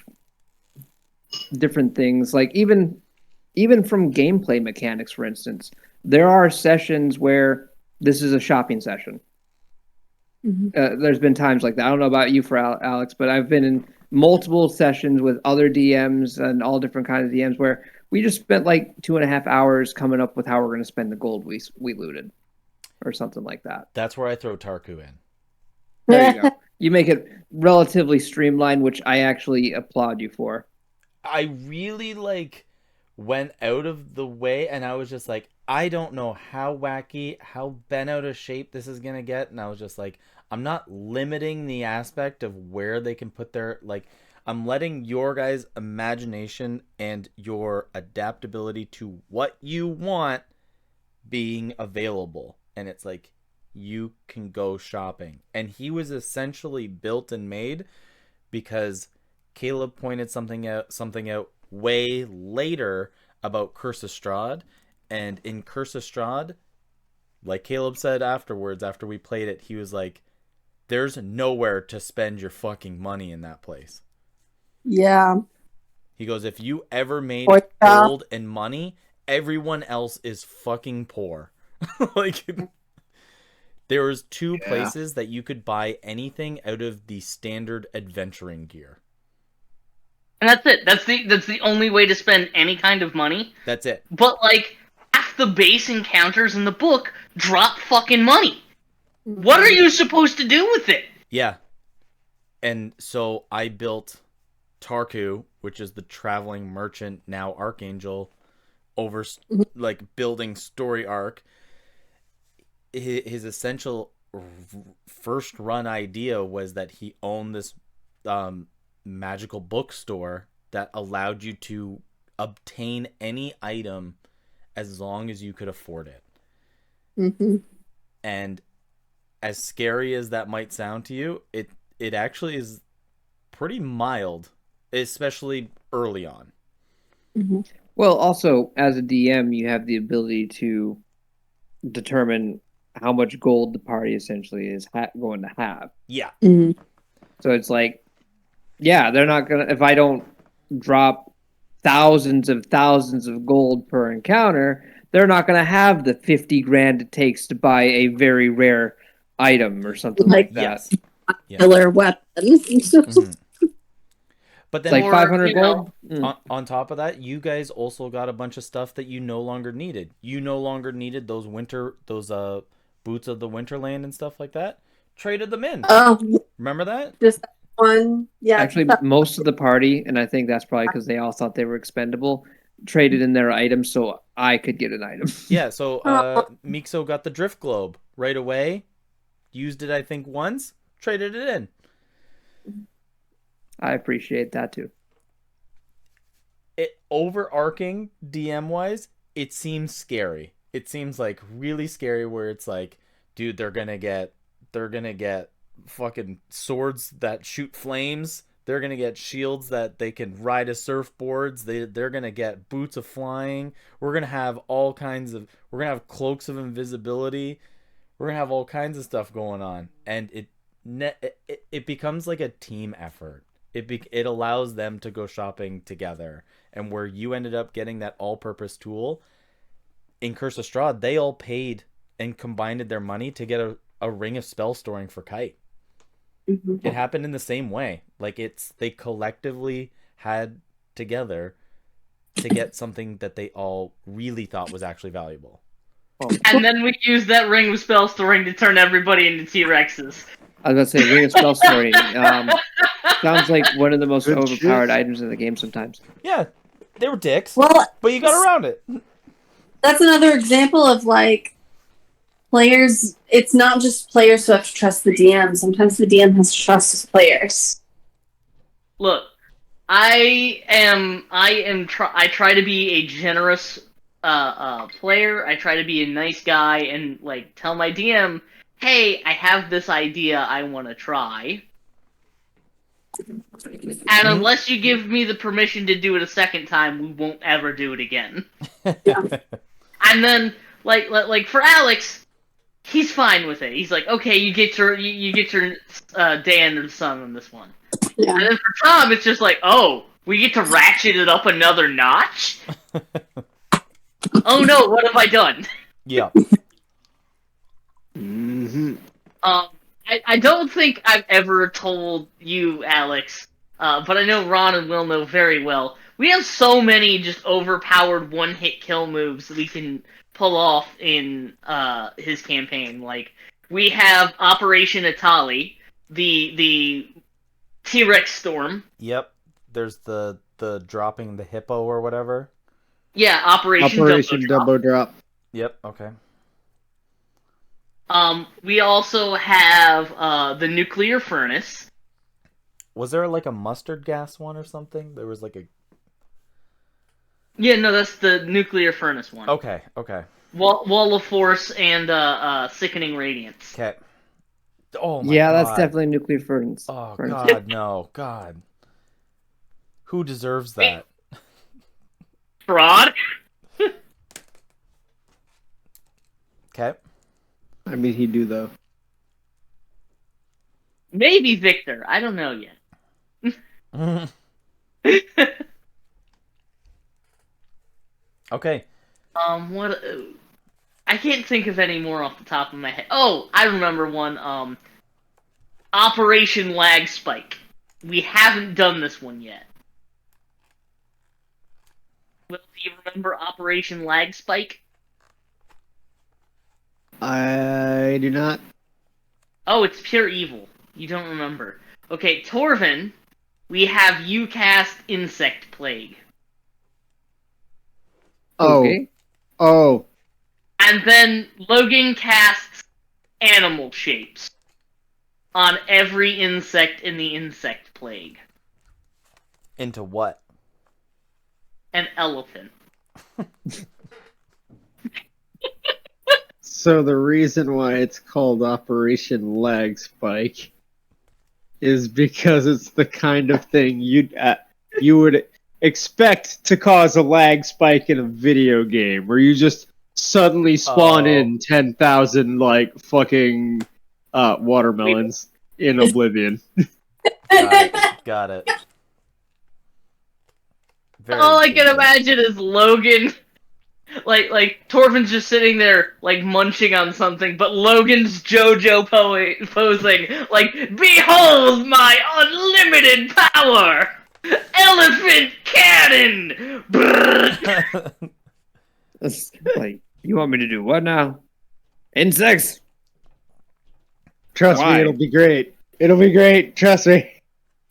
different things. Like even from gameplay mechanics, for instance, there are sessions where this is a shopping session. There's been times like that. I don't know about you, for Alex, but I've been in multiple sessions with other DMs and all different kinds of DMs where we just spent like 2.5 hours coming up with how we're going to spend the gold we looted, or something like that. That's where I throw Tarku in. There you go. You make it relatively streamlined, which I actually applaud you for. I really went out of the way, and I was just like, I don't know how wacky, how bent out of shape this is gonna get, and I was just like, I'm not limiting the aspect of where they can put their, I'm letting your guys' imagination and your adaptability to what you want being available, and it's like, you can go shopping. And he was essentially built and made because Caleb pointed something out way later about Curse of Strahd, and in Curse of Strahd, like Caleb said afterwards, after we played it, he was like, there's nowhere to spend your fucking money in that place. Yeah. He goes, if you ever made Or- gold and money, everyone else is fucking poor. There was two places that you could buy anything out of the standard adventuring gear. And that's it. That's the only way to spend any kind of money. That's it. But half the base encounters in the book drop fucking money. What are you supposed to do with it? Yeah. And so I built Tarku, which is the traveling merchant, now Archangel, over building story arc. His essential first run idea was that he owned this magical bookstore that allowed you to obtain any item as long as you could afford it. Mm-hmm. And as scary as that might sound to you, it actually is pretty mild, especially early on. Mm-hmm. Well, also as a DM, you have the ability to determine how much gold the party essentially is going to have. Yeah. Mm-hmm. So it's like, yeah, they're not gonna. If I don't drop thousands of gold per encounter, they're not gonna have the 50 grand it takes to buy a very rare item or something like that. Yes. Killer weapon. Mm-hmm. But then, It's like 500 gold. On top of that, you guys also got a bunch of stuff that you no longer needed. You no longer needed those boots of the Winterland and stuff like that. Traded them in. Oh, Remember that? just one. Yeah. Actually, most of the party, and I think that's probably because they all thought they were expendable, traded in their items so I could get an item. Yeah, so Mixo got the Drift Globe right away. used it, I think, once, traded it in. I appreciate that too. It overarching DM wise, it seems scary. It seems like really scary where it's like, dude, they're gonna get fucking swords that shoot flames. They're gonna get shields that they can ride as surfboards. They're gonna get boots of flying. We're gonna have all kinds of. We're gonna have cloaks of invisibility. We're gonna have all kinds of stuff going on, and it becomes like a team effort. It allows them to go shopping together, and where you ended up getting that all-purpose tool in Curse of Strahd, they all paid and combined their money to get a ring of spell storing for Kite. It happened in the same way. Like they collectively had together to get something that they all really thought was actually valuable. And then we used that ring with spell storing to turn everybody into T-Rexes. I was gonna say ring of spell storing. Sounds like one of the most Good overpowered shit. items in the game sometimes. Yeah, they were dicks, Well, but you got around it. that's another example of like players. It's not just players who have to trust the DM. Sometimes the DM has to trust his players. Look, I try to be a generous player. I try to be a nice guy and like tell my DM, hey, I have this idea I want to try. And unless you give me the permission to do it a second time, we won't ever do it again. And then, like for Alex, he's fine with it. He's like, okay, you get your day under the sun on this one. Yeah. And then for Tom, it's just like, oh, we get to ratchet it up another notch? Oh no, what have I done? Yeah. Mm-hmm. I don't think I've ever told you, Alex, but I know Ron and Will know very well. We have so many just overpowered one-hit kill moves that we can pull off in his campaign. Like, we have Operation Atali, the T-Rex storm. Yep. There's the dropping the hippo or whatever. Yeah, Operation Dumbo Drop. Yep. Okay. We also have the nuclear furnace. Was there like a mustard gas one or something? There was like a. Yeah, no, that's the nuclear furnace one. Okay. Okay. Wall of force and sickening radiance. Okay. Oh my Yeah, god. that's definitely nuclear furnace. Oh furnace. god, no, god. Who deserves that? Fraud? Okay. I mean, he do though. Maybe Victor. I don't know yet. Okay. What? I can't think of any more off the top of my head. Oh, I remember one. Operation Lag Spike. We haven't done this one yet. Will, do you remember Operation Lag Spike? I do not. Oh, it's pure evil. You don't remember. Okay, Torvin, we have you cast Insect Plague. Oh. Okay. Oh. And then Logan casts Animal Shapes on every insect in the Insect Plague. Into what? An elephant. So the reason why it's called Operation Lag Spike is because it's the kind of thing you would expect to cause a lag spike in a video game, where you just suddenly spawn in 10,000 like fucking watermelons in Oblivion. Got it. Very All I can cool. imagine is Logan, like Torvin's just sitting there, like munching on something, but Logan's JoJo posing, like, behold my unlimited power, elephant cannon. Brrr. That's like, you want me to do what now? Insects. Trust Why? me, it'll be great. It'll be great. Trust me.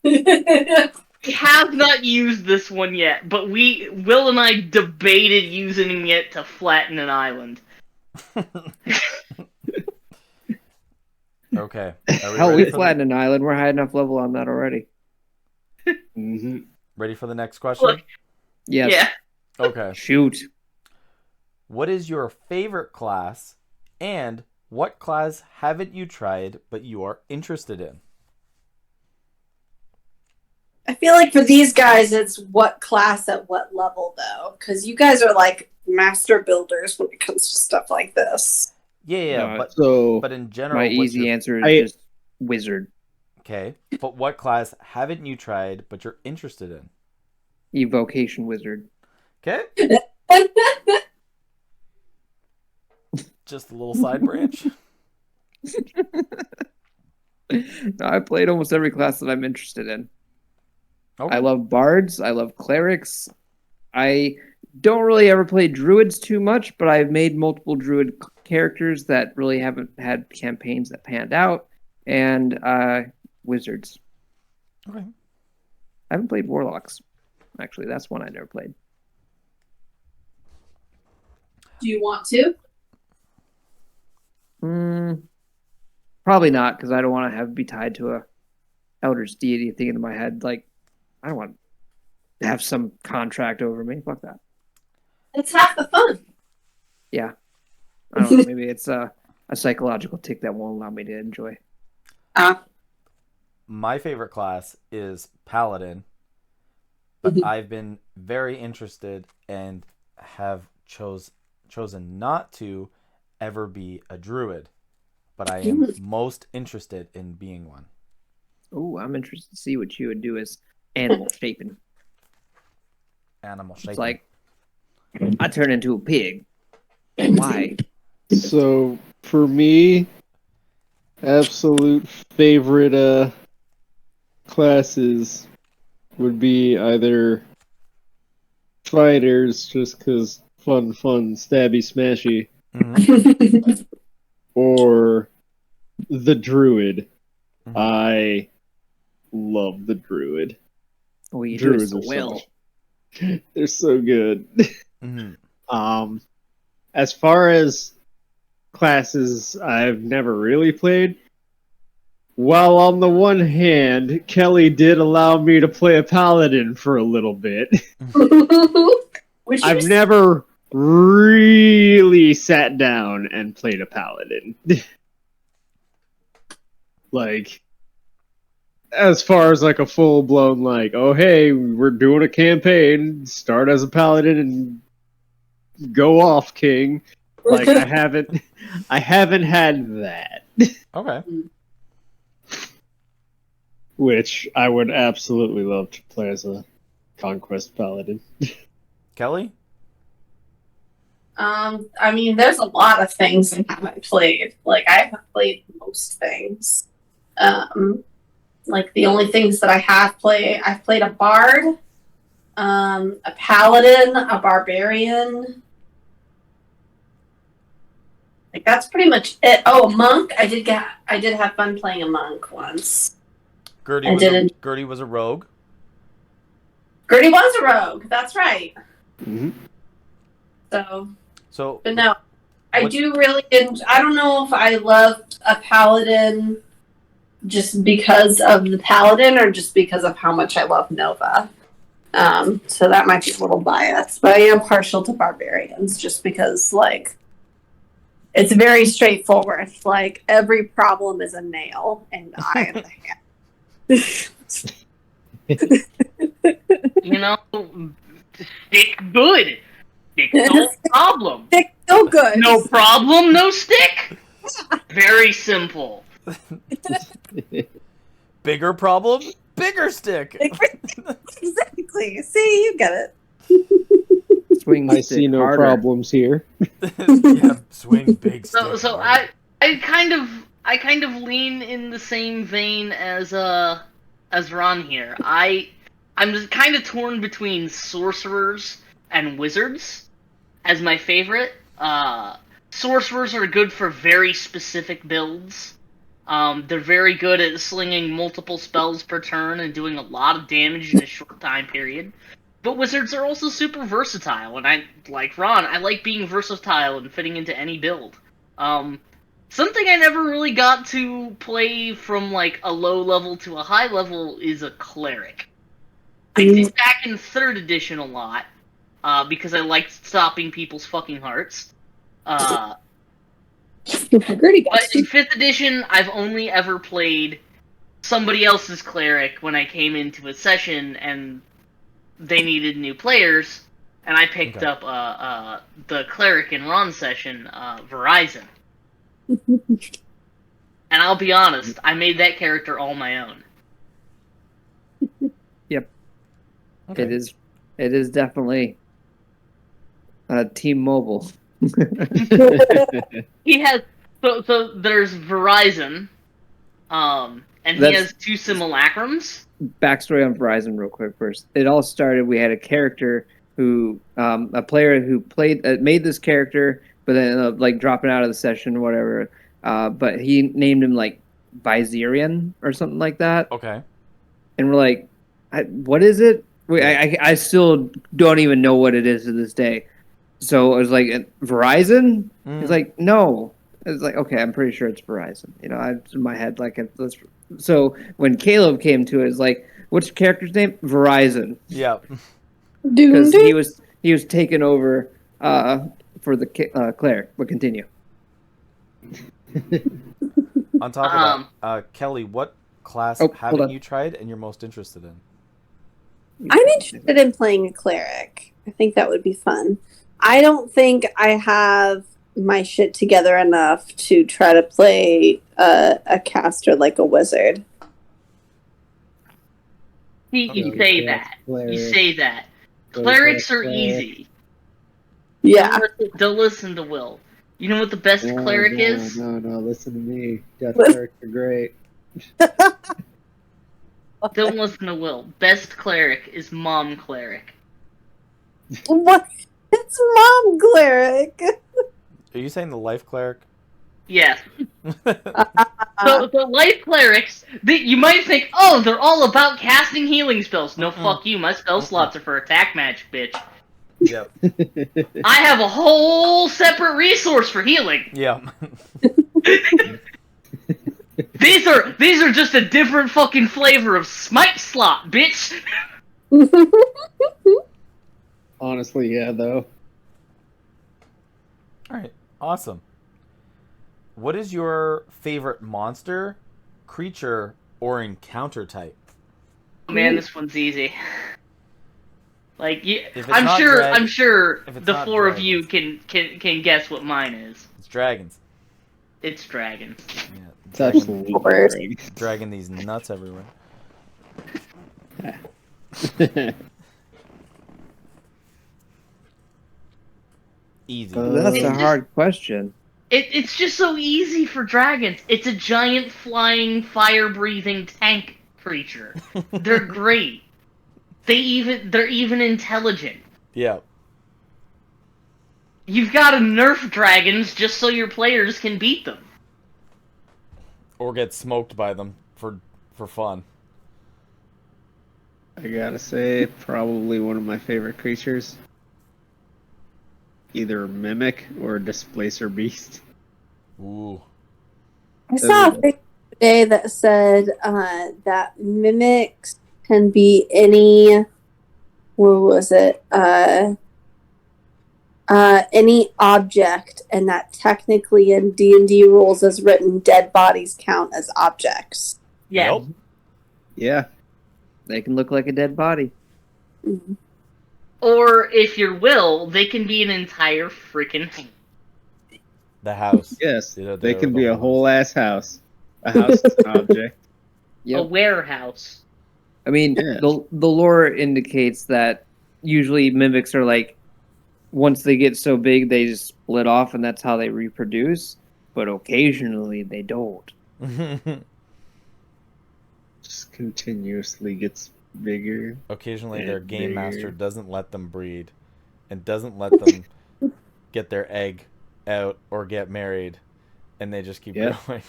We have not used this one yet, but Will and I debated using it to flatten an island. Okay. Are we Hell, ready we for flattened an island. We're high enough level on that already. Mm-hmm. ready for the next question? Look, Yes. yeah. Okay. Shoot. What is your favorite class, and what class haven't you tried but you are interested in? I feel like for these guys, it's what class at what level, though, because you guys are like master builders when it comes to stuff like this. Yeah, No, but So in general, My what's easy your answer is I- just wizard. okay? But what class haven't you tried but you're interested in? Evocation wizard. Okay, just a little side branch. No, I played almost every class that I'm interested in. Okay. I love bards. I love clerics. I don't really ever play druids too much, but I've made multiple druid characters that really haven't had campaigns that panned out, and wizards. Okay. I haven't played warlocks. Actually, that's one I never played. Do you want to? Probably not, because I don't want to have be tied to a elder's deity thing in my head. Like, I don't want to have some contract over me. Fuck that. It's half the fun. Yeah. I don't know. Maybe it's a psychological tick that won't allow me to enjoy. My favorite class is Paladin, but I've been very interested and have chosen not to ever be a druid, but I am most interested in being one. Oh, I'm interested to see what you would do as animal shaping. Animal shaping. It's like I turn into a pig. Why? So for me, absolute favorite classes would be either fighters, just because fun, stabby, smashy, Mhm. or the druid. Mhm. I love the druid. Oh, you do it Druids so are so well. much- They're so good. Mhm. As far as classes I've never really played, while on the one hand, Kelly did allow me to play a paladin for a little bit, Which I've never really sat down and played a paladin. Like, as far as like a full blown, like, oh hey, we're doing a campaign, start as a paladin and go off, king. Like, I haven't had that. Okay. Which I would absolutely love to play as a conquest paladin. Kelly? I mean, there's a lot of things I haven't played. Like, I haven't played most things. Like, the only things that I have played, I've played a bard, a paladin, a barbarian. Like, that's pretty much it. Oh, a monk. I did have fun playing a monk once. Gertie was a rogue. Gertie was a rogue. That's right. Mm-hmm. So But no, I What- do really. I don't know if I loved a paladin just because of the paladin or just because of how much I love Nova. So that might be a little biased, but I am partial to barbarians just because, like, it's very straightforward. Like, every problem is a nail and I am the hand. You know, stick good. Stick no problem. It's so good. No problem, no stick. Very simple. bigger problem, bigger stick. Exactly. See, you get it. Swing I stick see no harder. problems here. Yeah, swing big stick. So harder. I kind of lean in the same vein as Ron here. I'm just kind of torn between sorcerers and wizards as my favorite. Sorcerers are good for very specific builds. They're very good at slinging multiple spells per turn and doing a lot of damage in a short time period. But wizards are also super versatile, and I like being versatile and fitting into any build. Something I never really got to play from like a low level to a high level is a cleric. I did back in 3rd edition a lot, because I liked stopping people's fucking hearts. But in 5th edition, I've only ever played somebody else's cleric when I came into a session and they needed new players, and I picked up the cleric in Ron's session, Verizon. And I'll be honest, I made that character all my own. Yep. Okay. It is definitely Team Mobile. He has so there's Verizon, and he has 2 simulacrums. Backstory on Verizon real quick first. It all started, we had a character who, a player who made this character, but then ended up like dropping out of the session or whatever. But he named him like Viserion or something like that. Okay. And we're like, what is it? I still don't even know what it is to this day. So I was like, Verizon? He's like, no. It's like, okay, I'm pretty sure it's Verizon. You know, in my head, like, so when Caleb came to it, it's like, what's your character's name? Verizon. Yeah. Because he was taken over for the cleric. But continue. On top of that, Kelly, what class haven't you tried and you're most interested in? I'm interested in playing a cleric. I think that would be fun. I don't think I have my shit together enough to try to play a caster like a wizard. You say that. You say that. Clerics are easy. Yeah. Don't listen to Will. You know what the best cleric is? No, listen to me. Death clerics are great. Don't listen to Will. Best cleric is Mom Cleric. What? It's Mom Cleric. Are you saying the life cleric? Yes. So the life clerics, you might think, oh, they're all about casting healing spells. No, fuck you. My spell slots are for attack magic, bitch. Yep. I have a whole separate resource for healing. Yeah. These are just a different fucking flavor of smite slot, bitch. Honestly, yeah, though. Alright, awesome. What is your favorite monster, creature, or encounter type? Man, this one's easy. Like, If it's I'm not sure if it's the not 4 of you dragons. can guess what mine is. It's dragons. It's dragons. Yeah, It's absolutely boring. dragging these nuts everywhere. Easy. That's a hard question. It's just so easy for dragons. It's a giant flying fire-breathing tank creature. They're great. They're even intelligent. Yeah. You've got to nerf dragons just so your players can beat them. Or get smoked by them for fun. I gotta say, probably one of my favorite creatures. Either Mimic or Displacer Beast. Ooh. I saw a picture today that said that mimics can be any. What was it? Any object, and that technically in D&D rules as written, dead bodies count as objects. Yeah. Nope. Yeah. They can look like a dead body. Mm-hmm. Or if you're Will, they can be an entire freaking thing. The house. Yes. They're They can the be a house. whole ass house. A house is an object. Yep. A warehouse. I mean, Yeah. the lore indicates that usually mimics are like, once they get so big, they just split off, and that's how they reproduce. But occasionally, they don't. Just continuously gets bigger. Occasionally, and their game bigger. master doesn't let them breed, and doesn't let them get their egg out or get married, and they just keep Yeah. growing.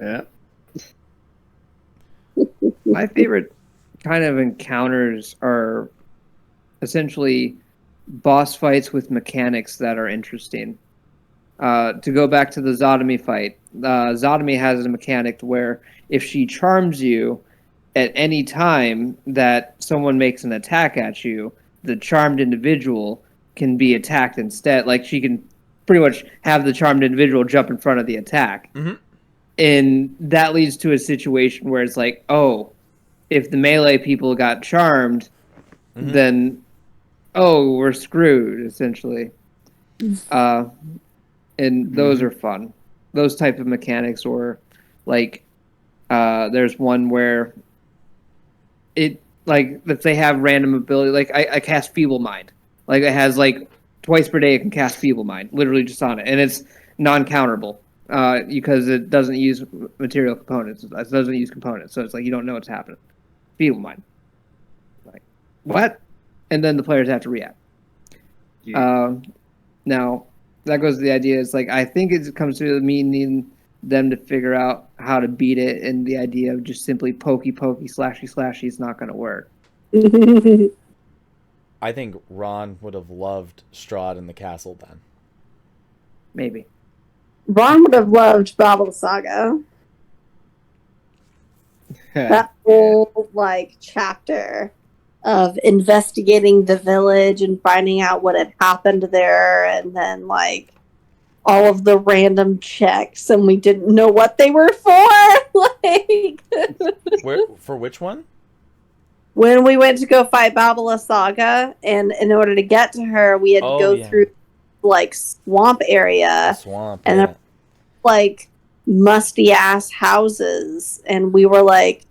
Yeah. My favorite kind of encounters are essentially boss fights with mechanics that are interesting. To go back to the Zotomy fight, Zotomy has a mechanic where if she charms you at any time that someone makes an attack at you, the charmed individual can be attacked instead. Like, she can pretty much have the charmed individual jump in front of the attack. Mhm. And that leads to a situation where it's like, oh, if the melee people got charmed, then, oh, we're screwed, essentially. And those are fun. Those type of mechanics, or like, there's one where it, like, if they have random ability, like I cast Feeble Mind. Like, it has like twice per day it can cast Feeble Mind, literally just on it, and it's non-counterable because it doesn't use material components. It doesn't use components, so it's like you don't know what's happening. Feeble Mind, like, what? And then the players have to react. Yeah. Now that goes to the idea. It's like, I think it comes to me needing them to figure out how to beat it, and the idea of just simply pokey, slashy is not going to work. I think Ron would have loved Strahd in the castle then. Maybe. Ron would have loved Babel Saga. That whole like chapter of investigating the village and finding out what had happened there, and then like all of the random checks, and we didn't know what they were for. Like, For which one? when we went to go fight Babala Saga, and in order to get to her, we had to go through like swamp area, and there were, like, musty ass houses, and we were like,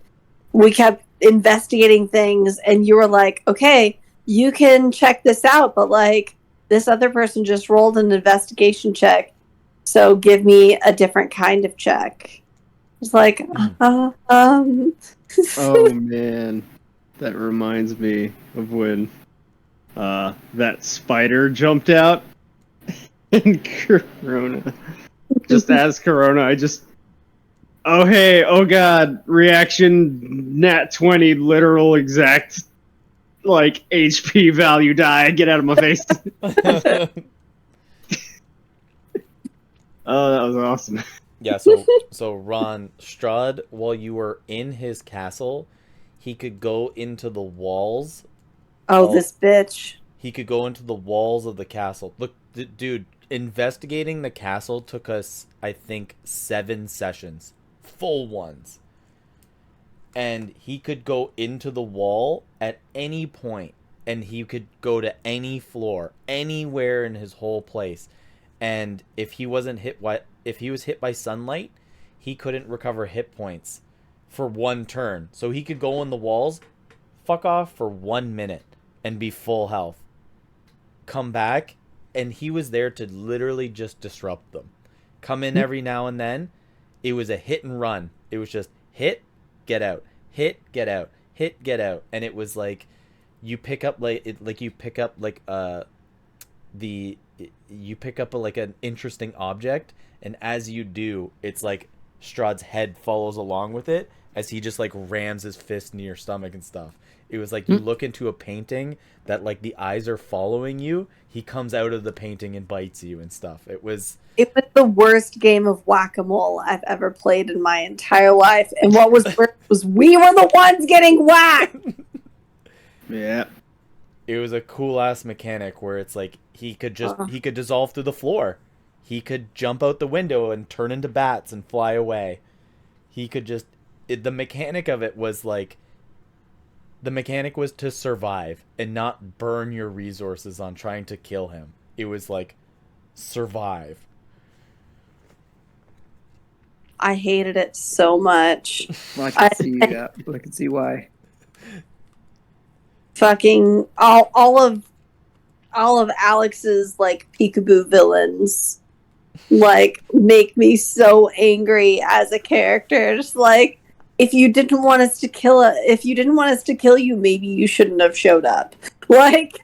we kept investigating things, and you were like, okay, you can check this out, but like, this other person just rolled an investigation check, so give me a different kind of check. It's like, Oh man, that reminds me of when that spider jumped out and Corona. Just as Corona, I just, oh hey, oh god, reaction nat 20, literal exact, like, HP value die, get out of my face. Oh, that was awesome. Yeah, so Ron, Strahd, while you were in his castle, he could go into the walls. this bitch. He could go into the walls of the castle. Look, dude, investigating the castle took us, I think, 7 sessions. Full ones. And he could go into the wall at any point, and he could go to any floor, anywhere in his whole place. And if he was hit by sunlight, he couldn't recover hit points for 1 turn. So he could go in the walls, fuck off for 1 minute, and be full health. Come back, and he was there to literally just disrupt them. Come in every now and then. It was a hit and run. It was just hit, get out, hit, get out, hit, get out, and it was like you pick up like an interesting object, and as you do, it's like Strahd's head follows along with it as he just like rams his fist in your stomach and stuff. It was like you look into a painting that like the eyes are following you. He comes out of the painting and bites you and stuff. It was the worst game of whack-a-mole I've ever played in my entire life. And what was worse was we were the ones getting whacked. Yeah. It was a cool ass mechanic where it's like he could dissolve through the floor. He could jump out the window and turn into bats and fly away. He could just the mechanic of it was like the mechanic was to survive and not burn your resources on trying to kill him. It was like survive. I hated it so much. Well, I can see that. I can see why. Fucking all of Alex's like peekaboo villains like make me so angry as a character. Just like, if you didn't want us to kill you, maybe you shouldn't have showed up. Like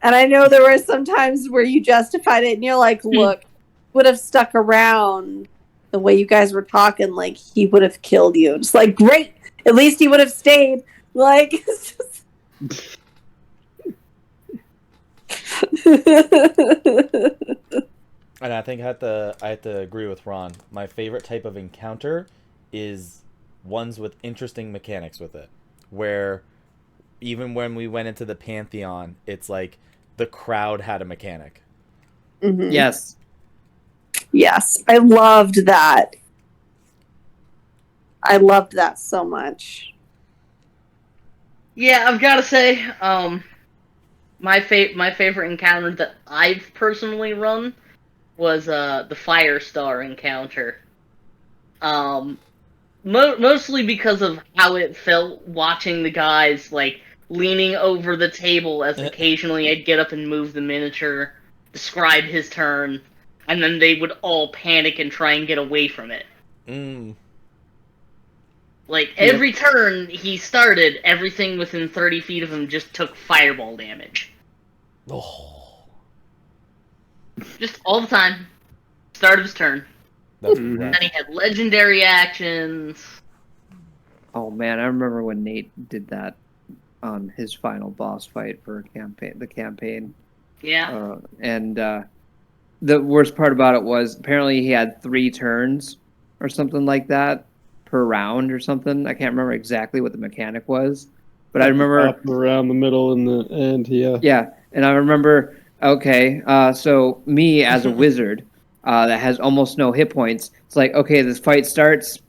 And I know there were some times where you justified it and you're like, look, would have stuck around the way you guys were talking, like he would have killed you. It's like, great, at least he would have stayed. Like, And I think I have to agree with Ron. My favorite type of encounter is ones with interesting mechanics with it, where even when we went into the Pantheon, it's like the crowd had a mechanic. Mhm. Yes. Yes, I loved that. I loved that so much. Yeah, I've got to say, my favorite encounter that I've personally run was the Firestar encounter. Um, mostly because of how it felt watching the guys like leaning over the table as occasionally I'd get up and move the miniature, describe his turn, and then they would all panic and try and get away from it. Mm. Like, every turn he started, everything within 30 feet of him just took fireball damage. Oh, Just all the time. Start of his turn. that's Mhm. rough. Then he had legendary actions. Oh man, I remember when Nate did that on his final boss fight for the campaign. Yeah. And the worst part about it was apparently he had 3 turns or something like that per round or something. I can't remember exactly what the mechanic was, but I remember Up around the middle and the end. Yeah. yeah, and I remember okay, so me as a wizard that has almost no hit points. It's like okay, this fight starts.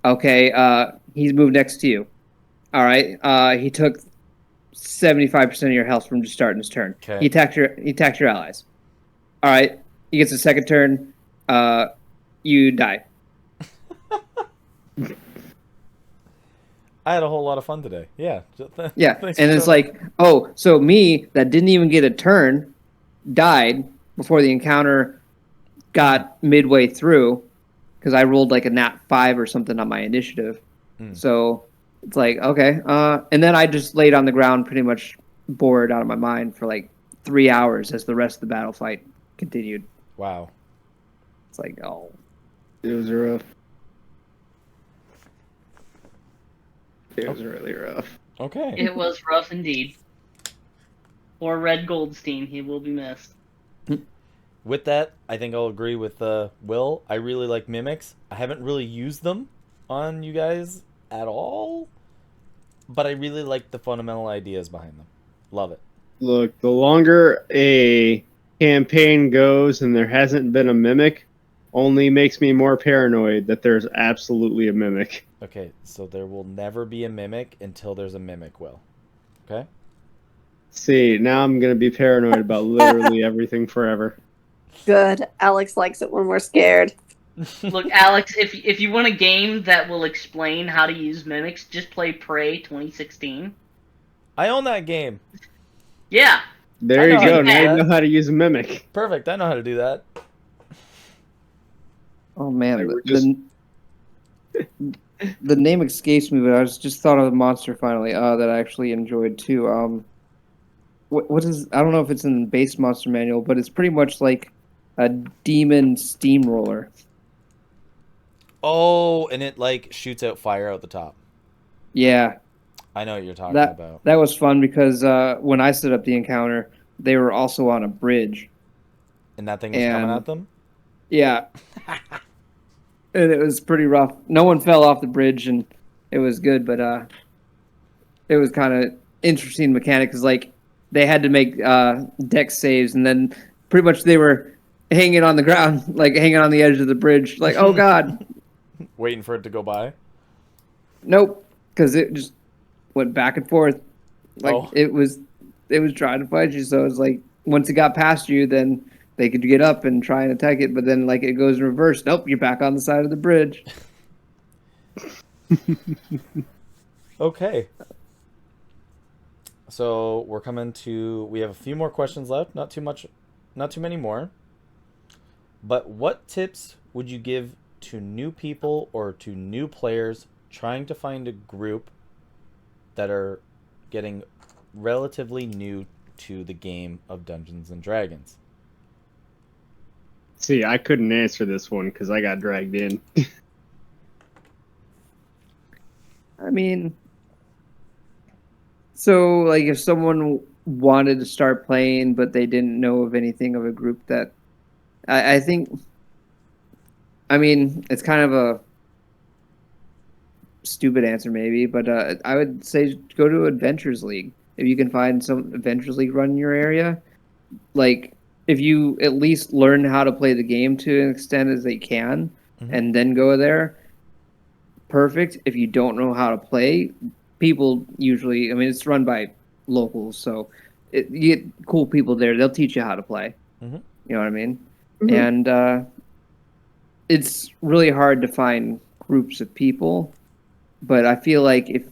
Okay, he's moved next to you. All right, he took 75% of your health from just starting his turn. Okay. He attacked your allies. All right, he gets a second turn. You die. I had a whole lot of fun today. Yeah. Yeah, Thanks and for it's showing like, oh, so me that didn't even get a turn died before the encounter got midway through because I rolled like a nat 5 or something on my initiative. Mm. So it's like, okay. And then I just laid on the ground pretty much bored out of my mind for like 3 hours as the rest of the battle fight continued. Wow. It's like, oh. It was rough. It was really rough. Okay. It was rough indeed. Poor Red Goldstein, he will be missed. With that, I think I'll agree with Will. I really like mimics. I haven't really used them on you guys at all, but I really like the fundamental ideas behind them. Love it. Look, the longer a campaign goes and there hasn't been a mimic, only makes me more paranoid that there's absolutely a mimic. Okay, so there will never be a mimic until there's a mimic, Will. Okay? See, now I'm going to be paranoid about literally everything forever. Good. Alex likes it when we're scared. Look, Alex, if you want a game that will explain how to use mimics, just play Prey 2016. I own that game. Yeah. There I you know how go. to do Now you that. know how to use a mimic. Perfect. I know how to do that. Oh man, Like, we're just- the name escapes me, but I just thought of the monster finally that I actually enjoyed too. What is? I don't know if it's in the base monster manual, but it's pretty much like a demon steamroller. Oh, and it like shoots out fire out the top. Yeah, I know what you're talking that about. that was fun because when I set up the encounter, they were also on a bridge. And that thing was coming and- at them? Yeah, and it was pretty rough. No one fell off the bridge, and it was good, but it was kind of interesting mechanic because like they had to make deck saves, and then pretty much they were hanging on the ground, like hanging on the edge of the bridge, like oh god, Waiting for it to go by? nope, because it just went back and forth, like Oh. it was trying to fight you. So it's like once it got past you, then they could get up and try and attack it, but then like it goes in reverse. Nope, you're back on the side of the bridge. Okay. So we're coming to. We have a few more questions left. Not too many more. But what tips would you give to new people or to new players trying to find a group that are getting relatively new to the game of Dungeons and Dragons? See, I couldn't answer this one because I got dragged in. I mean, so like if someone wanted to start playing, but they didn't know of anything of a group that I think. I mean, it's kind of a stupid answer, maybe, but I would say go to Adventures League if you can find some Adventures League run in your area. Like, if you at least learn how to play the game to an extent as they can, and then go there, perfect. If you don't know how to play, people usually, I mean, it's run by locals, so you get cool people there. They'll teach you how to play. Mm-hmm. You know what I mean? Mhm. And it's really hard to find groups of people, but I feel like if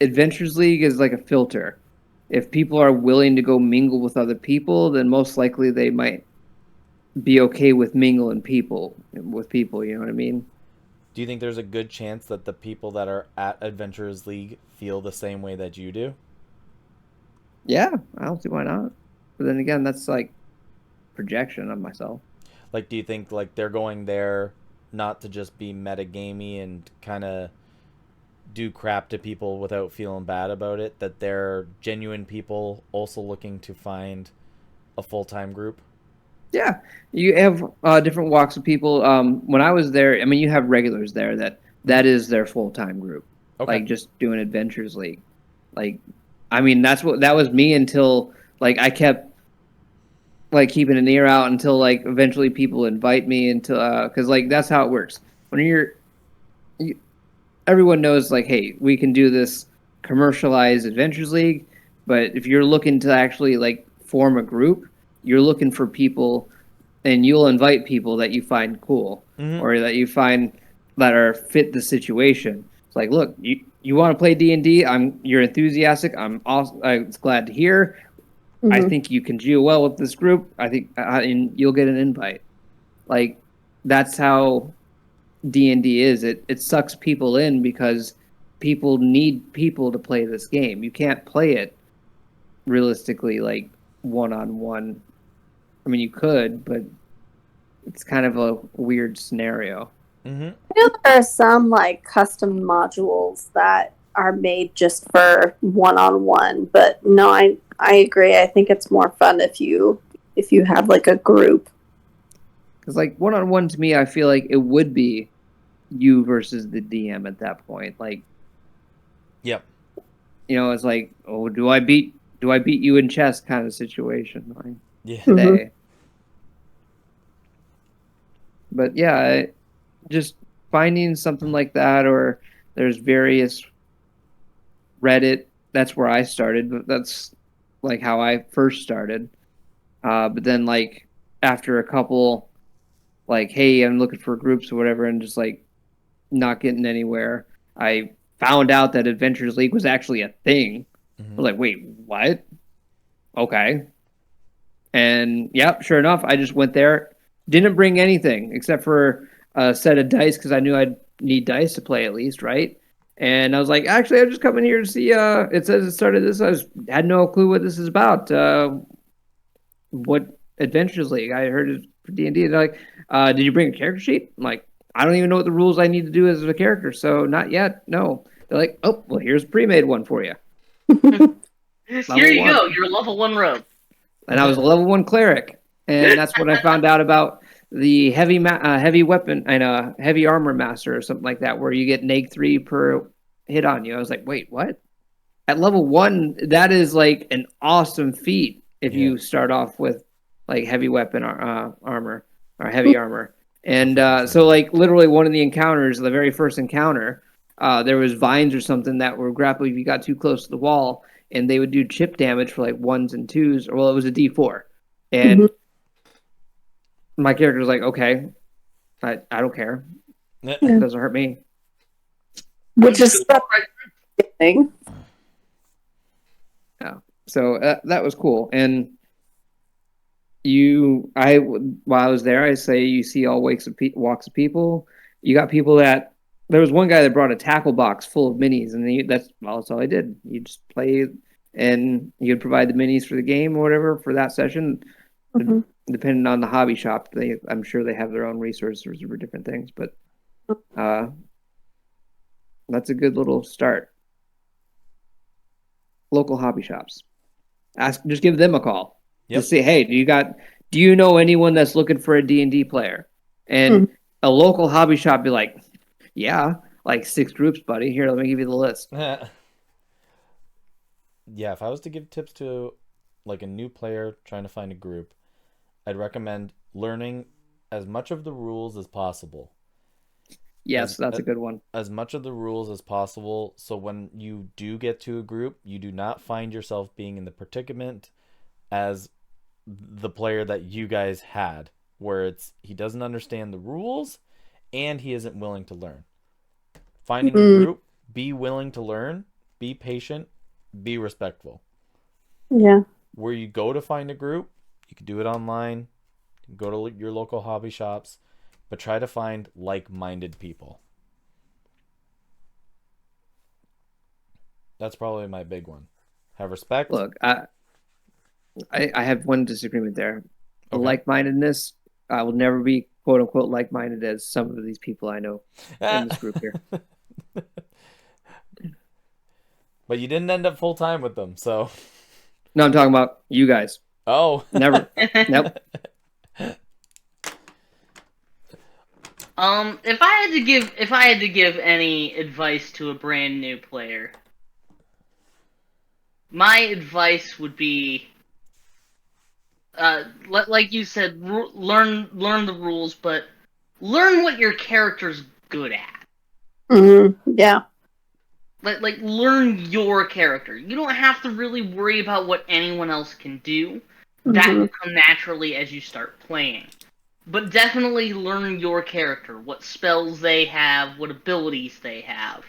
Adventures League is like a filter. If people are willing to go mingle with other people, then most likely they might be okay with mingling with people. You know what I mean? Do you think there's a good chance that the people that are at Adventurers League feel the same way that you do? Yeah, I don't see why not. But then again, that's like projection of myself. Like, do you think like they're going there not to just be metagamey and kind of do crap to people without feeling bad about it? That they're genuine people also looking to find a full-time group? Yeah, you have different walks of people. When I was there, I mean, you have regulars there that is their full time group, Okay. like just doing Adventures League. Like, I mean, that was me until like I kept like keeping an ear out until like eventually people invite me into because like that's how it works. When everyone knows like, hey, we can do this commercialized Adventures League, but if you're looking to actually like form a group, you're looking for people, and you'll invite people that you find cool or that you find that are fit the situation. It's like, look, you want to play D&D? You're enthusiastic. I'm also glad to hear. I Mhm. think you can gel well with this group. I think and you'll get an invite. Like that's how D&D is. It sucks people in because people need people to play this game. You can't play it realistically like one-on-one. I mean, you could, but it's kind of a weird scenario. Mm-hmm. I know there are some like custom modules that are made just for one-on-one, but no, I agree. I think it's more fun if you have like a group. Because like one-on-one to me, I feel like it would be you versus the DM at that point. Like, Yep. you know, it's like, oh, do I beat you in chess kind of situation like Yeah. today. But yeah, just finding something like that, or there's various Reddit. That's where I started, but that's like how I first started. But then like after a couple, like, hey, I'm looking for groups or whatever, and just like not getting anywhere, I found out that Adventures League was actually a thing. I was like, wait, what? Okay. And yeah, sure enough, I just went there. Didn't bring anything except for a set of dice because I knew I'd need dice to play at least, right? And I was like, actually, I'm just coming here to see. It says it started this. Had no clue what this is about. What Adventures League? I heard it for D&D. They're like, did you bring a character sheet? I'm like, I don't even know what the rules I need to do as a character, so not yet. No. They're like, oh, well, here's a pre-made one for you. Here you one. go. You're a level 1 rogue. And I was a level 1 cleric, and that's when I found out about the heavy weapon and heavy armor master or something like that, where you get neg 3 per hit on you. I was like, wait, what? At level 1, that is like an awesome feat if you start off with like heavy weapon armor or heavy armor. And so like literally one of the encounters, the very first encounter, there was vines or something that were grappling if you got too close to the wall, and they would do chip damage for like 1s and 2s, or well, it was a D4. And my character was like, okay, I don't care. It doesn't hurt me. Which is thing. Yeah. So that was cool. And while I was there, I say you see all walks of people. You got people that there was one guy that brought a tackle box full of minis, and that's all I did. You just play, and you'd provide the minis for the game or whatever for that session. Depending on the hobby shop, I'm sure they have their own resources for different things, but that's a good little start. Local hobby shops. Just give them a call. Yep. Just say, hey, do you know anyone that's looking for a D&D player? And a local hobby shop be like, yeah, like 6 groups, buddy. Here, let me give you the list. Yeah, if I was to give tips to like a new player trying to find a group, I'd recommend learning as much of the rules as possible. Yes, that's a good one. As much of the rules as possible, so when you do get to a group, you do not find yourself being in the predicament as the player that you guys had, where he doesn't understand the rules and he isn't willing to learn. Finding a group, be willing to learn, be patient, be respectful. Yeah. Where you go to find a group, you can do it online, you can go to your local hobby shops, but try to find like-minded people. That's probably my big one. Have respect. Look, I have one disagreement there. Okay. Like-mindedness, I will never be quote-unquote like-minded as some of these people I know in this group here. But you didn't end up full-time with them, so... No, I'm talking about you guys. Oh. Never. Nope. If I had to give any advice to a brand new player, my advice would be, like you said, learn the rules, but learn what your character's good at. Yeah. Like learn your character. You don't have to really worry about what anyone else can do. That will come naturally as you start playing. But definitely learn your character, what spells they have, what abilities they have.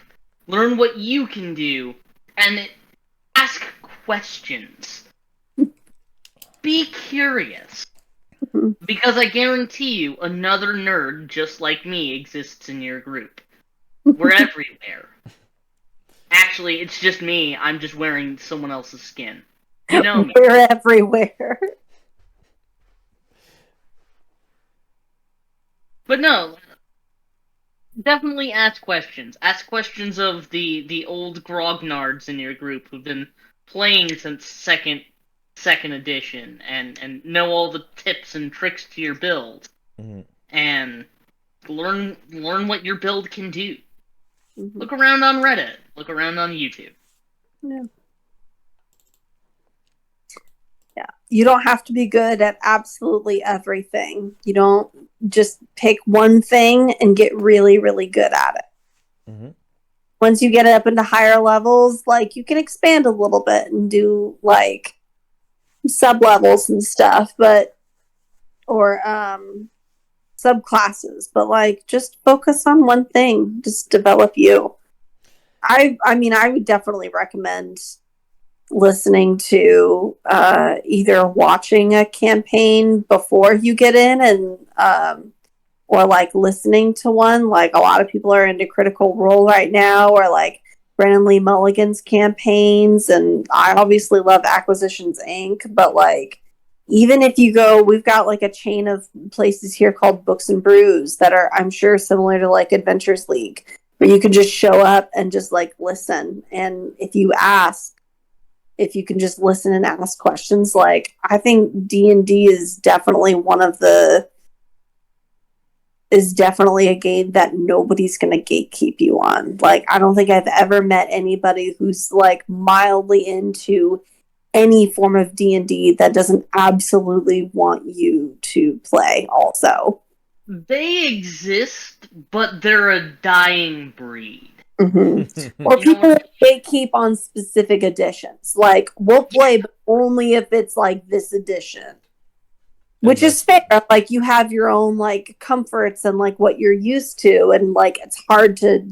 Learn what you can do, and ask questions. Be curious. Because I guarantee you, another nerd just like me exists in your group. We're everywhere. Actually, it's just me. I'm just wearing someone else's skin. You know me. We're everywhere. But no, definitely ask questions. Ask questions of the old grognards in your group who've been playing since second edition and know all the tips and tricks to your build. And learn what your build can do. Look around on Reddit. Look around on YouTube. Yeah. You don't have to be good at absolutely everything. You don't just pick one thing and get really, really good at it. Once you get it up into higher levels, like, you can expand a little bit and do, like, sub-levels and stuff, or subclasses, but, like, just focus on one thing. Just develop you. I mean, I would definitely recommend listening to either watching a campaign before you get in and or like listening to one. Like, a lot of people are into Critical Role right now, or like Brennan Lee Mulligan's campaigns, and I obviously love Acquisitions Inc., but like, even if you go, we've got like a chain of places here called Books and Brews that are, I'm sure, similar to like Adventures League, where you can just show up and just like listen, and if you can just listen and ask questions, like, I think D&D is definitely a game that nobody's going to gatekeep you on. Like, I don't think I've ever met anybody who's like mildly into any form of D&D that doesn't absolutely want you to play also. They exist, but they're a dying breed. Or people gatekeep on specific editions. Like, we'll play, but only if it's like this edition. Which is fair. Like, you have your own like comforts and like what you're used to, and like it's hard to,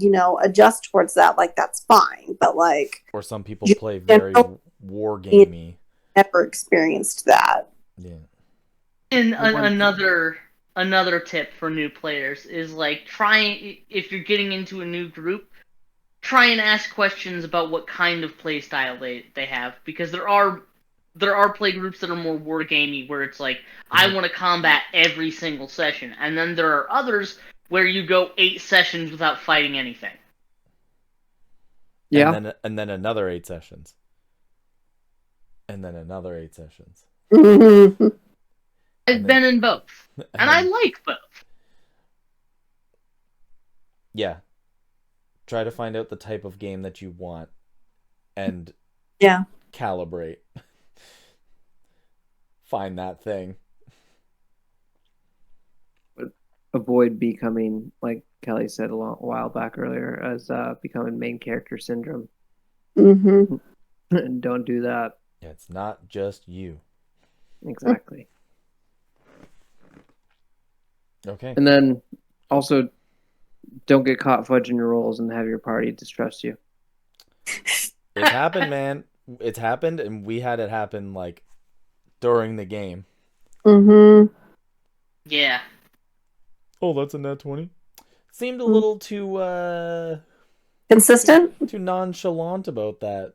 adjust towards that. Like, that's fine. But like, or some people play very war gamey. Never experienced that. Yeah. And another tip for new players is like, if you're getting into a new group, try and ask questions about what kind of play style they have, because there are play groups that are more wargamey, where it's like, I want to combat every single session, and then there are others where you go 8 sessions without fighting anything. Yeah, and then another 8 sessions. and then another 8 sessions. Mhm. I've And been then- in both, and I like both. Yeah. Try to find out the type of game that you want and Yeah. calibrate. Find that thing. Avoid becoming, like Kelly said a while back earlier, as becoming main character syndrome. Mhm. And don't do that. It's not just you. Exactly. Okay. And then also don't get caught fudging your rolls and have your party distrust you. It's happened, man. It's happened, and we had it happen like during the game. Mhm. Yeah. Oh, that's a nat 20. Seemed a little too Consistent. too nonchalant about that.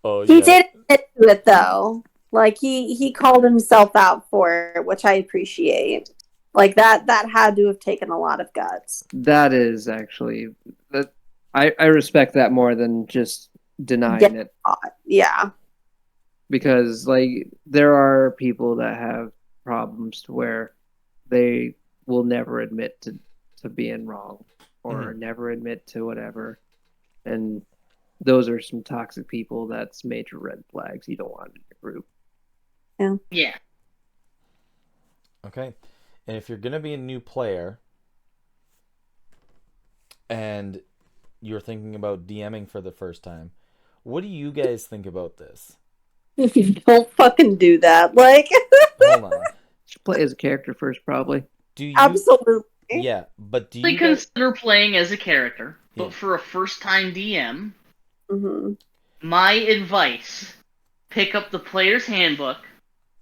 Oh He yeah. did admit to it though. Like he called himself out for it, which I appreciate. Like that had to have taken a lot of guts. That is actually that I respect that more than just denying it, Yeah. because like there are people that have problems to where they will never admit to being wrong or never admit to whatever, and those are some toxic people. That's major red flags. You don't want in your group. Yeah. Okay. And if you're going to be a new player and you're thinking about DMing for the first time, what do you guys think about this? Don't fucking do that. Like Hold on. Should play as a character first, probably. Do you absolutely. Yeah, but do They you guys... consider playing as a character, but Yeah. for a first-time DM, Mhm. my advice: pick up the player's handbook,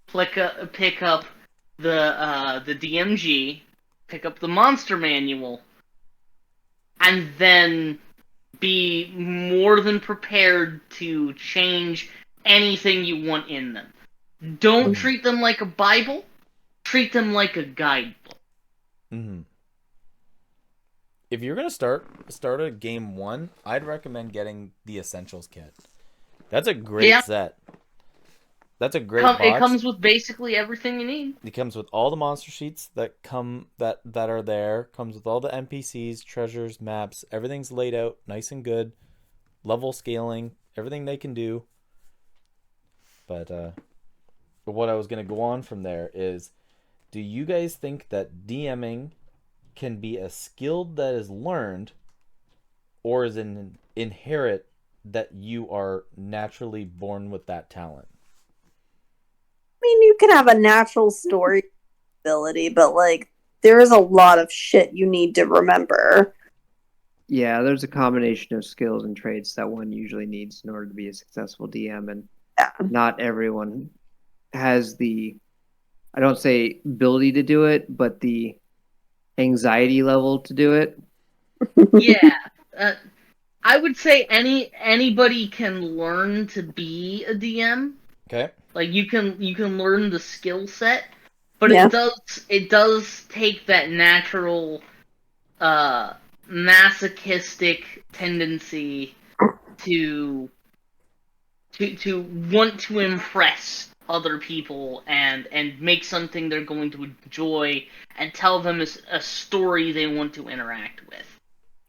pick up the DMG, pick up the monster manual, and then be more than prepared to change anything you want in them. Don't treat them like a Bible. Treat them like a guidebook. Mhm. If you're gonna start a game 1, I'd recommend getting the Essentials kit. That's a great set. That's a great box. It comes with basically everything you need. It comes with all the monster sheets that are there. Comes with all the NPCs, treasures, maps. Everything's laid out nice and good. Level scaling, everything they can do. But what I was gonna go on from there is, do you guys think that DMing can be a skill that is learned, or is an inherent that you are naturally born with that talent? I mean, you can have a natural story ability, but like there is a lot of shit you need to remember. Yeah, there's a combination of skills and traits that one usually needs in order to be a successful DM, and not everyone has the, I don't say ability to do it, but the anxiety level to do it. Yeah. I would say anybody can learn to be a DM. Okay. Like you can learn the skill set, but Yeah. it does take that natural masochistic tendency to want to impress other people and make something they're going to enjoy and tell them a story they want to interact with.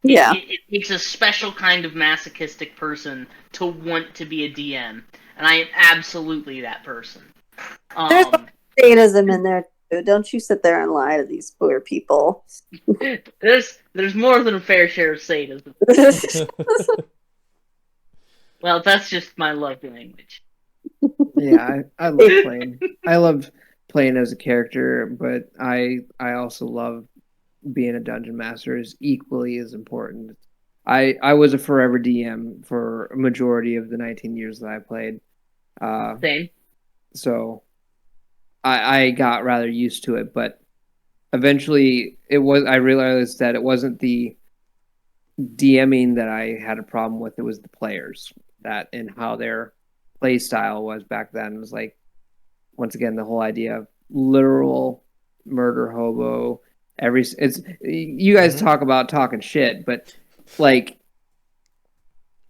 Yeah. It takes a special kind of masochistic person to want to be a DM, and I am absolutely that person. There's sadism in there too. Don't you sit there and lie to these poor people. There's more than a fair share of sadism. Well, that's just my love language. Yeah, I love playing. I love playing as a character, but I also love being a dungeon master. Is equally as important. I was a forever DM for a majority of the 19 years that I played. Same. So I got rather used to it, but eventually I realized that it wasn't the DMing that I had a problem with. It was the players, that and how their play style was back then. It was like, once again, the whole idea of literal murder hobo. You guys talk about talking shit, but like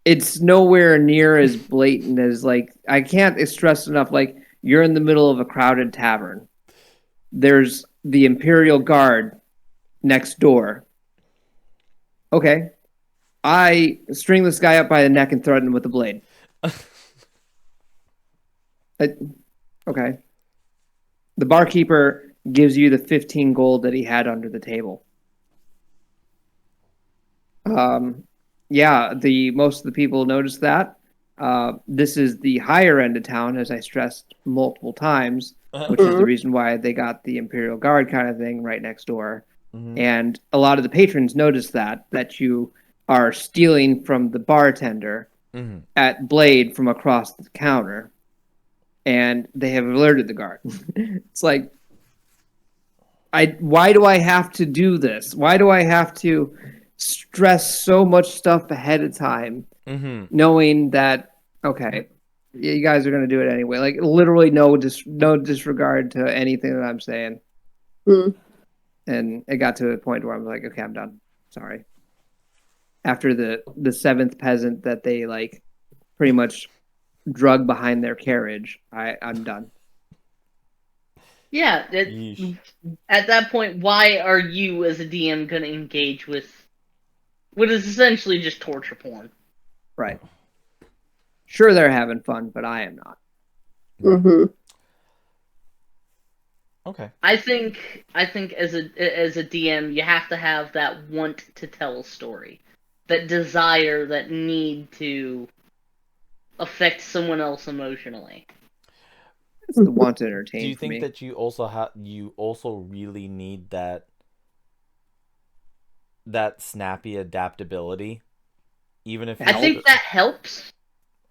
it's nowhere near as blatant as like I can't stress enough. Like you're in the middle of a crowded tavern. There's the Imperial Guard next door. Okay, I string this guy up by the neck and threaten him with a blade. Okay. The barkeeper gives you the 15 gold that he had under the table. Yeah, most of the people notice that. This is the higher end of town, as I stressed multiple times, which is the reason why they got the Imperial Guard kind of thing right next door. And a lot of the patrons notice that you are stealing from the bartender at Blade from across the counter, and they have alerted the guard. It's like, why do I have to do this? Why do I have to stress so much stuff ahead of time, knowing that, okay, you guys are going to do it anyway? Like, literally no disregard to anything that I'm saying. And it got to a point where I'm like, okay, I'm done. Sorry. After the seventh peasant that they like pretty much drug behind their carriage, I'm done. Yeah, at that point, why are you as a DM going to engage with what is essentially just torture porn? Right. Sure, they're having fun, but I am not. Okay. I think as a DM, you have to have that want to tell a story, that desire, that need to affect someone else emotionally. It's the want to entertain. Do you think me. that you also really need that snappy adaptability, even if I think that helps.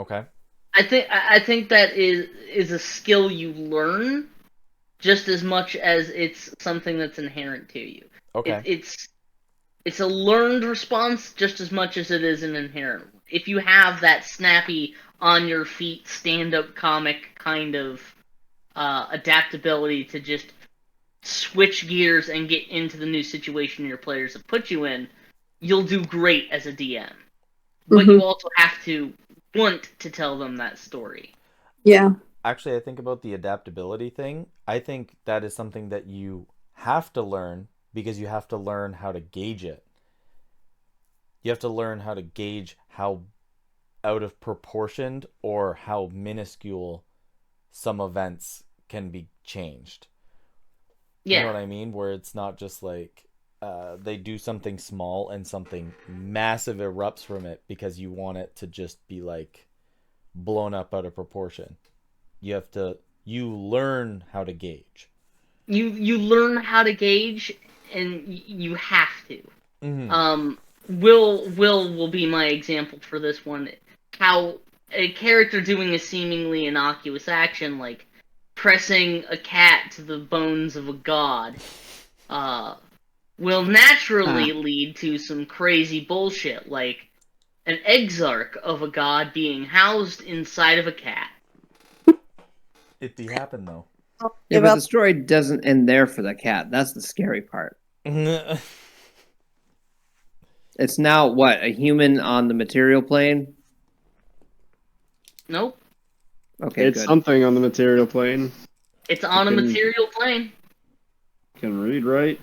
Okay. I think that is a skill you learn just as much as it's something that's inherent to you. Okay. It's a learned response just as much as it is an inherent one. If you have that snappy, on your feet, stand-up comic kind of adaptability to just switch gears and get into the new situation your players have put you in, you'll do great as a DM. But you also have to want to tell them that story. Yeah. Actually, I think about the adaptability thing. I think that is something that you have to learn because you have to learn how to gauge it. You have to learn how to gauge how out of proportioned or how minuscule some events can be changed. Yeah. You know what I mean? Where it's not just like they do something small and something massive erupts from it because you want it to just be like blown up out of proportion. You learn how to gauge. You learn how to gauge, and you have to. Will be my example for this one. How a character doing a seemingly innocuous action, like pressing a cat to the bones of a god, will naturally lead to some crazy bullshit, like an exarch of a god being housed inside of a cat. It do happen though. Yeah, but the story doesn't end there for the cat. That's the scary part. It's now what, a human on the material plane? Nope. Okay, it's good. something on the material plane. It's on a material plane. Can read, write,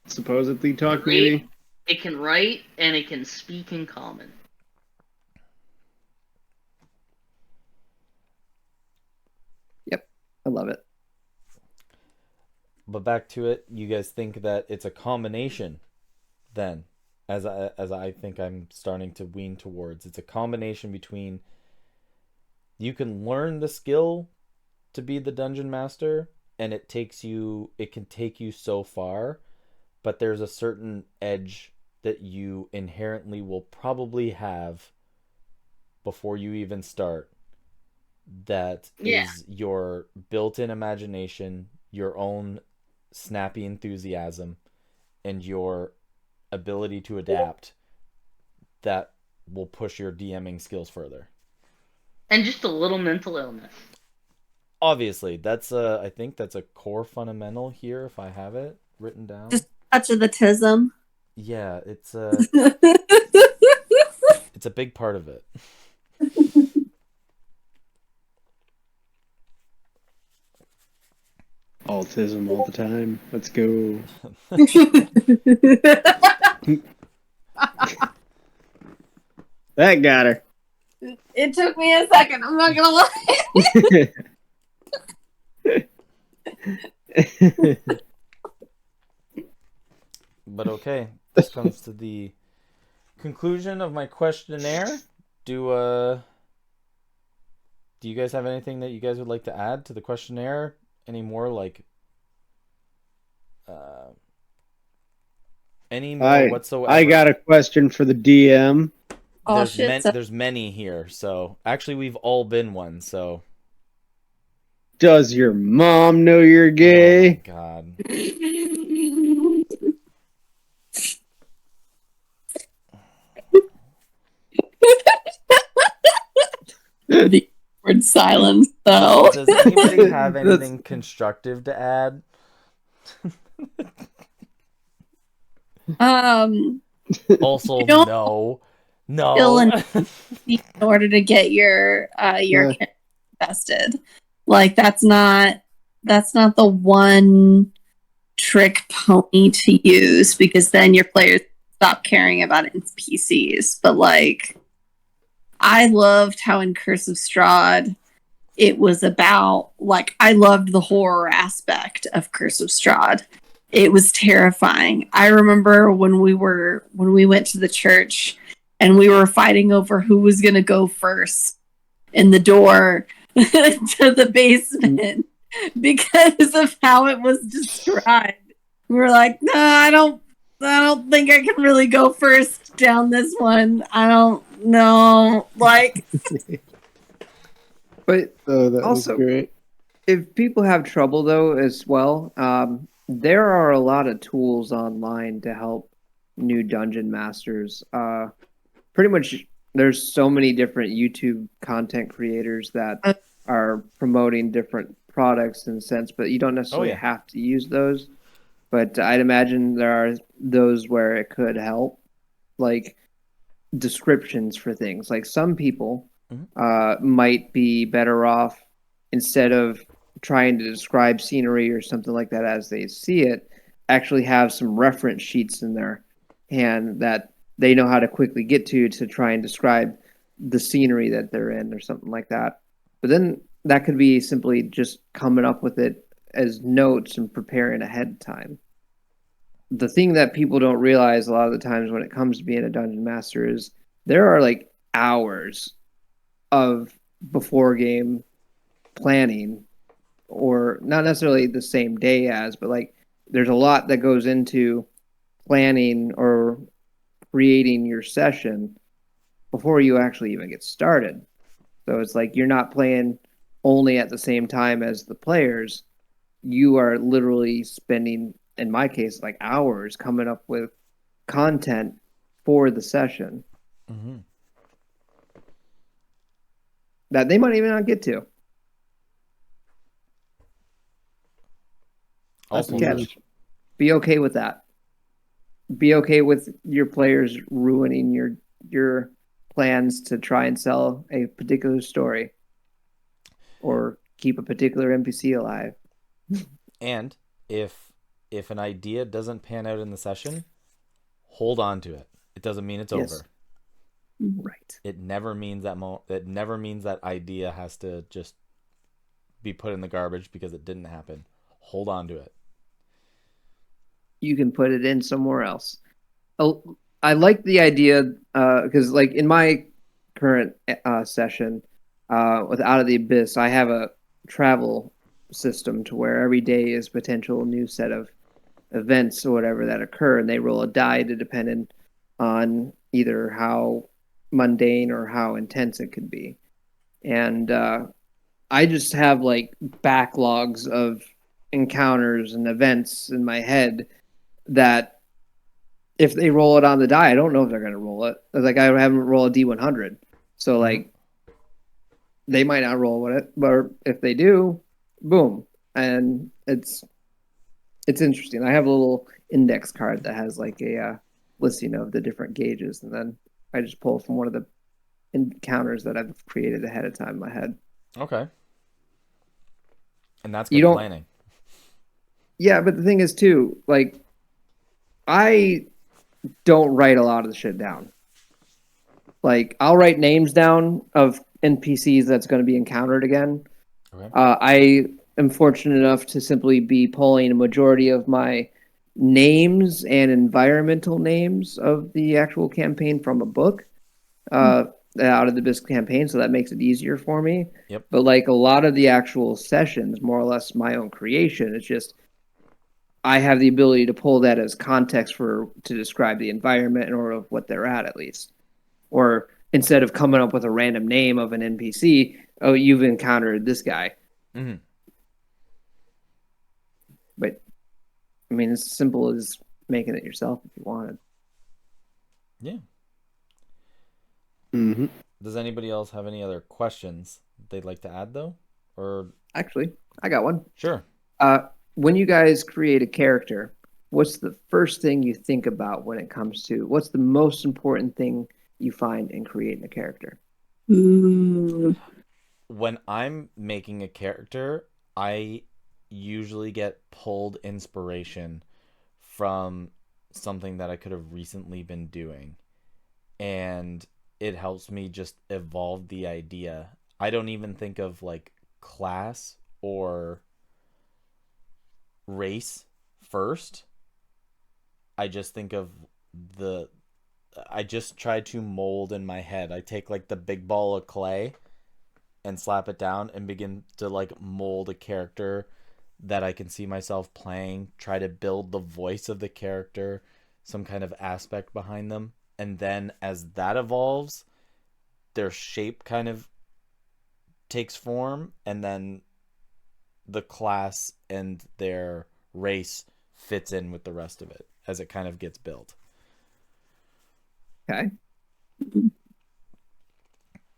supposedly talk, Read, maybe. It can write, and it can speak in common. Yep, I love it. But back to it, you guys think that it's a combination then, as I think I'm starting to wean towards. It's a combination between you can learn the skill to be the dungeon master, and it can take you so far, but there's a certain edge that you inherently will probably have before you even start. That is your built-in imagination, your own snappy enthusiasm, and your ability to adapt that will push your DMing skills further. And just a little mental illness. Obviously, I think that's a core fundamental here if I have it written down. Just a touch of the tism. Yeah, it's It's a big part of it. Autism all the time. Let's go. That got her. It took me a second. I'm not gonna lie. But okay, this comes to the conclusion of my questionnaire. Do you guys have anything that you guys would like to add to the questionnaire? Any more any more whatsoever? I got a question for the DM. Oh, There's shit. there's many here, so actually we've all been one. So Does your mom know you're oh my gay? God. The awkward silence, though. Does anybody have anything constructive to add? Also, You don't no. fill in No. in order to get your character invested. Like that's not the one trick pony to use, because then your players stop caring about NPCs. But like, I loved how in Curse of Strahd it was about, like, I loved the horror aspect of Curse of Strahd. It was terrifying. I remember when we went to the church and we were fighting over who was going to go first in the door to the basement because of how it was described. We were like, no, I don't think I can really go first down this one. I don't know. Like, But Oh, that Also- was great. if people have trouble though as well, there are a lot of tools online to help new dungeon masters. Pretty much, there's so many different YouTube content creators that are promoting different products in a sense, but you don't necessarily yeah. have to use those. But I'd imagine there are those where it could help, like descriptions for things. Like some people might be better off, instead of trying to describe scenery or something like that as they see it, actually have some reference sheets in their hand that they know how to quickly get to try and describe the scenery that they're in or something like that. But then that could be simply just coming up with it as notes and preparing ahead of time. The thing that people don't realize a lot of the times when it comes to being a dungeon master is there are like hours of before game planning, or not necessarily the same day as, but like there's a lot that goes into planning or creating your session before you actually even get started. So it's like you're not playing only at the same time as the players. You are literally spending, in my case, like hours coming up with content for the session Mm-hmm. that they might even not get to. That's the Also, catch. Be okay with that. Be okay with your players ruining your plans to try and sell a particular story or keep a particular NPC alive. and if an idea doesn't pan out in the session, hold on to it. It doesn't mean it's Yes. over. Right. It never means it never means that idea has to just be put in the garbage because it didn't happen. Hold on to it. You can put it in somewhere else. Oh, I like the idea because, like in my current session with Out of the Abyss, I have a travel system to where every day is potential new set of events or whatever that occur, and they roll a die to depend on either how mundane or how intense it could be. And I just have like backlogs of encounters and events in my head that if they roll it on the die, I don't know if they're going to roll it. Like I haven't rolled a D100. So like they might not roll with it, but if they do, boom. And it's interesting. I have a little index card that has like a listing of the different gauges, and then I just pull from one of the encounters that I've created ahead of time in my head. Okay. And that's You good don't- planning. Yeah, but the thing is too, like, I don't write a lot of the shit down. Like, I'll write names down of NPCs that's going to be encountered again. Okay. I am fortunate enough to simply be pulling a majority of my names and environmental names of the actual campaign from a book out of the Bisque campaign, so that makes it easier for me. Yep. But like a lot of the actual sessions, more or less my own creation, it's just I have the ability to pull that as context to describe the environment or of what they're at least. Or instead of coming up with a random name of an NPC, oh, you've encountered this guy. Mm-hmm. But I mean, it's as simple as making it yourself if you wanted. Yeah. Mm-hmm. Does anybody else have any other questions they'd like to add, though? Or Actually, I got one. sure. When you guys create a character, what's the first thing you think about when it comes to what's the most important thing you find in creating a character? Mm. When I'm making a character, I usually get pulled inspiration from something that I could have recently been doing. And it helps me just evolve the idea. I don't even think of like class or race first. I just think of I just try to mold in my head. I take like the big ball of clay and slap it down and begin to like mold a character that I can see myself playing, try to build the voice of the character, some kind of aspect behind them. And then as that evolves, their shape kind of takes form, and then the class and their race fits in with the rest of it as it kind of gets built. Okay.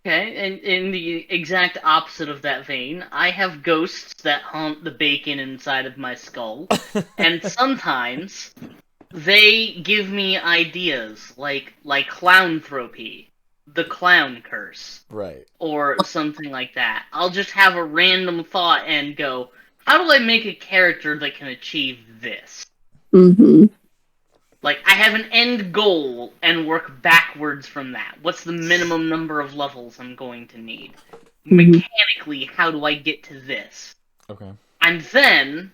Okay, and in the exact opposite of that vein, I have ghosts that haunt the bacon inside of my skull, and sometimes they give me ideas like clownthropy, the clown curse, Right. or something like that. I'll just have a random thought and go, how do I make a character that can achieve this? Mm-hmm. Like, I have an end goal and work backwards from that. What's the minimum number of levels I'm going to need? Mechanically, how do I get to this? Okay. And then,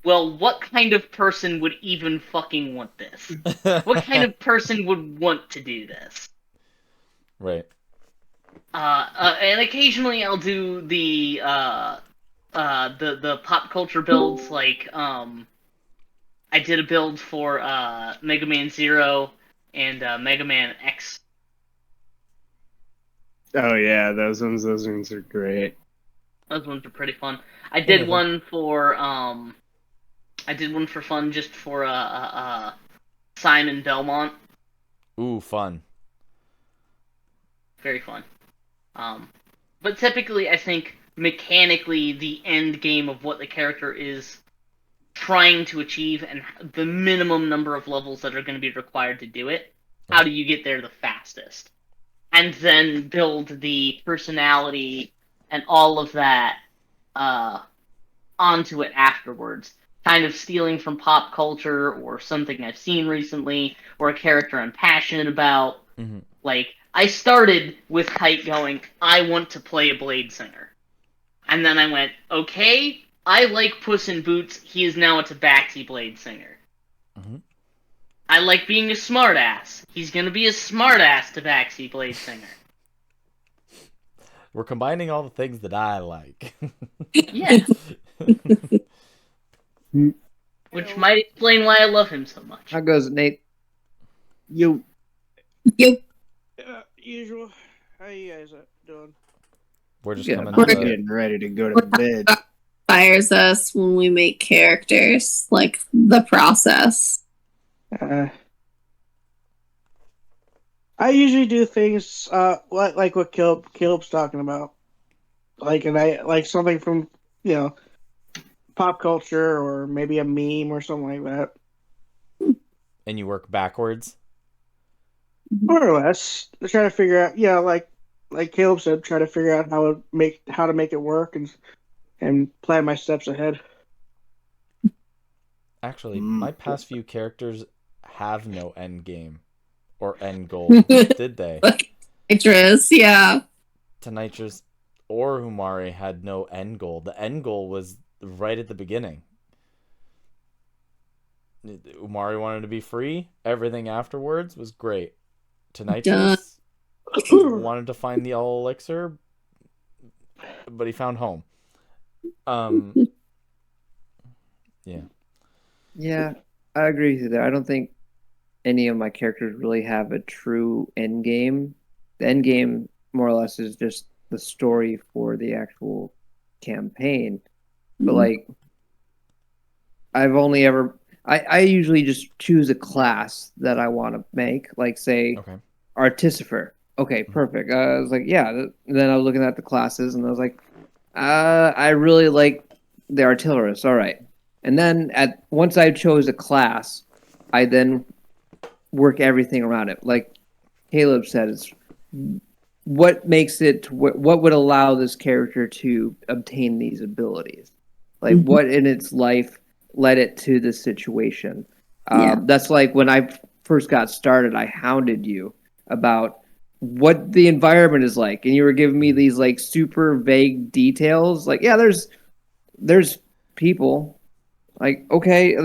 well, what kind of person would even fucking want this? What kind of person would want to do this? Right. And occasionally I'll do the pop culture builds, like, I did a build for Mega Man Zero and Mega Man X. Oh yeah, those ones are great. Those ones are pretty fun. I did one for fun just for Simon Belmont. Ooh, fun. Very fun. But typically, I think mechanically the end game of what the character is trying to achieve and the minimum number of levels that are going to be required to do it. How do you get there the fastest? And then build the personality and all of that onto it afterwards. Kind of stealing from pop culture or something I've seen recently or a character I'm passionate about. Mm-hmm. Like, I started with Kite going, I want to play a Blade Singer. And then I went, okay, I like Puss in Boots, he is now a Tabaxi Blade Singer. Mm-hmm. I like being a smartass, he's gonna be a smartass Tabaxi Blade Singer. We're combining all the things that I like. Yeah. Which might explain why I love him so much. How goes it, Nate? You. Usual. How you guys doing? We're just Yeah, coming I'm to getting ready to go to bed. Fires us when we make characters, like the process. I usually do things like what Caleb's talking about, and I like something from pop culture or maybe a meme or something like that. and you work backwards. More or less. They're trying to figure out, like Caleb said, try to figure out how to make it work and plan my steps ahead. Actually, my past few characters have no end game or end goal, did they? Actress, yeah. Tanitrus or Humari had no end goal. The end goal was right at the beginning. Umari wanted to be free. Everything afterwards was great. Tanitrus wanted to find the all elixir, but he found home. Yeah. Yeah, I agree with you there. I don't think any of my characters really have a true end game. The end game, more or less, is just the story for the actual campaign. But like, I've only ever I usually just choose a class that I want to make, like say Artificer. Okay, perfect. I was like, yeah. Then I was looking at the classes and I was like, I really like the Artillerist. All right. And then once I chose a class, I then work everything around it. Like Caleb said, it's what makes it, what would allow this character to obtain these abilities? Like what in its life led it to this situation? That's like when I first got started, I hounded you about what the environment is like, and you were giving me these like super vague details. Like, yeah, there's people. Like, okay,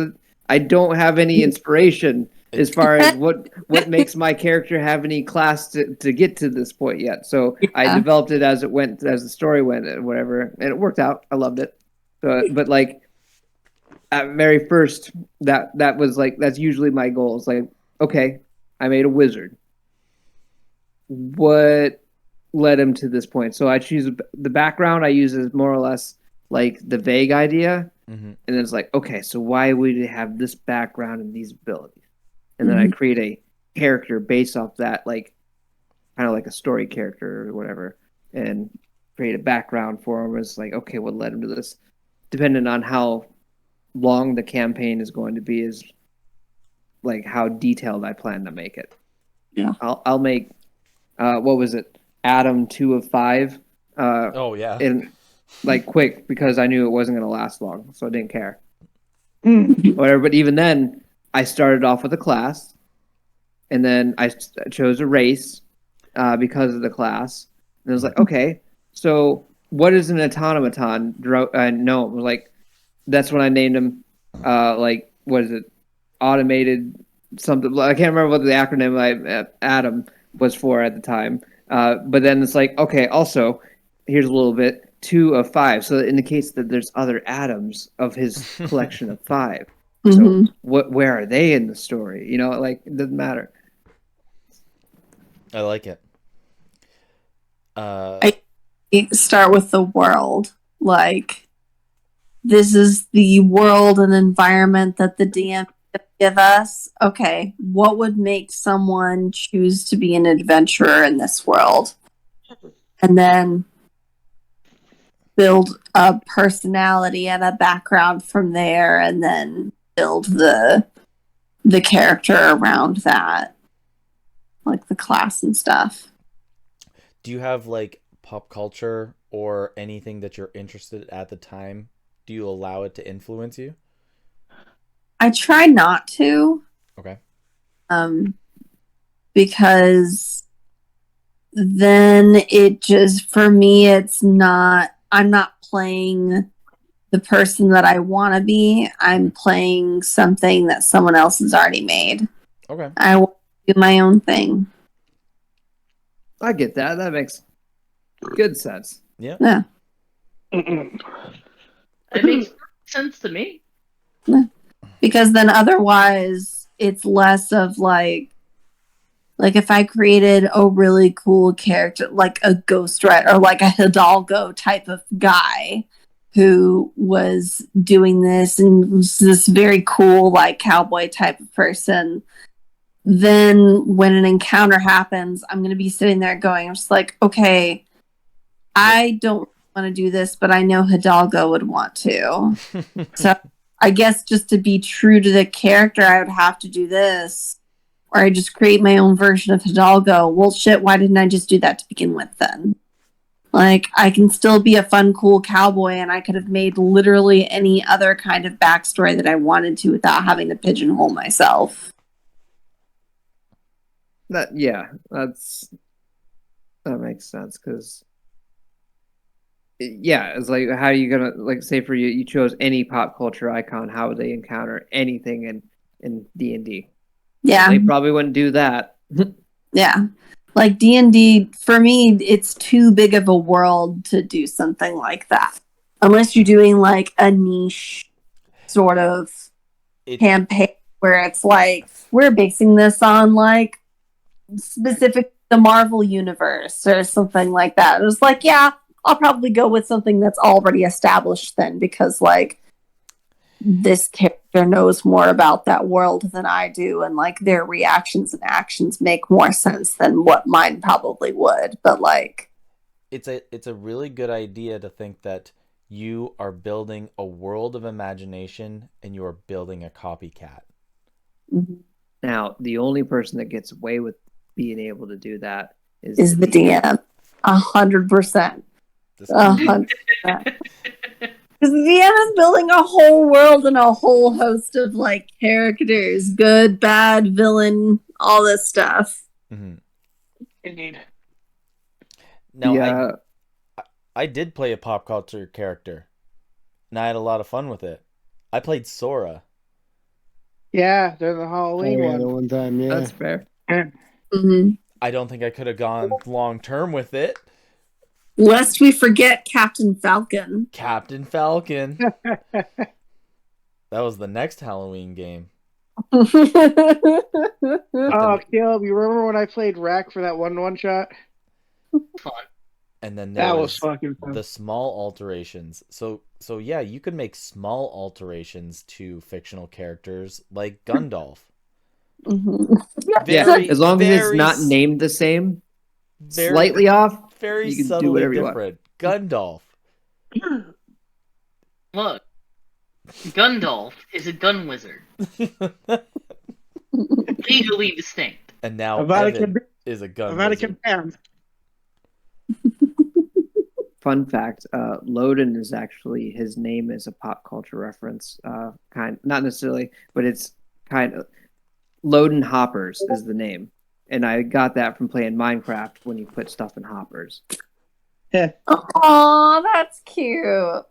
I don't have any inspiration as far as what makes my character have any class to get to this point yet. So I developed it as it went, as the story went, and whatever, and it worked out. I loved it. So, but like at very first, that was like, that's usually my goal. It's like, okay, I made a wizard. What led him to this point? So I choose the background I use is more or less like the vague idea. And then it's like, okay, so why would it have this background and these abilities? And then I create a character based off that, like kind of like a story character or whatever, and create a background for him. It's like, okay, what led him to this? Depending on how long the campaign is going to be, is like how detailed I plan to make it. Yeah, I'll make what was it? Adam 2 of 5. Oh yeah. And like quick because I knew it wasn't going to last long, so I didn't care. Whatever. But even then, I started off with a class, and then I chose a race because of the class. And I was like, okay, so what is an automaton? No, it was like that's when I named him. Like what is it? Automated something. I can't remember what the acronym Adam was for at the time. But then it's like, okay, also here's a little bit. 2 of 5, so it indicates that there's other atoms of his collection of 5. So where are they in the story? You know, like it doesn't matter. I like it. I start with the world. Like, this is the world and environment that the DM give us. Okay, what would make someone choose to be an adventurer in this world? And then build a personality and a background from there, and then build the character around that, like the class and stuff. Do you have like pop culture or anything that you're interested at the time? Do you allow it to influence you? I try not to. Okay. Because then it just, for me, it's not, I'm not playing the person that I want to be. I'm playing something that someone else has already made. Okay. I want to do my own thing. I get that. That makes good sense. Yeah. It makes sense to me. Yeah. Because then otherwise it's less of like if I created a really cool character, like a Ghost Rider or like a Hidalgo type of guy who was doing this and was this very cool, like cowboy type of person, then when an encounter happens, I'm going to be sitting there going, I'm just like, okay, I don't want to do this, but I know Hidalgo would want to. So I guess just to be true to the character, I would have to do this. or I just create my own version of Hidalgo. Well, shit, why didn't I just do that to begin with then? Like, I can still be a fun, cool cowboy, and I could have made literally any other kind of backstory that I wanted to without having to pigeonhole myself. That makes sense because it's like, how are you gonna, like, say for you chose any pop culture icon, how would they encounter anything in D&D? Yeah, They probably wouldn't do that. yeah. Like D&D, for me, it's too big of a world to do something like that. Unless you're doing like a niche sort of campaign where it's like, we're basing this on like specific the Marvel universe or something like that. It was like, yeah, I'll probably go with something that's already established then, because like this character knows more about that world than I do, and like their reactions and actions make more sense than what mine probably would. But like, it's a really good idea to think that you are building a world of imagination and you are building a copycat. Now, the only person that gets away with being able to do that is the DM. 100%. 100%. Because the DM is building a whole world and a whole host of like characters, good, bad, villain, all this stuff. Mm-hmm. Indeed. Now, I did play a pop culture character, and I had a lot of fun with it. I played Sora. Yeah, there's a Halloween one. The one time, yeah. That's fair. Mm-hmm. I don't think I could have gone long term with it. Lest we forget Captain Falcon. Captain Falcon. That was the next Halloween game. Oh, Caleb, you remember when I played Rack for that one shot? Fun. And then there That was fucking fun. the small alterations. So yeah, you could make small alterations to fictional characters like Gundalf. As long as it's not named the same, slightly off. Very you can subtly do whatever different. Gundalf. Look, Gundalf is a gun wizard. Legally distinct. And now Evan is a gun wizard. Fun fact, Loden is actually, his name is a pop culture reference. Not necessarily, but it's kind of, Loden Hoppers is the name. And I got that from playing Minecraft when you put stuff in hoppers. Oh, that's cute.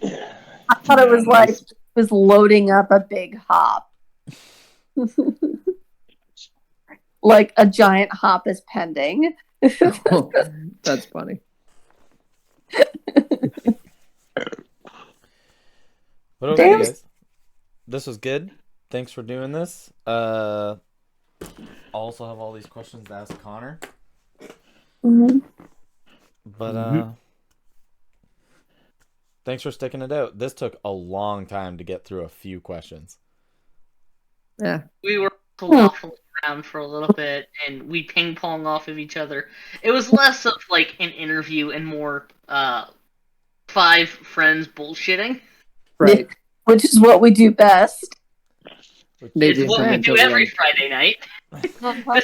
I thought it was like it was loading up a big hop. Like a giant hop is pending. Oh, that's funny. But okay, guys. This was good. Thanks for doing this. I also have all these questions to ask Connor. Mm-hmm. But thanks for sticking it out. This took a long time to get through a few questions. Yeah. We were waffling around for a little bit, and we ping pong off of each other. It was less of like an interview and more five friends bullshitting. Right. Which is what we do best. It's what we do every Friday night. This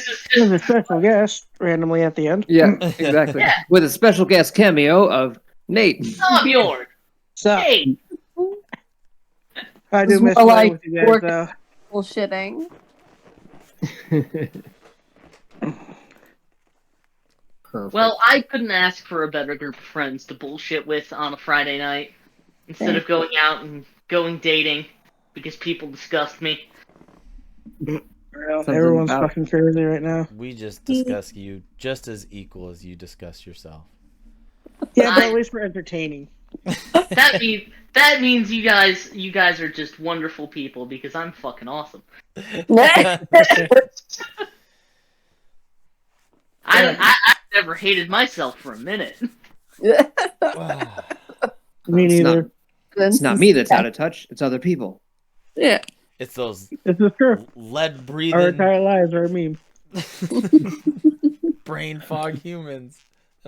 is There's a special guest randomly at the end. Yeah, exactly. Yeah. With a special guest cameo of Nate. Tom York. So, Hey, I do It's miss more playing like with you guys, work- though. Bullshitting. Perfect. well, I couldn't ask for a better group of friends to bullshit with on a Friday night instead of going out and going dating because people disgust me. Everyone's fucking crazy right now. We just discuss you just as equal as you discuss yourself. Yeah, but at least we're entertaining. That means you guys are just wonderful people because I'm fucking awesome. I've never hated myself for a minute. Me neither. It's not me that's out of touch. It's other people. Yeah. It's those This is true. lead Our breathing entire lives are a meme. brain fog humans.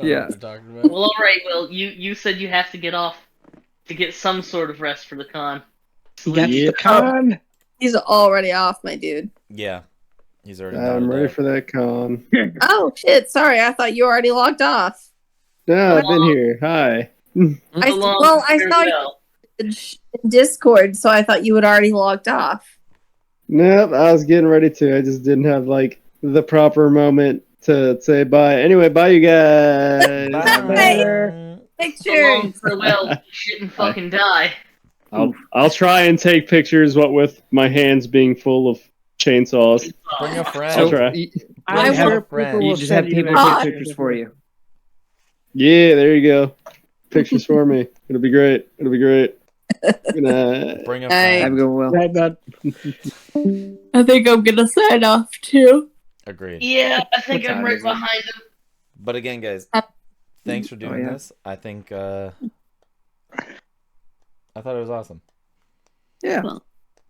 Yeah. What we're talking about. Well, alright, Will, you said you have to get off to get some sort of rest for the con. That's Yeah. the con. He's already off, my dude. Yeah. He's already I'm ready for that con. Oh shit! Sorry, I thought you already logged off. No, I've been here. Hi. I Along I saw you farewell. in Discord, so I thought you had already logged off. Nope, I was getting ready to. I just didn't have like the proper moment to say bye. Anyway, bye you guys. Bye. Along Pictures. farewell. You shouldn't fucking die. I'll try and take pictures, what with my hands being full of chainsaws. Bring a friend. I'll try. I'm have sure a friend. people You will just have send you people Ah. take pictures for you. Yeah, there you go. Pictures for me. It'll be great. It'll be great. Good night. Bring a Hey. Have a friend. good one, Will. Right, bud. I think I'm gonna sign off too. Agreed. Yeah, I think What I'm time right is it? behind him. But again, guys, thanks for doing yeah. this. I think I thought it was awesome. Yeah,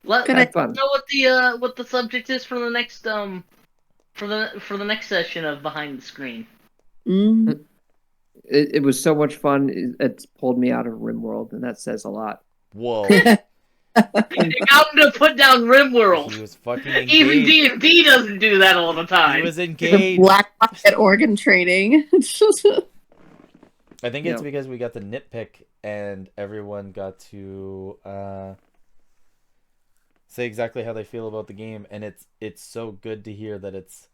Let Good me have fun. know what the subject is for the next for the next session of Behind the Screen. Mm. It was so much fun. It's pulled me out of RimWorld, and that says a lot. Whoa. You got him to put down He RimWorld. was fucking Even engaged. D&D doesn't do that all the He time. was engaged. Black market organ trading. I think it's Yeah. because we got to nitpick and everyone got to say exactly how they feel about the game, and it's so good to hear that it's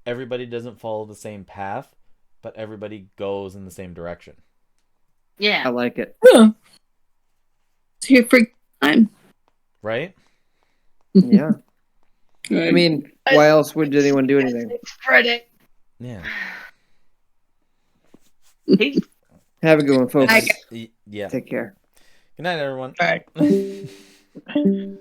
everybody doesn't follow the same path, but everybody goes in the same direction. I Yeah. like it. It's your free time. Right? Yeah. I mean, why else would anyone do anything? It's Friday. Yeah. Hey, Have a good one, folks. I- Yeah. Take care. Good night, everyone. All right.